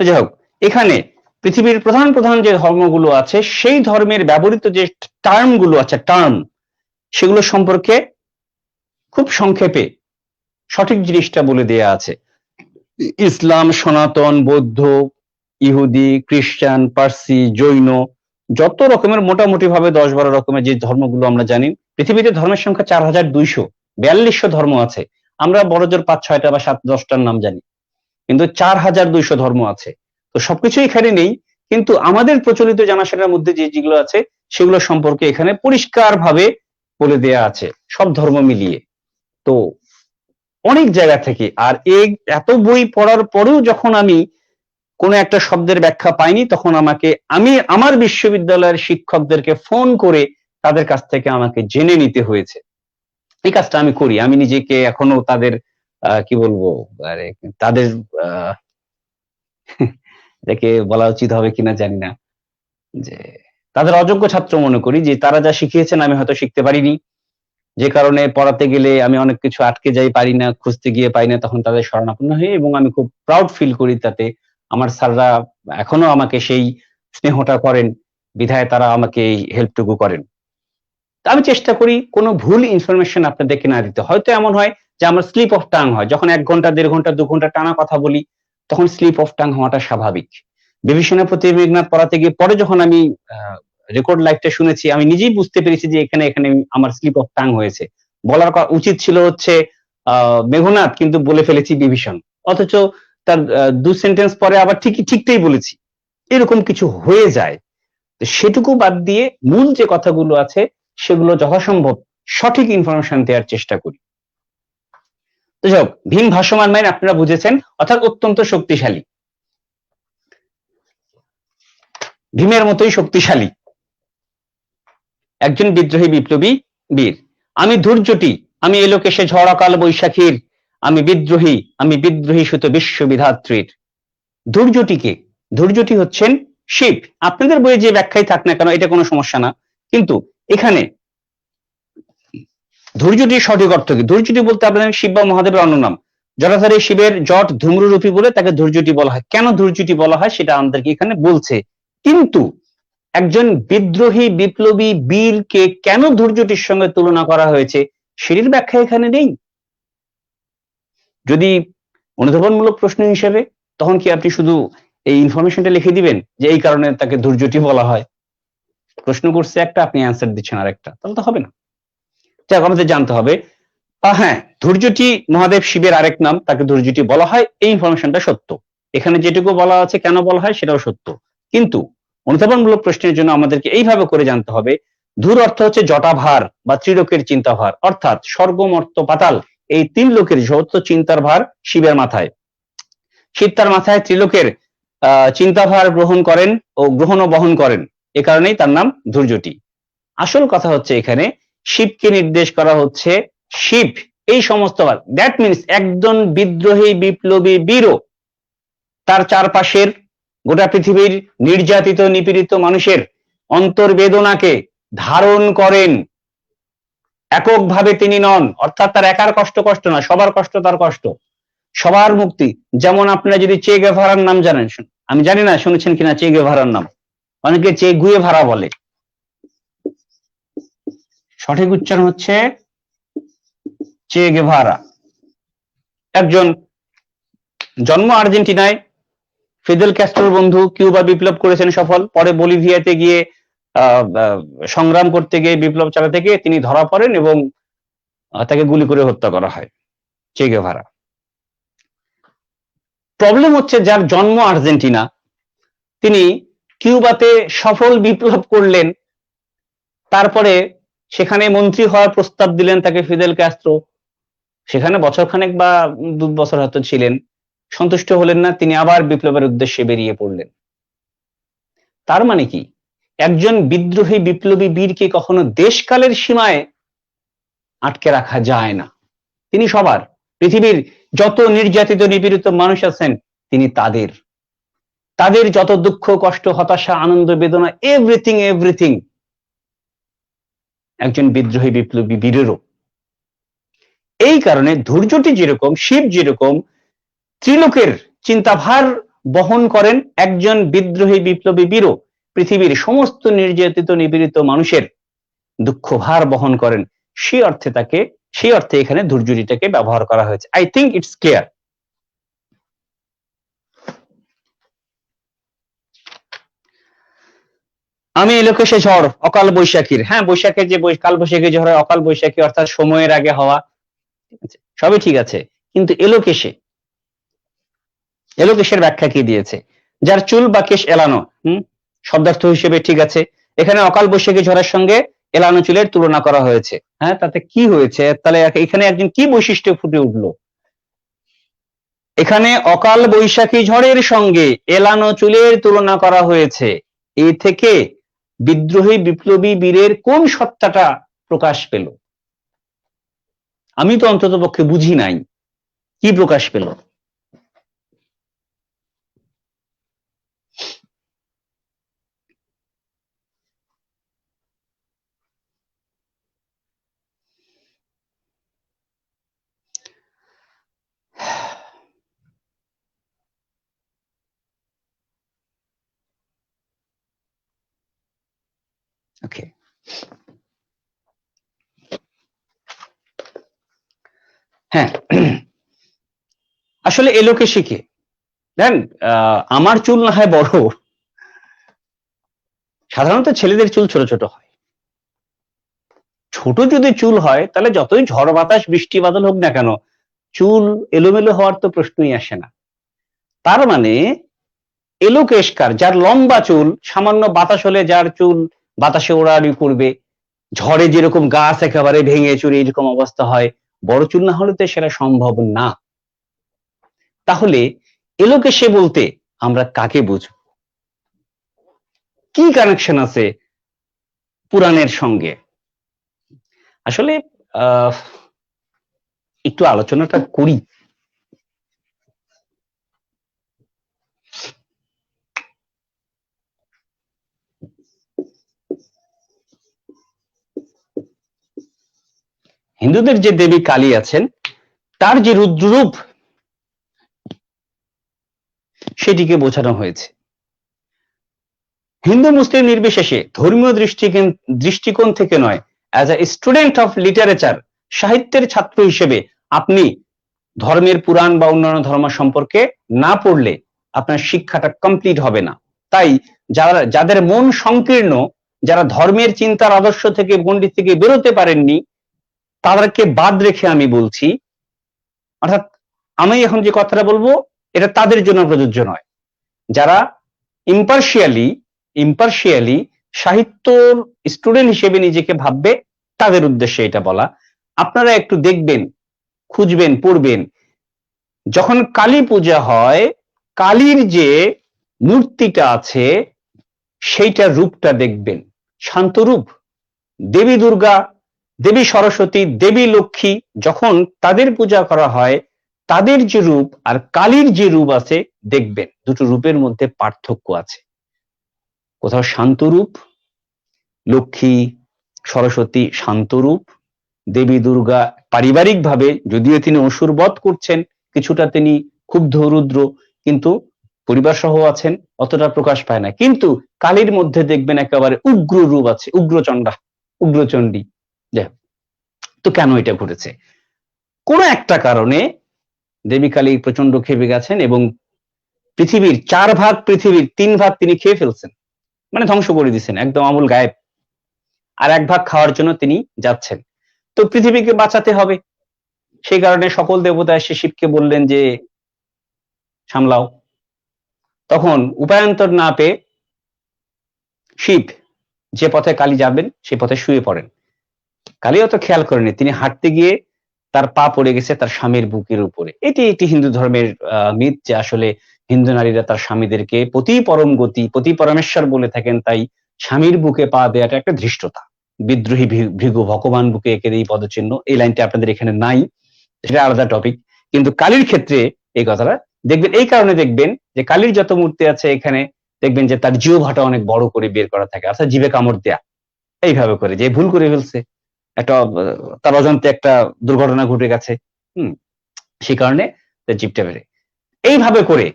S1: যাই হোক, এখানে পৃথিবীর প্রধান প্রধান যে ধর্মগুলো আছে সেই ধর্মের ব্যবহৃত যে টার্মগুলো আছে, সেগুলো সম্পর্কে খুব সংক্ষেপে সঠিক জিনিসটা বলে দেয়া আছে। ইসলাম, সনাতন, বৌদ্ধ, ইহুদি, খ্রিস্টান, পার্সি, জৈন, যত রকমের মোটামুটি ভাবে 10-12 রকমের যে ধর্মগুলো আমরা জানি, পৃথিবীতে ধর্মের সংখ্যা 4242 ধর্ম আছে। আমরা বড়জোর 5-6টা বা 7-10টার নাম জানি, কিন্তু 4200 ধর্ম আছে। তো সবকিছু এখানে নেই, কিন্তু আমাদের প্রচলিত জানাশোনার মধ্যে যে যেগুলো আছে সেগুলো সম্পর্কে এখানে পরিষ্কার ভাবে বলে দেয়া আছে, সব ধর্ম মিলিয়ে। তো অনেক জায়গা থেকে, আর এত বই পড়ার পরেও যখন আমি কোনো একটা শব্দের ব্যাখ্যা পাইনি, তখন আমি আমার বিশ্ববিদ্যালয়ের শিক্ষকদেরকে ফোন করে তাদের কাছ থেকে আমাকে জেনে নিতে হয়েছে। এই কাজটা আমি করি, আমি নিজেকে এখনো তাদের কি বলবো, তাদের এটাকে বলা উচিত হবে কিনা জানি না, যে তাদের অযোগ্য ছাত্র মনে করি, যে তারা যা শিখিয়েছেন আমি হয়তো শিখতে পারিনি, যে কারণে পড়াতে গেলে আমি অনেক কিছু আটকে যাই, পারি না, খুঁজতে গিয়ে পাই না, তখন তাদের শরণাপন্ন হই এবং আমি খুব প্রাউড ফিল করি তাতে। আমার স্যাররা এখনো আমাকে সেই স্নেহটা করেন, বিধায় তারা আমাকে এই হেল্পটুকু করেন। আমি চেষ্টা করি কোনো ভুল ইনফরমেশন আপনাদেরকে না দিতে। হয়তো এমন হয় যে আমার স্লিপ অফ টাং হয়, যখন 1 ঘন্টা, 1.5 ঘন্টা, 2 ঘন্টা টানা কথা বলি, তখন স্লিপ অফ টাং হওয়াটা স্বাভাবিক। বিভীষণের প্রতি মেঘনাদ পড়াতে গিয়ে পরে যখন আমি রেকর্ড লাইভটা শুনেছি, আমি নিজেই বুঝতে পেরেছি যে এখানে আমার স্লিপ অফ টাং হয়েছে। বলার উচিত ছিল হচ্ছে মেঘনাদ, কিন্তু বলে ফেলেছি বিভীষণ, অথচ তার 2 সেন্টেন্স পরে আবার ঠিকটাই বলেছি। এরকম কিছু হয়ে যায়। তো সেটুকু বাদ দিয়ে মূল যে কথাগুলো আছে সেগুলো যথাসম্ভব সঠিক ইনফরমেশন দেওয়ার চেষ্টা করি। তো যাই হোক, ভীম ভাসমান মাইন আপনারা বুঝেছেন, অর্থাৎ অত্যন্ত শক্তিশালী, ভীমের মতোই শক্তিশালী একজন বিদ্রোহী বিপ্লবী বীর। আমি ধৈর্যটি, আমি এলোকেশে ঝড় অকাল বৈশাখীর, আমি বিদ্রোহী সুত বিশ্ববিধাত্রীর। ধৈর্যটিকে, ধৈর্যটি হচ্ছেন শিব। আপনাদের বইয়ে যে ব্যাখ্যাই থাক না কেন, এটা কোনো সমস্যা না, কিন্তু এখানে ধৈর্যটির সঠিক অর্থ কি? ধৈর্যটি বলতে আপনাদের শিব বা মহাদেবের অন্য নাম। জটাধারী শিবের জট ধূম্ররূপী বলে তাকে ধৈর্যটি বলা হয়। কেন ধৈর্যটি বলা হয় সেটা আমাদেরকে এখানে বলছে, কিন্তু একজন বিদ্রোহী বিপ্লবী বীরকে কেন ধৈর্যটির সঙ্গে তুলনা করা হয়েছে সেটির ব্যাখ্যা এখানে নেই। যদি অনুধাবনমূলক প্রশ্ন হিসেবে, তখন কি আপনি শুধু এই ইনফরমেশনটা লিখে দিবেন যে এই কারণে তাকে ধৈর্যটি বলা হয়? প্রশ্ন করছে একটা, আপনি অ্যান্সার দিচ্ছেন আরেকটা, তাহলে তো হবে না। যাক, আমাদের জানতে হবে, হ্যাঁ, ধৈর্যটি মহাদেব শিবের আরেক নাম, তাকে ধৈর্যটি বলা হয়, এই ইনফরমেশনটা সত্য। এখানে যেটুকু বলা আছে কেন বলা হয় সেটাও সত্য, কিন্তু অনুধাবনমূলক প্রশ্নের জন্য আমাদেরকে এইভাবে করে জানতে হবে। ধূর অর্থ হচ্ছে জটাভার বা ত্রিলোকের চিন্তাভার, অর্থাৎ স্বর্গ, মর্ত, পাতাল এই 3 লোকের যৌথ চিন্তার ভার শিবের মাথায়। শিব তার মাথায় ত্রিলোকের চিন্তাভার গ্রহণ করেন ও গ্রহণ ও বহন করেন, এ কারণেই তার নাম ধৈর্যটি। আসল কথা হচ্ছে এখানে শিবকে নির্দেশ করা হচ্ছে, শিব এই সমস্ত, দ্যাট মিনস একজন বিদ্রোহী বিপ্লবী বীরও তার চারপাশের গোটা পৃথিবীর নির্যাতিত নিপীড়িত মানুষের অন্তর্বেদনাকে ধারণ করেন। এককভাবে তিনি নন, অর্থাৎ তার একার কষ্ট না, সবার কষ্ট তার কষ্ট, সবার মুক্তি। যেমন আপনারা যদি চে গেভারার নাম জানেন, আমি জানি না শুনেছেন কিনা চে গেভারার নাম, অনেকে চে গুয়েভারা বলে, সঠিক উচ্চারণ হচ্ছে চে গেভারা। একজন জন্ম আর্জেন্টিনায়, ফিদেল ক্যাস্ট্রোর বন্ধু, কিউবা বিপ্লব করেছেন সফল, পরে বলিভিয়াতে গিয়ে সংগ্রাম করতে গিয়ে, বিপ্লব চালাতে গিয়ে তিনি ধরা পড়েন এবং তাকে গুলি করে হত্যা করা হয়, চে গেভারা। প্রবলেম হচ্ছে যার জন্ম আর্জেন্টিনা, তিনি কিউবাতে সফল বিপ্লব করলেন, তারপরে সেখানে মন্ত্রী হওয়ার প্রস্তাব দিলেন তাকে ফিদেল ক্যাস্ট্রো, সেখানে বছরখানেক বা 2 বছর হয়তো ছিলেন, সন্তুষ্ট হলেন না, তিনি আবার বিপ্লবের উদ্দেশ্যে বেরিয়ে পড়লেন। তার মানে কি, একজন বিদ্রোহী বিপ্লবী বীরকে কখনো দেশকালের সীমায় আটকে রাখা যায় না। তিনি সবার, পৃথিবীর যত নির্যাতিত নিপীড়িত মানুষ আছেন তিনি তাদের যত দুঃখ কষ্ট হতাশা আনন্দ বেদনা এভরিথিং একজন বিদ্রোহী বিপ্লবী বীরেরও। এই কারণে ধৈর্যটি যেরকম, শিব যেরকম ত্রিলোকের চিন্তাভার বহন করেন, একজন বিদ্রোহী বিপ্লবী বীরও পৃথিবীর সমস্ত নির্যাতিত নিপীড়িত মানুষের দুঃখভার বহন করেন। সেই অর্থে এখানে ধৈর্যটিটাকে ব্যবহার করা হয়েছে। I think it's clear. আমি এলোকেশে ঝড় অকাল বৈশাখীর, হ্যাঁ বৈশাখের যে কাল বৈশাখী ঝড় হয়, অকাল বৈশাখী অর্থাৎ সময়ের আগে হওয়া, সবই ঠিক আছে, কিন্তু এলোকেশের ব্যাখ্যা কি দিয়েছে? যার চুল বা কেশ এলানো, শব্দার্থ হিসেবে ঠিক আছে। এখানে অকাল বৈশাখী ঝড়ের সঙ্গে এলানো চুলের তুলনা করা হয়েছে। হ্যাঁ, তাতে কি হয়েছে? তাহলে এখানে একজন কি বৈশিষ্ট্য ফুটে উঠলো? এখানে অকাল বৈশাখী ঝড়ের সঙ্গে এলানো চুলের তুলনা করা হয়েছে। এই থেকে বিদ্রোহী বিপ্লবী বীরের কোন সত্তাটা প্রকাশ পেল? আমি তো অন্তত পক্ষে বুঝি নাই কি প্রকাশ পেল। ওকে, হ্যাঁ, আসলে এলোকেশী কে? দেন আমার চুল না হয় বড়, সাধারণত ছেলেদের চুল ছোট ছোট হয়। ছোট যদি চুল হয় তাহলে যতই ঝড় বাতাস বৃষ্টি বাদল হোক না কেন, চুল এলোমেলো হওয়ার তো প্রশ্নই আসে না। তার মানে এলোকেশকার, যার লম্বা চুল, সামান্য বাতাস হলে যার চুল বাতাসে ওড়াউড়ি করবে, ঝড়ে যেরকম গাছ একেবারে ভেঙে চুরে এরকম অবস্থা হয়, বড় চুল না হলে তো সেটা সম্ভব না। তাহলে এলোকেশে বলতে আমরা কাকে বুঝব? কি কানেকশন আছে পুরাণের সঙ্গে? আসলে একটু আলোচনাটা করি। হিন্দুদের যে দেবী কালী আছেন তার যে রুদ্ররূপ সেটিকে বোঝানো হয়েছে। হিন্দু মুসলিম নির্বিশেষে ধর্মীয় দৃষ্টিকোণ থেকে নয়, as a student of literature, সাহিত্যের ছাত্র হিসেবে আপনি ধর্মের পুরাণ বা অন্যান্য ধর্ম সম্পর্কে না পড়লে আপনার শিক্ষাটা কমপ্লিট হবে না। তাই যাদের মন সংকীর্ণ, যারা ধর্মের চিন্তার আদর্শ থেকে গণ্ডি থেকে বেরোতে পারেননি, তাদেরকে বাদ রেখে আমি বলছি, অর্থাৎ আমি এখন যে কথাটা বলবো এটা তাদের জন্য প্রযোজ্য নয়। যারা ইম্পার্শিয়ালি সাহিত্য স্টুডেন্ট হিসেবে নিজেকে ভাববে, তাদের উদ্দেশ্যে এটা বলা। আপনারা একটু দেখবেন, খুঁজবেন, পড়বেন, যখন কালী পূজা হয়, কালীর যে মূর্তিটা আছে সেইটার রূপটা দেখবেন, শান্তরূপ। দেবী দুর্গা, দেবী সরস্বতী, দেবী লক্ষ্মী, যখন তাদের পূজা করা হয়, তাদের যে রূপ আর কালীর যে রূপ আছে দেখবেন দুটো রূপের মধ্যে পার্থক্য আছে। কোথাও শান্তরূপ, লক্ষ্মী সরস্বতী শান্তরূপ, দেবী দুর্গা পারিবারিকভাবে যদিও তিনি অসুর বধ করছেন, কিছুটা তিনি ক্ষুব্ধ রুদ্র, কিন্তু পরিবার সহ আছেন, অতটা প্রকাশ পায় না। কিন্তু কালীর মধ্যে দেখবেন একেবারে উগ্র রূপ আছে, উগ্রচণ্ডা, উগ্রচণ্ডী। যাই, তো কেন এটা ঘটেছে? কোন একটা কারণে দেবী কালী প্রচন্ড খেপে গেছেন এবং পৃথিবীর 4 ভাগ, পৃথিবীর 3 ভাগ তিনি খেয়ে ফেলছেন, মানে ধ্বংস করে দিচ্ছেন, একদম আমূল গায়েব। আর 1 ভাগ খাওয়ার জন্য তিনি যাচ্ছেন। তো পৃথিবীকে বাঁচাতে হবে, সেই কারণে সকল দেবতা এসে শিবকে বললেন যে সামলাও। তখন উপায়ান্তর না পেয়ে শিব যে পথে কালী যাবেন সেই পথে শুয়ে পড়েন। কালী অত খেয়াল করেনি, তিনি হাঁটতে গিয়ে তার পা পড়ে গেছে তার স্বামীর বুকের উপরে। এটি একটি হিন্দু ধর্মের মিথ যে আসলে হিন্দু নারীরা তার স্বামীদেরকে পতি পরম গতি, পতি পরমেশ্বর বলে থাকেন, তাই স্বামীর বুকে পা দেওয়াটা একটা ধৃষ্টতা। বিদ্রোহী ভৃগু ভগবান বুকে এঁকে এই পদচিহ্ন, এই লাইনটা আপনাদের এখানে নাই, সেটা আলাদা টপিক। কিন্তু কালীর ক্ষেত্রে এই কথাটা দেখবেন, এই কারণে দেখবেন যে কালীর যত মূর্তি আছে এখানে দেখবেন যে তার জিহ্বাটা অনেক বড় করে বের করা থাকে, অর্থাৎ জিভে কামড় দেয়া এইভাবে করে, যে ভুল করে ফেলছে, একটা তার অজান্তে একটা দুর্ঘটনা ঘটে গেছে, সেই কারণে তার জিভটা বেড়ে এইভাবে করে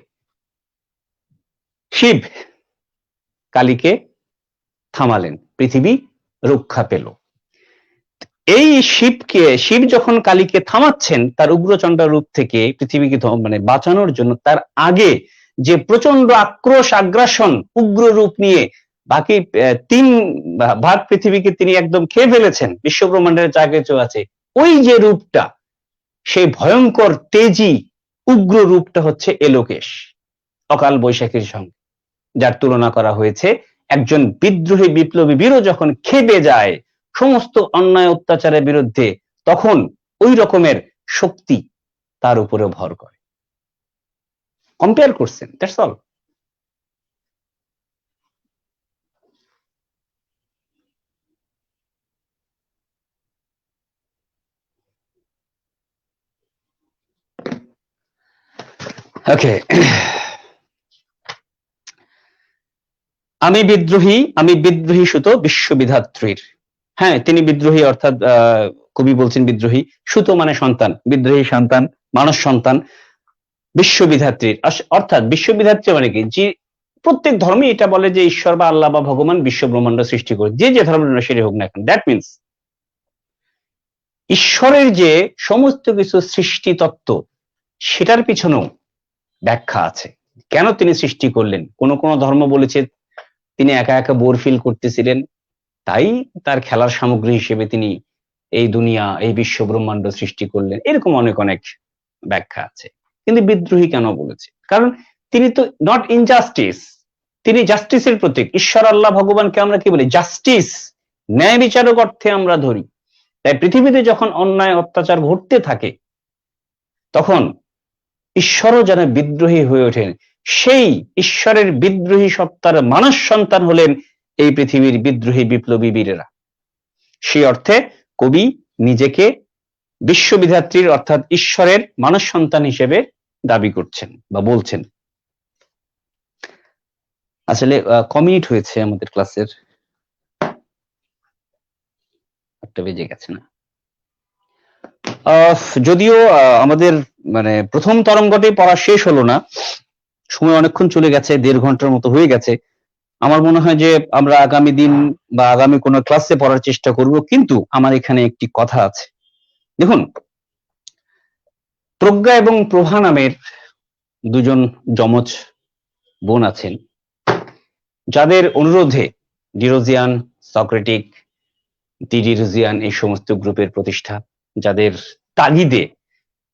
S1: শিব কালীকে থামালেন, পৃথিবী রক্ষা পেল। এই শিব যখন কালীকে থামাচ্ছেন তার উগ্রচণ্ডা রূপ থেকে পৃথিবীকে মানে বাঁচানোর জন্য, তার আগে যে প্রচন্ড আক্রোশ আগ্রাসন উগ্র রূপ নিয়ে বাকি 3 ভাগ পৃথিবীকে তিনি একদম খেয়ে ফেলেছেন, বিশ্বব্রহ্মাণ্ডের যা কিছু আছে, ওই যে রূপটা, সেই ভয়ঙ্কর তেজি উগ্র রূপটা হচ্ছে এলোকেশ, অকাল বৈশাখীর সঙ্গে, যার তুলনা করা হয়েছে একজন বিদ্রোহী বিপ্লবী বীরও যখন খেপে যায় সমস্ত অন্যায় অত্যাচারের বিরুদ্ধে, তখন ওই রকমের শক্তি তার উপরে ভর করে। কম্পেয়ার করছেন, দ্যাটস অল। ওকে, আমি বিদ্রোহী সুতো বিশ্ববিধাত্রীর। হ্যাঁ, তিনি বিদ্রোহী, অর্থাৎ কবি বলছেন বিদ্রোহী, সুতো মানে সন্তান, বিদ্রোহী সন্তান, মানস সন্তান বিশ্ববিধাত্রীর, অর্থাৎ বিশ্ববিধাত্রী মানে কি, যে প্রত্যেক ধর্মে এটা বলে যে ঈশ্বর বা আল্লাহ বা ভগবান বিশ্ব ব্রহ্মাণ্ড সৃষ্টি করে, যে ধর্মের সেটা হোক না এখন, দ্যাট মিনস ঈশ্বরের যে সমস্ত কিছু সৃষ্টি তত্ত্ব, সেটার পিছনেও ব্যাখ্যা আছে, কেন তিনি সৃষ্টি করলেন। কোন কোন ধর্ম বলেছে তিনি একা একা বোর ফিল করতেছিলেন, তাই তার খেলার সামগ্রী হিসেবে তিনি এই দুনিয়া, এই বিশ্ব ব্রহ্মাণ্ড সৃষ্টি করলেন, এরকম অনেক অনেক ব্যাখ্যা আছে। কিন্তু বিদ্রোহী কেন বলেছে, কারণ তিনি তো নট ইনজাস্টিস, তিনি জাস্টিসের প্রতীক। ঈশ্বর আল্লাহ ভগবানকে আমরা কি বলি, জাস্টিস, ন্যায় বিচারক অর্থে আমরা ধরি। তাই পৃথিবীতে যখন অন্যায় অত্যাচার ঘটতে থাকে, তখন ঈশ্বরও যেন বিদ্রোহী হয়ে ওঠেন, সেই ঈশ্বরের বিদ্রোহী সত্তার মানস সন্তান হলেন এই পৃথিবীর বিদ্রোহী বিপ্লবী বীরেরা। সেই অর্থে কবি নিজেকে বিশ্ববিধাত্রীর অর্থাৎ ঈশ্বরের মানস সন্তান হিসেবে দাবি করছেন বা বলছেন। আসলে কমিট হয়েছে আমাদের ক্লাসের, 8টা বেজে গেছে না, যদিও আমাদের মানে প্রথম তরঙ্গটাই পড়া শেষ হলো না, সময় অনেকক্ষণ চলে গেছে, 1.5 ঘন্টার মতো হয়ে গেছে। আমার মনে হয় যে আমরা আগামী দিন বা আগামী কোনো ক্লাসে পড়ার চেষ্টা করব, কিন্তু আমার এখানে একটি কথা আছে। দেখুন, প্রজ্ঞা এবং প্রভা নামের দুজন যমজ বোন আছেন, যাদের অনুরোধে ডিরোজিয়ান, সক্রেটিক, ডিরোজিয়ান এই সমস্ত গ্রুপের প্রতিষ্ঠা, যাদের তাগিদে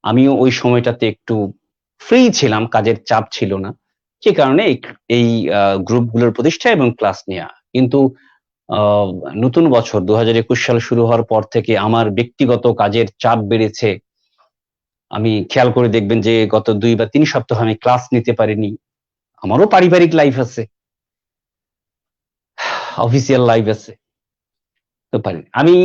S1: আমিও ওই সময়টাতে একটু ফ্রি ছিলাম, কাজের চাপ ছিল না, যে কারণে এই গ্রুপগুলোর প্রতিষ্ঠা এবং ক্লাস নেওয়া। কিন্তু নতুন বছর 2021 সাল শুরু হওয়ার পর থেকে আমার ব্যক্তিগত কাজের চাপ বেড়েছে। আমি খেয়াল করে দেখবেন যে গত 2 বা 3 সপ্তাহ আমি ক্লাস নিতে পারিনি। আমারও পারিবারিক লাইফ আছে, অফিসিয়াল লাইফ আছে, তো পারি। আমি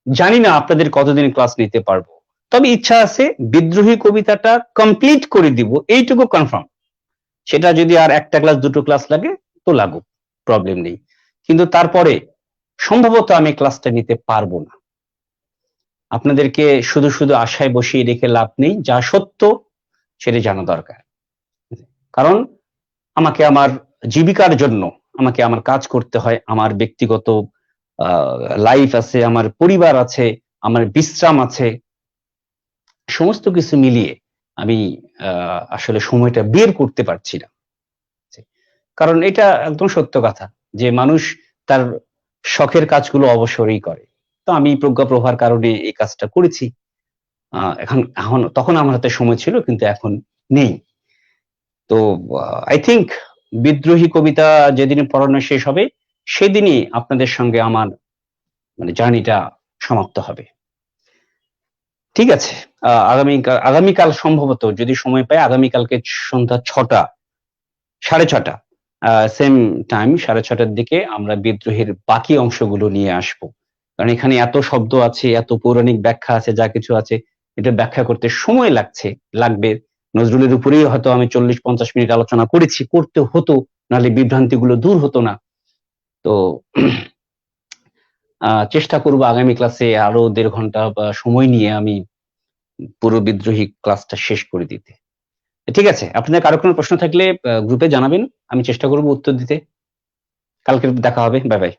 S1: জানি না আপনাদের কতদিন ক্লাস নিতে পারবো, তবে ইচ্ছা আছে বিদ্রোহী কবিতাটা কমপ্লিট করে দিব, এইটুকু কনফার্ম। সেটা যদি আর 1টা ক্লাস 2টো ক্লাস লাগে তো লাগুক, প্রবলেম নেই। কিন্তু তারপরে সম্ভবত আমি ক্লাসটা নিতে পারবো না। আপনাদেরকে শুধু শুধু আশায় বসিয়ে রেখে লাভ নেই, যা সত্য সেটা জানা দরকার। কারণ আমাকে আমার জীবিকার জন্য আমাকে আমার কাজ করতে হয়, আমার ব্যক্তিগত লাইফ আছে, আমার পরিবার আছে, আমার বিশ্রাম আছে, সমস্ত কিছু মিলিয়ে আমি আসলে সময়টা বের করতে পারছি না। কারণ এটা একদম সত্য কথা যে মানুষ তার শখের কাজগুলো অবসরেই করে। তো আমি প্রজ্ঞা প্রভার কারণে এই কাজটা করেছি। এখন তখন আমার হাতে সময় ছিল, কিন্তু এখন নেই। তো আই থিংক বিদ্রোহী কবিতা যেদিন পড়ানো শেষ হবে সেদিনই আপনাদের সঙ্গে আমার মানে জার্নিটা সমাপ্ত হবে। ঠিক আছে, আগামীকাল সম্ভবত যদি সময় পাই, আগামীকালকে সন্ধ্যা 6টা 6:30 সেম টাইম 6:30টার দিকে আমরা বিদ্রোহের বাকি অংশগুলো নিয়ে আসব। কারণ এখানে এত শব্দ আছে, এত পৌরাণিক ব্যাখ্যা আছে, যা কিছু আছে এটা ব্যাখ্যা করতে সময় লাগবে। নজরুলের উপরেই হয়তো আমি 40-50 মিনিট আলোচনা করেছি, করতে হতো, নাহলে বিভ্রান্তিগুলো দূর হতো না। তো চেষ্টা করব আগামী ক্লাসে আরো 1.5 ঘন্টা বা সময় নিয়ে আমি পুরো বিদ্রোহী ক্লাসটা শেষ করে দিতে। ঠিক আছে? আপনাদের কারো কোনো প্রশ্ন থাকলে গ্রুপে জানাবেন। আমি চেষ্টা করব উত্তর দিতে। কালকে দেখা হবে। Bye, by.